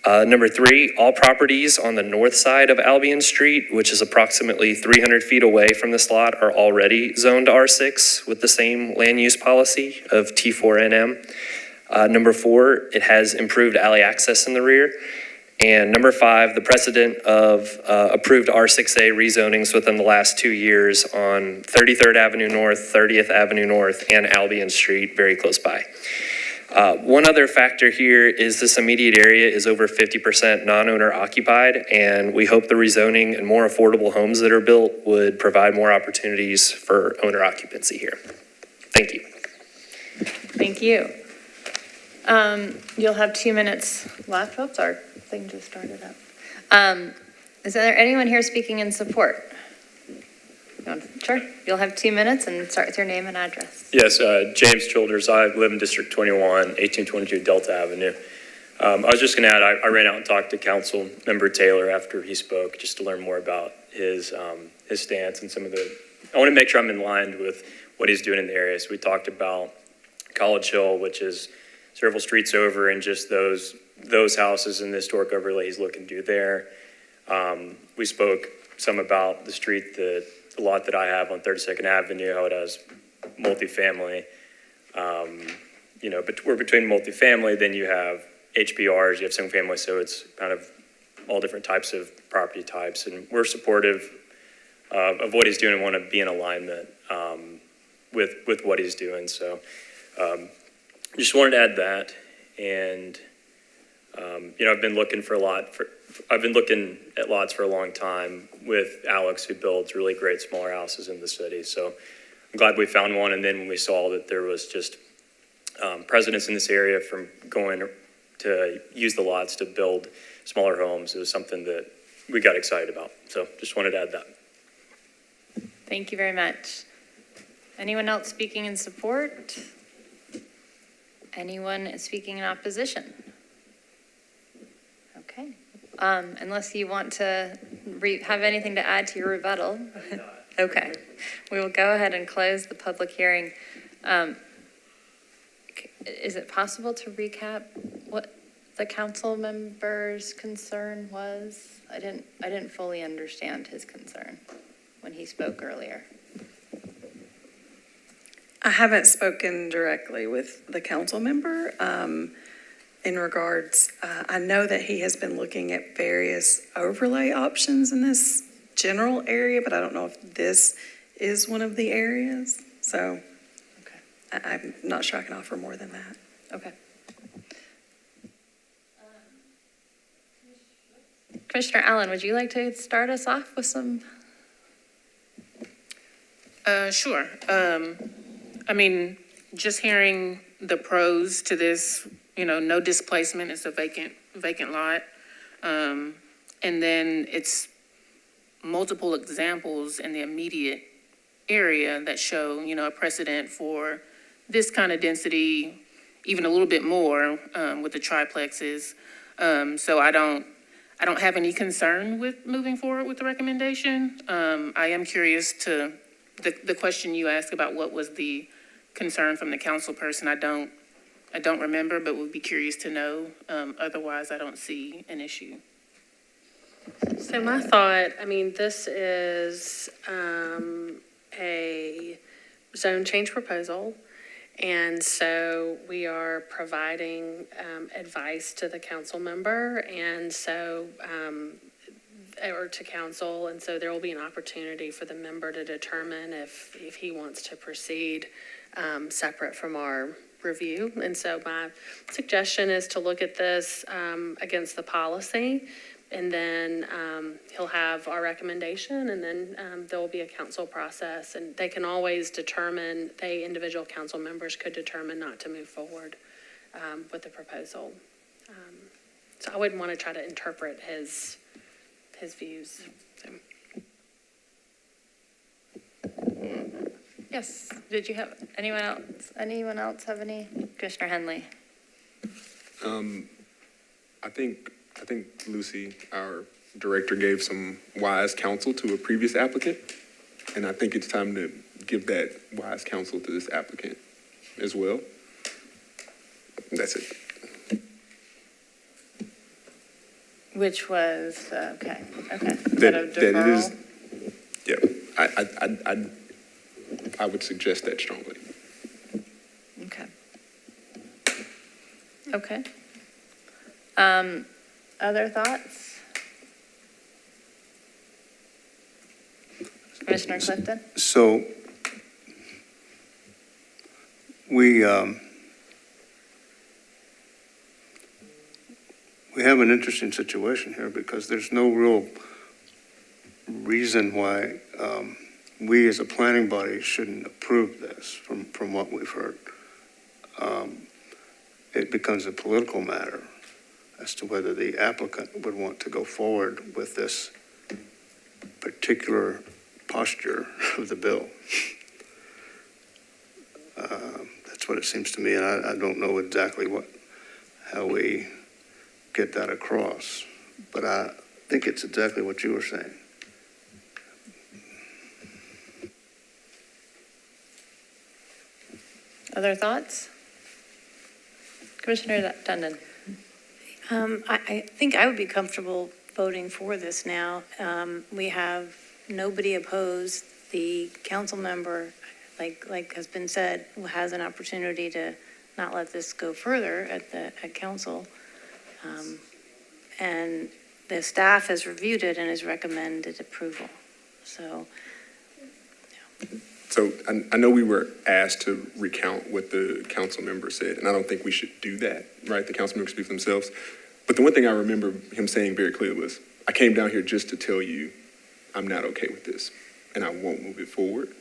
[SPEAKER 21] Number 3, all properties on the north side of Albion Street, which is approximately 300 feet away from this lot, are already zoned R6 with the same land use policy of T4NM. Number 4, it has improved alley access in the rear. And number 5, the precedent of approved R6A rezonings within the last 2 years on 33rd Avenue North, 30th Avenue North, and Albion Street, very close by. One other factor here is this immediate area is over 50% non-owner occupied, and we hope the rezoning and more affordable homes that are built would provide more opportunities for owner occupancy here. Thank you.
[SPEAKER 1] Thank you. You'll have 2 minutes left. Oops, our thing just started up. Is there anyone here speaking in support? Sure. You'll have 2 minutes and start with your name and address.
[SPEAKER 22] Yes, James Childers. I live in District 21, 1822 Delta Avenue. I was just going to add, I ran out and talked to Council Member Taylor after he spoke just to learn more about his stance and some of the, I want to make sure I'm in line with what he's doing in the area. So we talked about College Hill, which is several streets over, and just those houses in the historic overlay he's looking to do there. We spoke some about the street, the lot that I have on 32nd Avenue, how it has multifamily. But we're between multifamily, then you have HPRs, you have single family, so it's kind of all different types of property types. And we're supportive of what he's doing and want to be in alignment with what he's doing. So just wanted to add that. And, I've been looking at lots for a long time with Alex, who builds really great smaller houses in the city. So I'm glad we found one. And then when we saw that there was just precedents in this area from going to use the lots to build smaller homes, it was something that we got excited about. So just wanted to add that.
[SPEAKER 1] Thank you very much. Anyone else speaking in support? Anyone speaking in opposition? Okay. Unless you want to have anything to add to your rebuttal. Okay. We will go ahead and close the public hearing. Is it possible to recap what the council member's concern was? I didn't fully understand his concern when he spoke earlier.
[SPEAKER 4] I haven't spoken directly with the council member in regards, I know that he has been looking at various overlay options in this general area, but I don't know if this is one of the areas. So okay. I'm not sure I can offer more than that.
[SPEAKER 1] Okay. Commissioner Allen, would you like to start us off with some?
[SPEAKER 17] Sure. Just hearing the pros to this, no displacement, it's a vacant lot. And then it's multiple examples in the immediate area that show, a precedent for this kind of density, even a little bit more with the triplexes. So I don't have any concern with moving forward with the recommendation. I am curious to the question you asked about what was the concern from the council person. I don't I don't remember, but would be curious to know. Otherwise, I don't see an issue.
[SPEAKER 5] So my thought, I mean, this is a zone change proposal. And so we are providing advice to the council member and so, or to council. And so there will be an opportunity for the member to determine if he wants to proceed separate from our review. And so my suggestion is to look at this against the policy. And then he'll have our recommendation, and then there will be a council process. And they can always determine, individual council members could determine not to move forward with the proposal. So I wouldn't want to try to interpret his views. So.
[SPEAKER 1] Yes, did you have, anyone else have any? Commissioner Henley?
[SPEAKER 14] I think Lucy, our director, gave some wise counsel to a previous applicant, and I think it's time to give that wise counsel to this applicant as well. That's it.
[SPEAKER 1] Which was, okay.
[SPEAKER 14] That it is, yeah, I would suggest that strongly.
[SPEAKER 1] Okay. Other thoughts? Commissioner Clifton?
[SPEAKER 11] So we have an interesting situation here because there's no real reason why we as a planning body shouldn't approve this from what we've heard. It becomes a political matter as to whether the applicant would want to go forward with this particular posture of the bill. That's what it seems to me, and I don't know exactly how we get that across, but I think it's exactly what you were saying.
[SPEAKER 1] Other thoughts? Commissioner Dundon?
[SPEAKER 13] I think I would be comfortable voting for this now. We have nobody opposed. The council member, like has been said, has an opportunity to not let this go further at council. And the staff has reviewed it and has recommended approval. So, yeah.
[SPEAKER 14] So I know we were asked to recount what the council member said, and I don't think we should do that, right? The council members speak for themselves. But the one thing I remember him saying very clearly was, I came down here just to tell you I'm not okay with this, and I won't move it forward.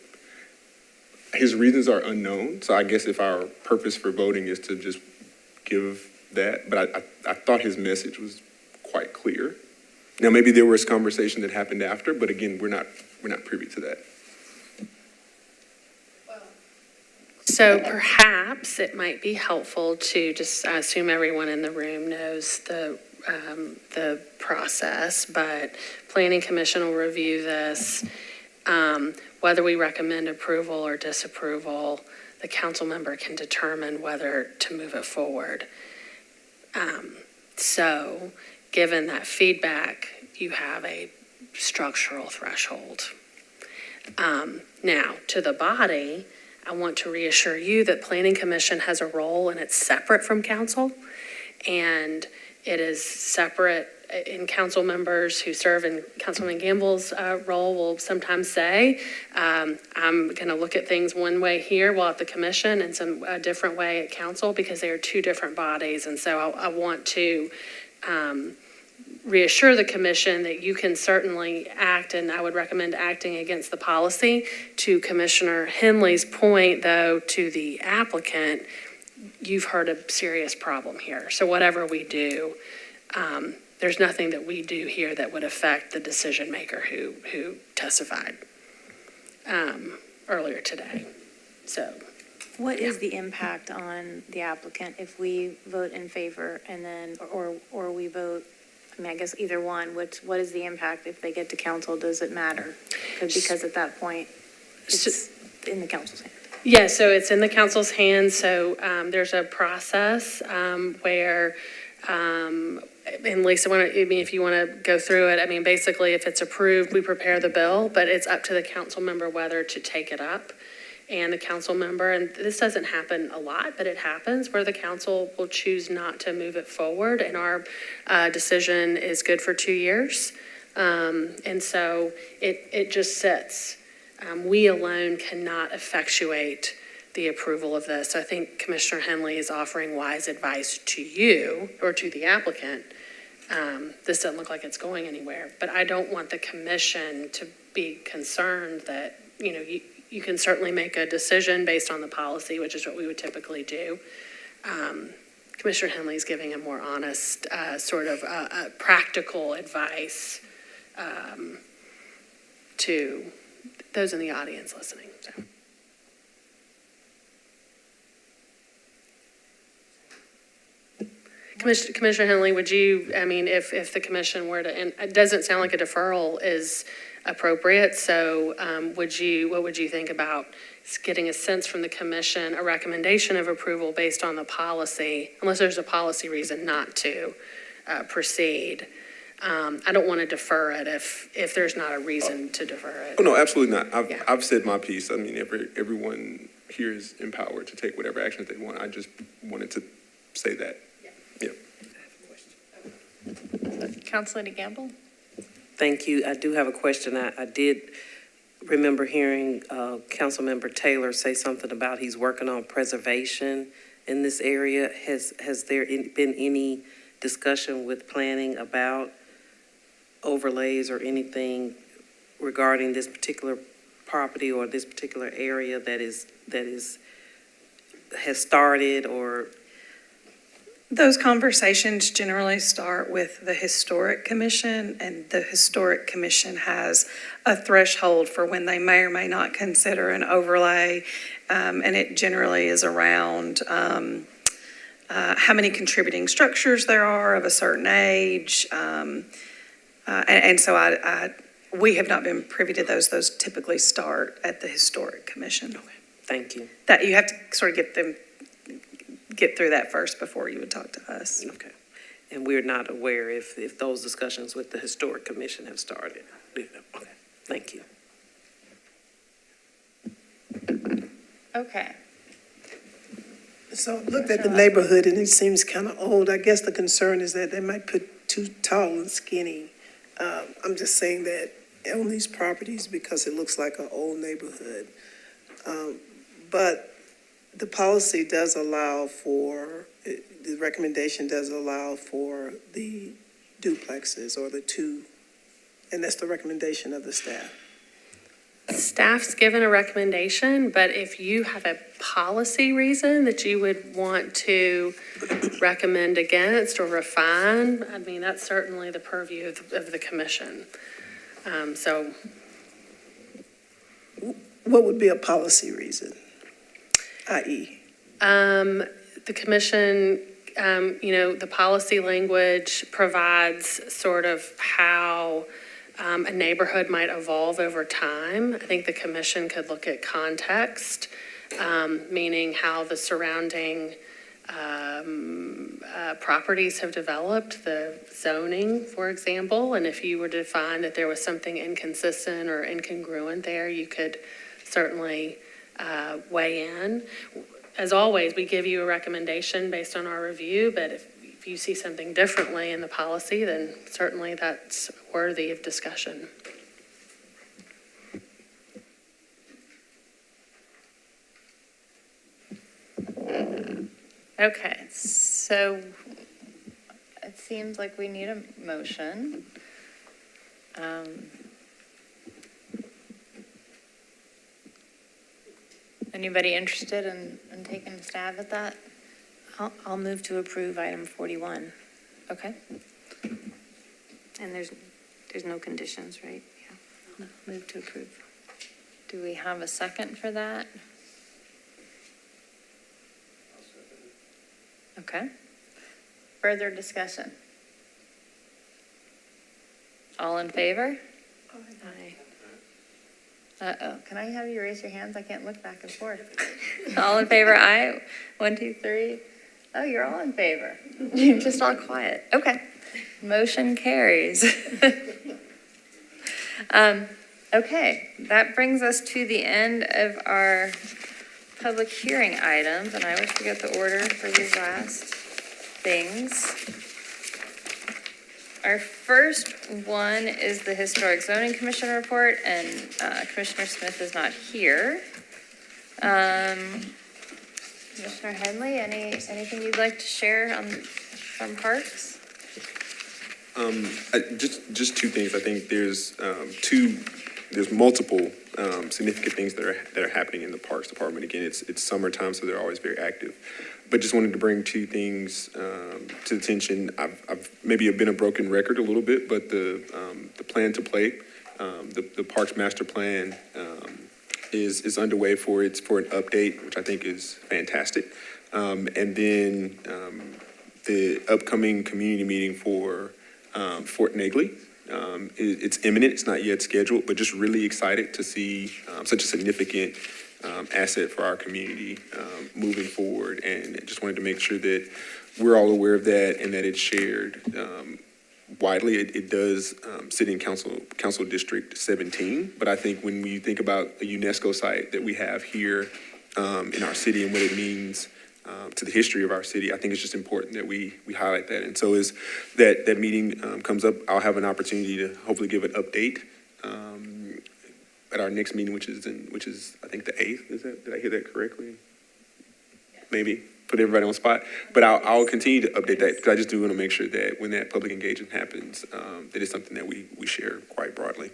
[SPEAKER 14] His reasons are unknown, so I guess if our purpose for voting is to just give that, but I thought his message was quite clear. Now, maybe there was conversation that happened after, but again, we're not privy to that.
[SPEAKER 5] So perhaps it might be helpful to just, I assume everyone in the room knows the process, but Planning Commission will review this. Whether we recommend approval or disapproval, the council member can determine whether to move it forward. So given that feedback, you have a structural threshold. Now, to the body, I want to reassure you that Planning Commission has a role and it's separate from council. And it is separate in council members who serve in Councilman Gamble's role will sometimes say, I'm going to look at things one way here while at the commission and a different way at council because they are two different bodies. And so I want to reassure the commission that you can certainly act, and I would recommend acting against the policy. To Commissioner Henley's point, though, to the applicant, you've heard a serious problem here. So whatever we do, there's nothing that we do here that would affect the decision maker who testified earlier today. So,
[SPEAKER 13] what is the impact on the applicant if we vote in favor and then, or we vote? I mean, I guess either one. What is the impact if they get to council? Does it matter? Because at that point, it's in the council's hand.
[SPEAKER 5] Yeah, so it's in the council's hands, so there's a process where, and Lisa, if you want to go through it, I mean, basically, if it's approved, we prepare the bill, but it's up to the council member whether to take it up. And the council member, and this doesn't happen a lot, but it happens, where the council will choose not to move it forward, and our decision is good for 2 years. And so it just sits. We alone cannot effectuate the approval of this. So I think Commissioner Henley is offering wise advice to you or to the applicant. This doesn't look like it's going anywhere, but I don't want the commission to be concerned that, you can certainly make a decision based on the policy, which is what we would typically do. Commissioner Henley is giving a more honest, sort of practical advice to those in the audience listening. So. Commissioner Henley, would you, if the commission were to, and it doesn't sound like a deferral is appropriate, so what would you think about getting a sense from the commission, a recommendation of approval based on the policy, unless there's a policy reason not to proceed? I don't want to defer it if there's not a reason to defer it.
[SPEAKER 14] Oh, no, absolutely not. I've said my piece. I mean, everyone here is empowered to take whatever actions they want. I just wanted to say that. Yeah.
[SPEAKER 1] Councilor Gamble?
[SPEAKER 12] Thank you. I do have a question. I did remember hearing Councilmember Taylor say something about he's working on preservation in this area. Has there been any discussion with planning about overlays or anything regarding this particular property or this particular area that has started or?
[SPEAKER 4] Those conversations generally start with the Historic Commission, and the Historic Commission has a threshold for when they may or may not consider an overlay, and it generally is around how many contributing structures there are of a certain age, and so we have not been privy to those. Those typically start at the Historic Commission.
[SPEAKER 12] Okay. Thank you.
[SPEAKER 4] That you have to sort of get through that first before you would talk to us.
[SPEAKER 12] Okay. And we're not aware if those discussions with the Historic Commission have started. Okay. Thank you.
[SPEAKER 1] Okay.
[SPEAKER 18] So I looked at the neighborhood and it seems kind of old. I guess the concern is that they might put too tall and skinny. I'm just saying that on these properties because it looks like an old neighborhood. But the policy does allow for, the recommendation does allow for the duplexes or the two, and that's the recommendation of the staff.
[SPEAKER 5] Staff's given a recommendation, but if you have a policy reason that you would want to recommend against or refine, that's certainly the purview of the commission.
[SPEAKER 18] What would be a policy reason, i.e.?
[SPEAKER 5] The commission, the policy language provides sort of how a neighborhood might evolve over time. I think the commission could look at context, meaning how the surrounding properties have developed, the zoning, for example, and if you were to find that there was something inconsistent or incongruent there, you could certainly weigh in. As always, we give you a recommendation based on our review, but if you see something differently in the policy, then certainly that's worthy of discussion.
[SPEAKER 1] Okay, so it seems like we need a motion. Anybody interested in taking a stab at that?
[SPEAKER 13] I'll move to approve item 41.
[SPEAKER 1] Okay.
[SPEAKER 13] And there's no conditions, right? Yeah. Move to approve.
[SPEAKER 1] Do we have a second for that? Okay. Further discussion? All in favor?
[SPEAKER 13] Aye.
[SPEAKER 1] Uh-oh, can I have you raise your hands? I can't look back and forth. All in favor, aye? 1, 2, 3. Oh, you're all in favor. You're just all quiet. Okay. Motion carries. Okay, that brings us to the end of our public hearing items, and I always forget the order for these last things. Our first one is the Historic Zoning Commission report, and Commissioner Smith is not here. Commissioner Henley, anything you'd like to share from Parks?
[SPEAKER 14] Just two things. I think there's multiple significant things that are happening in the Parks Department. Again, it's summertime, so they're always very active. But just wanted to bring two things to attention. I've maybe been a broken record a little bit, but the plan to play, the Parks Master Plan is underway for an update, which I think is fantastic. And then the upcoming community meeting for Fort Negley. It's imminent. It's not yet scheduled, but just really excited to see such a significant asset for our community moving forward. And just wanted to make sure that we're all aware of that and that it's shared widely. It does sit in Council District 17, but I think when we think about a UNESCO site that we have here in our city and what it means to the history of our city, I think it's just important that we highlight that. And so as that meeting comes up, I'll have an opportunity to hopefully give an update at our next meeting, which is I think the 8th. Did I hear that correctly? Maybe put everybody on the spot, but I'll continue to update that because I just do want to make sure that when that public engagement happens, that it's something that we share quite broadly.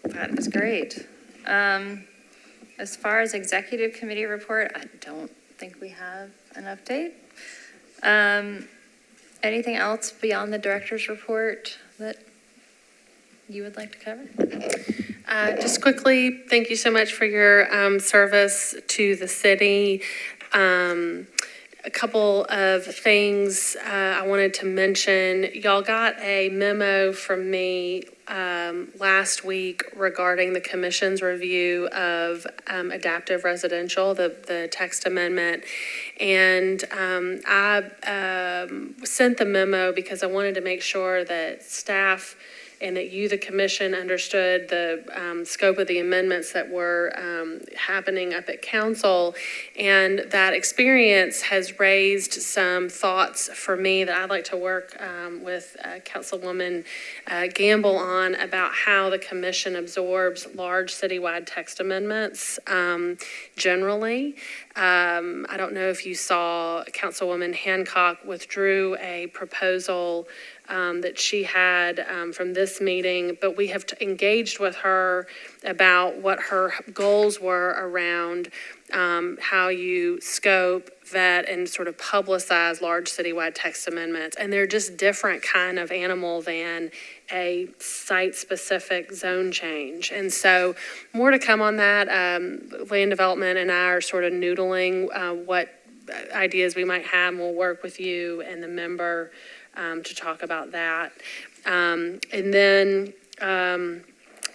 [SPEAKER 1] That is great. As far as executive committee report, I don't think we have an update. Anything else beyond the director's report that you would like to cover?
[SPEAKER 5] Just quickly, thank you so much for your service to the city. A couple of things I wanted to mention. Y'all got a memo from me last week regarding the commission's review of adaptive residential, the text amendment. And I sent the memo because I wanted to make sure that staff and that you, the commission, understood the scope of the amendments that were happening up at council. And that experience has raised some thoughts for me that I'd like to work with Councilwoman Gamble on about how the commission absorbs large citywide text amendments generally. I don't know if you saw Councilwoman Hancock withdrew a proposal that she had from this meeting, but we have engaged with her about what her goals were around how you scope, vet, and sort of publicize large citywide text amendments. And they're just different kind of animal than a site-specific zone change. And so more to come on that. Land Development and I are sort of noodling what ideas we might have, and we'll work with you and the member to talk about that. And then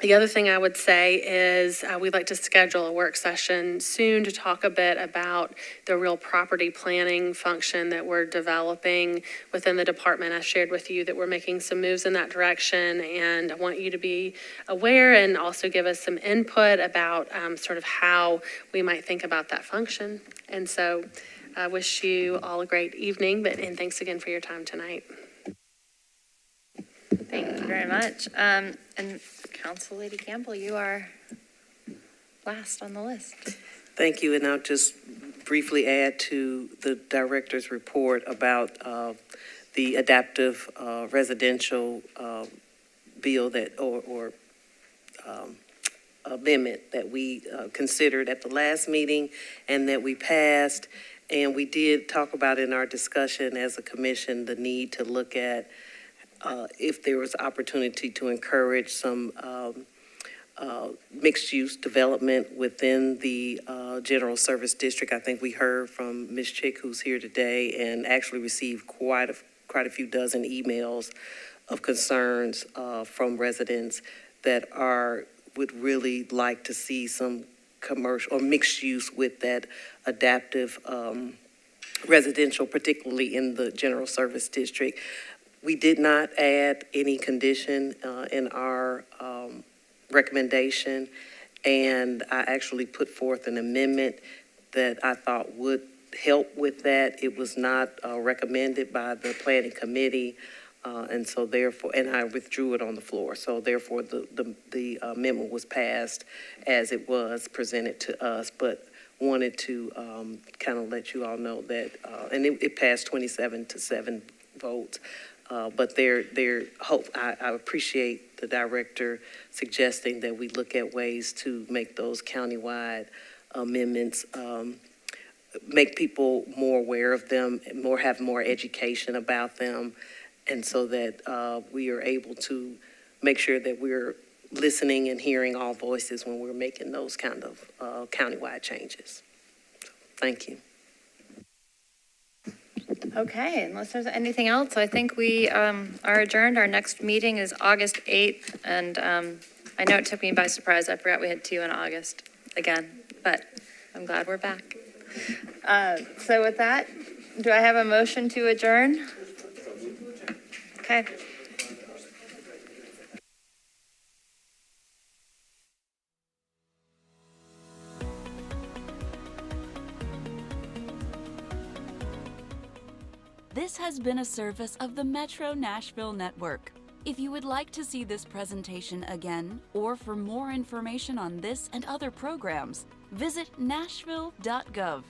[SPEAKER 5] the other thing I would say is we'd like to schedule a work session soon to talk a bit about the real property planning function that we're developing within the department. I shared with you that we're making some moves in that direction, and I want you to be aware and also give us some input about sort of how we might think about that function. And so I wish you all a great evening, and thanks again for your time tonight.
[SPEAKER 1] Thank you very much. And Council Lady Campbell, you are last on the list.
[SPEAKER 12] Thank you, and I'll just briefly add to the director's report about the adaptive residential bill that or amendment that we considered at the last meeting and that we passed. And we did talk about in our discussion as a commission the need to look at if there was opportunity to encourage some mixed-use development within the general service district. I think we heard from Ms. Chick, who's here today, and actually received quite a few dozen emails of concerns from residents that would really like to see some commercial or mixed use with that adaptive residential, particularly in the general service district. We did not add any condition in our recommendation, and I actually put forth an amendment that I thought would help with that. It was not recommended by the planning committee, and so therefore, and I withdrew it on the floor. So therefore, the amendment was passed as it was presented to us, but wanted to kind of let you all know that, and it passed 27-7 votes. But I appreciate the director suggesting that we look at ways to make those countywide amendments, make people more aware of them, have more education about them, and so that we are able to make sure that we're listening and hearing all voices when we're making those kind of countywide changes. Thank you.
[SPEAKER 1] Okay, unless there's anything else, I think we are adjourned. Our next meeting is August 8th, and I know it took me by surprise. I forgot we had 2 in August again, but I'm glad we're back. So with that, do I have a motion to adjourn? Okay.
[SPEAKER 2] This has been a service of the Metro Nashville Network. If you would like to see this presentation again, or for more information on this and other programs, visit nashville.gov.